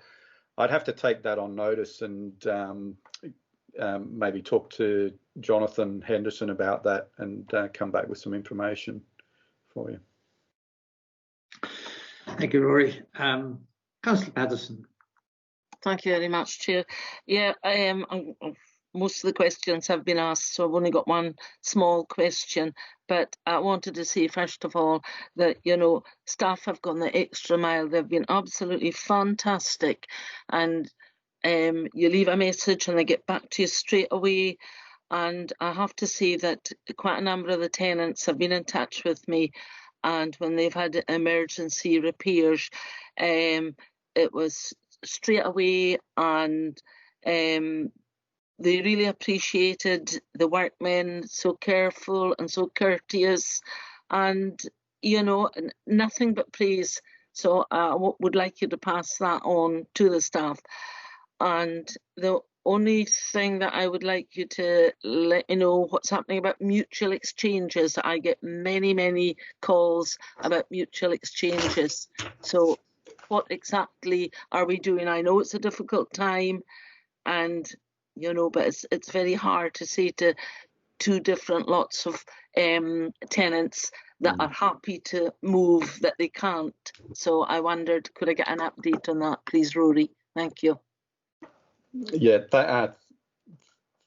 I'd have to take that on notice and maybe talk to Jonathan Henderson about that and come back with some information for you. Thank you, Rory. Councillor Patterson. Thank you very much, Chair. Yeah, most of the questions have been asked, so I've only got one small question. But I wanted to say, first of all, that, staff have gone the extra mile. They've been absolutely fantastic. And you leave a message and they get back to you straight away. And I have to say that quite a number of the tenants have been in touch with me. And when they've had emergency repairs, it was straight away, and they really appreciated the workmen, so careful and so courteous, and nothing but praise. So I would like you to pass that on to the staff. And the only thing that I would like you to let you know what's happening about mutual exchanges. I get many calls about mutual exchanges. So what exactly are we doing? I know it's a difficult time, and but it's very hard to say to 2 different lots of tenants that are happy to move that they can't. So I wondered, could I get an update on that, please, Rory? Thank you. Yeah,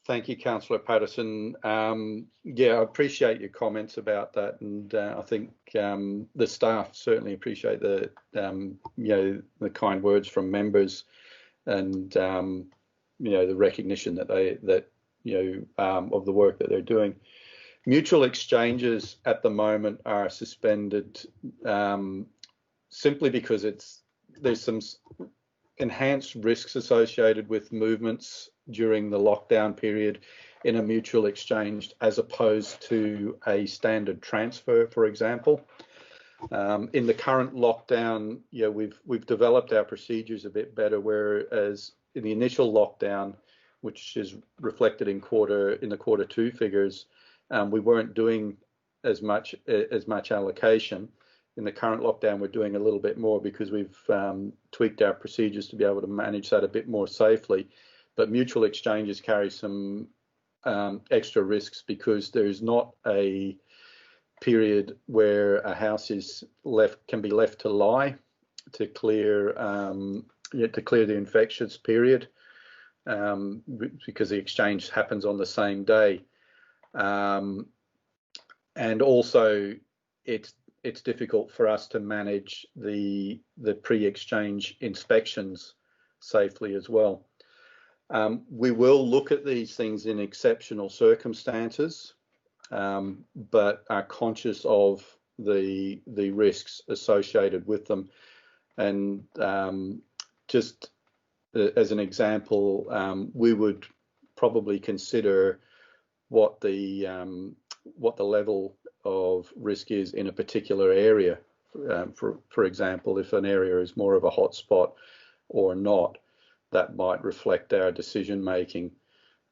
thank you, Councillor Patterson. Yeah, I appreciate your comments about that, and I think the staff certainly appreciate the the kind words from members, and the recognition that of the work that they're doing. Mutual exchanges at the moment are suspended simply because there's some enhanced risks associated with movements during the lockdown period in a mutual exchange as opposed to a standard transfer, for example. In the current lockdown, we've developed our procedures a bit better, whereas in the initial lockdown, which is reflected in the quarter 2 figures, we weren't doing as much allocation. In the current lockdown, we're doing a little bit more because we've tweaked our procedures to be able to manage that a bit more safely. But mutual exchanges carry some extra risks because there's not a period where a house can be left to lie to clear the infectious period, because the exchange happens on the same day, and also it's difficult for us to manage the pre-exchange inspections safely as well. We will look at these things in exceptional circumstances, but are conscious of the risks associated with them. And just as an example, we would probably consider what the level of risk is in a particular area for example, if an area is more of a hotspot or not, that might reflect our decision making.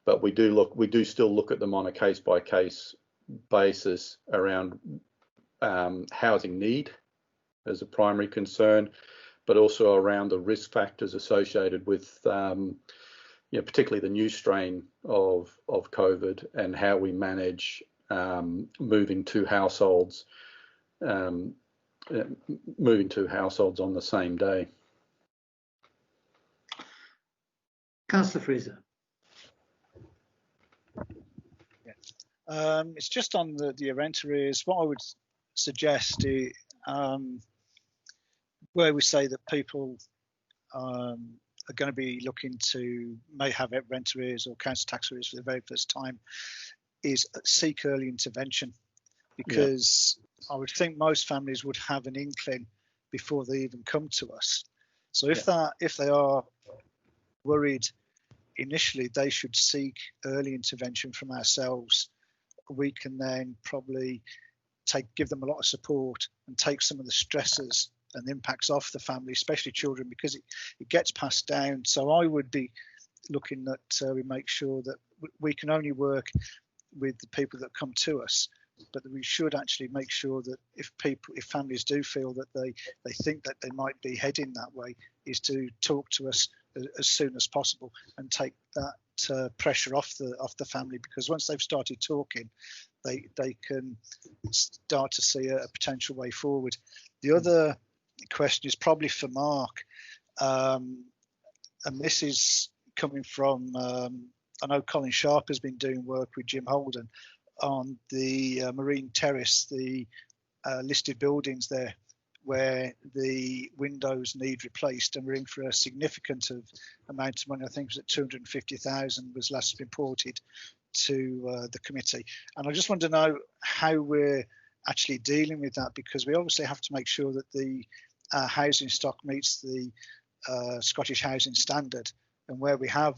But we do still look at them on a case-by-case basis around housing need as a primary concern, but also around the risk factors associated with, particularly the new strain of COVID and how we manage moving two households on the same day. Councillor Fraser. It's just on the rent arrears. What I would suggest is, where we say that people are going to be may have rent arrears or council tax arrears for the very first time, is seek early intervention, because I would think most families would have an inkling before they even come to us. So if they are worried initially, they should seek early intervention from ourselves. We can then probably give them a lot of support and take some of the stresses and impacts off the family, especially children, because it gets passed down. So I would be looking that we make sure that we can only work with the people that come to us, but that we should actually make sure that if families do feel that they think that they might be heading that way, is to talk to us as soon as possible and take that pressure off the family, because once they've started talking, they can start to see a potential way forward. The other question is probably for Mark, and this is coming from I know Colin Sharp has been doing work with Jim Holden on the Marine Terrace, the listed buildings there, where the windows need replaced, and we're in for a significant amount of money. I think it was at 250,000 was last reported to the committee. And I just want to know how we're actually dealing with that, because we obviously have to make sure that the housing stock meets the Scottish Housing Standard, and where we have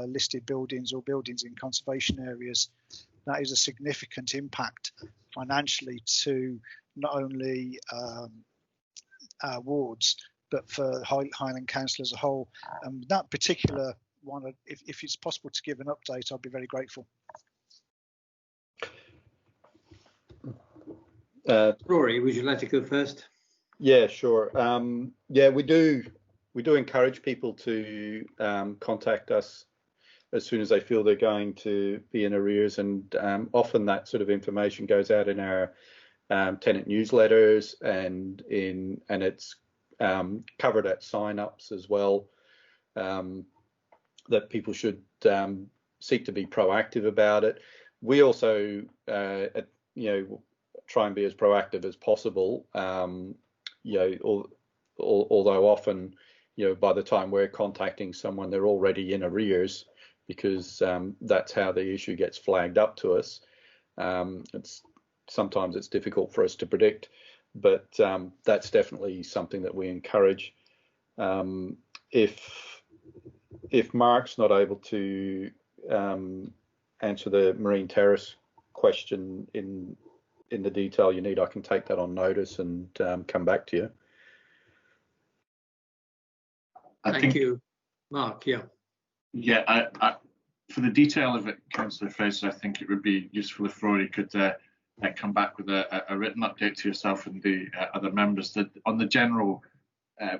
listed buildings or buildings in conservation areas, that is a significant impact financially to not only our wards, but for Highland Council as a whole. And that particular one, if it's possible to give an update, I'd be very grateful. Rory, would you like to go first? Yeah, sure. Yeah, we do encourage people to contact us as soon as they feel they're going to be in arrears, and often that sort of information goes out in our tenant newsletters, and it's covered at sign-ups as well, that people should seek to be proactive about it. We also try and be as proactive as possible, although often by the time we're contacting someone, they're already in arrears, because that's how the issue gets flagged up to us. Sometimes it's difficult for us to predict, but that's definitely something that we encourage. If Mark's not able to answer the Marine Terrace question in the detail you need, I can take that on notice and come back to you. Thank you, Mark. Yeah. Yeah, for the detail of it, Councillor Fraser, I think it would be useful if Rory could come back with a written update to yourself and the other members. That on the general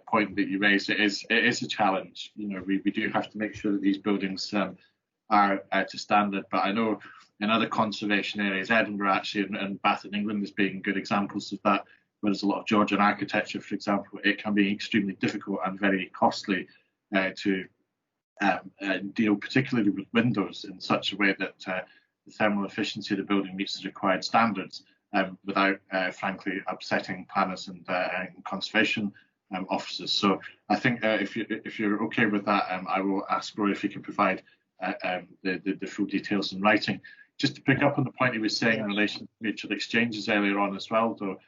point that you raised, it is a challenge. We do have to make sure that these buildings are to standard. But I know in other conservation areas, Edinburgh actually and Bath in England as being good examples of that, where there's a lot of Georgian architecture, for example, it can be extremely difficult and very costly to deal particularly with windows in such a way that the thermal efficiency of the building meets the required standards without, frankly, upsetting planners and conservation officers. So I think if you're okay with that, I will ask Rory if he can provide the full details in writing. Just to pick up on the point he was saying in relation to mutual exchanges earlier on as well, though,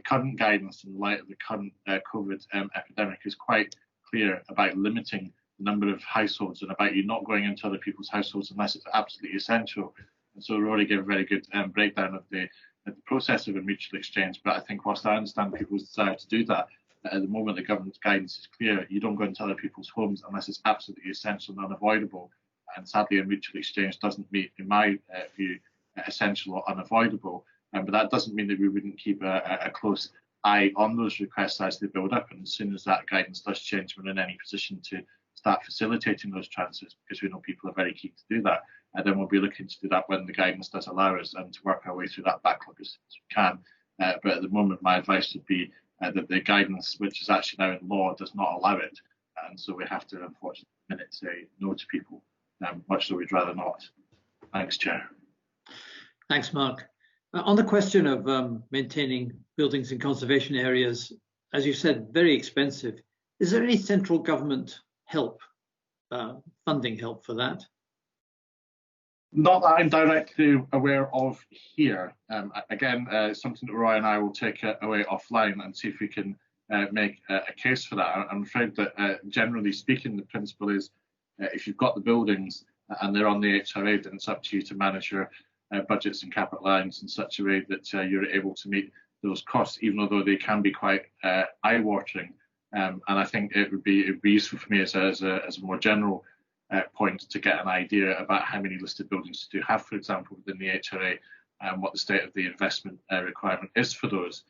current guidance in light of the current COVID epidemic is quite clear about limiting the number of households and about you not going into other people's households unless it's absolutely essential. And so Rory gave a very good breakdown of the the process of a mutual exchange. But I think whilst I understand people's desire to do that, at the moment the government's guidance is clear. You don't go into other people's homes unless it's absolutely essential and unavoidable. And sadly, a mutual exchange doesn't meet, in my view, essential or unavoidable. But that doesn't mean that we wouldn't keep a close eye on those requests as they build up. And as soon as that guidance does change, we're in any position to start facilitating those transfers, because we know people are very keen to do that. And then we'll be looking to do that when the guidance does allow us, and to work our way through that backlog as soon as we can. But at the moment, my advice would be that the guidance, which is actually now in law, does not allow it. And so we have to, unfortunately, say no to people, much though we'd rather not. Thanks, Chair. Thanks, Mark. On the question of maintaining buildings in conservation areas, as you said, very expensive. Is there any central government help, funding help for that? Not that I'm directly aware of here. Again, something that Roy and I will take away offline and see if we can make a case for that. I'm afraid that generally speaking, the principle is if you've got the buildings and they're on the HRA, then it's up to you to manage your budgets and capital lines in such a way that you're able to meet those costs, even though they can be quite eye-watering. And I think it would be useful for me as a more general point to get an idea about how many listed buildings do you have, for example, within the HRA, and what the state of the investment requirement is for those.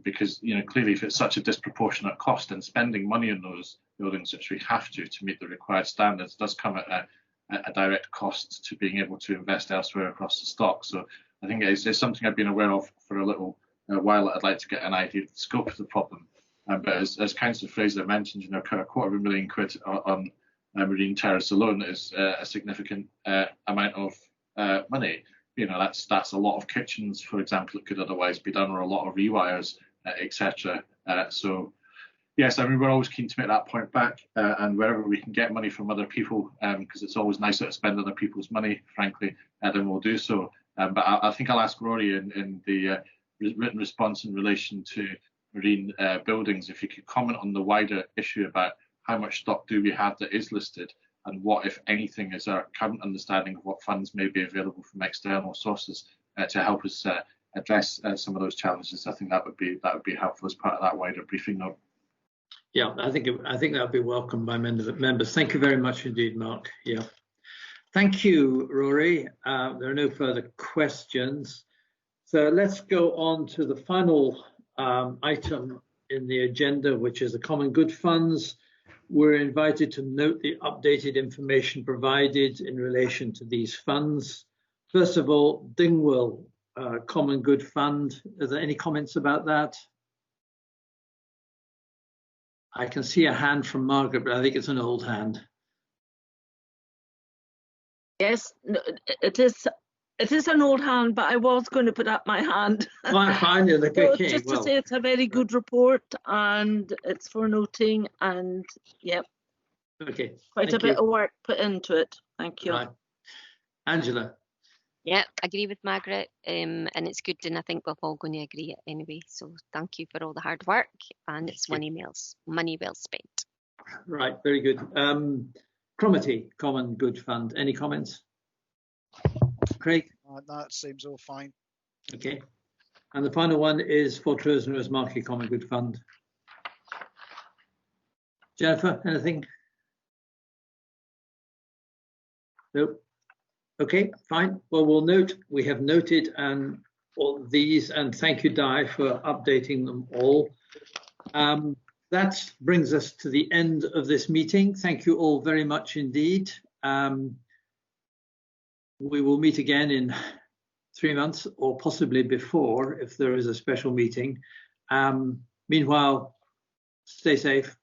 Because clearly, if it's such a disproportionate cost, and spending money on those buildings, which we have to meet the required standards, does come at a direct cost to being able to invest elsewhere across the stock. So I think it's something I've been aware of for a little while. I'd like to get an idea of the scope of the problem. But as Councillor Fraser mentioned, £250,000 on Marine Terrace alone is a significant amount of money. That's a lot of kitchens, for example, that could otherwise be done, or a lot of rewires, etc. So yes, we're always keen to make that point back, and wherever we can get money from other people, because it's always nicer to spend other people's money, frankly, then we'll do so. But I think I'll ask Rory in the written response in relation to marine buildings, if you could comment on the wider issue about how much stock do we have that is listed, and what, if anything, is our current understanding of what funds may be available from external sources to help us address some of those challenges. I think that would be helpful as part of that wider briefing note. Yeah, I think that would be welcomed by members. Thank you very much indeed, Mark. Yeah, thank you, Rory. There are no further questions, so let's go on to the final item in the agenda, which is the common good funds. We're invited to note the updated information provided in relation to these funds. First of all, Dingwall Common Good Fund. Are there any comments about that? I can see a hand from Margaret, but I think it's an old hand. Yes, it is an old hand, but I was going to put up my hand. Well, fine, you're the So just to say it's a very good report, and it's for noting, and yep. Okay. Quite a bit of work put into it. Thank you. Right. Angela. Yeah, I agree with Margaret, and it's good, and I think we're all going to agree anyway. So thank you for all the hard work, and it's money well spent. Right, very good. Cromarty Common Good Fund. Any comments? Craig? That seems all fine. Okay. And the final one is Fortrose and Rosemarkie Common Good Fund. Jennifer, anything? Nope. Okay, fine. Well, we have noted all these, and thank you, Di, for updating them all. That brings us to the end of this meeting. Thank you all very much indeed. We will meet again in 3 months, or possibly before if there is a special meeting. Meanwhile, stay safe,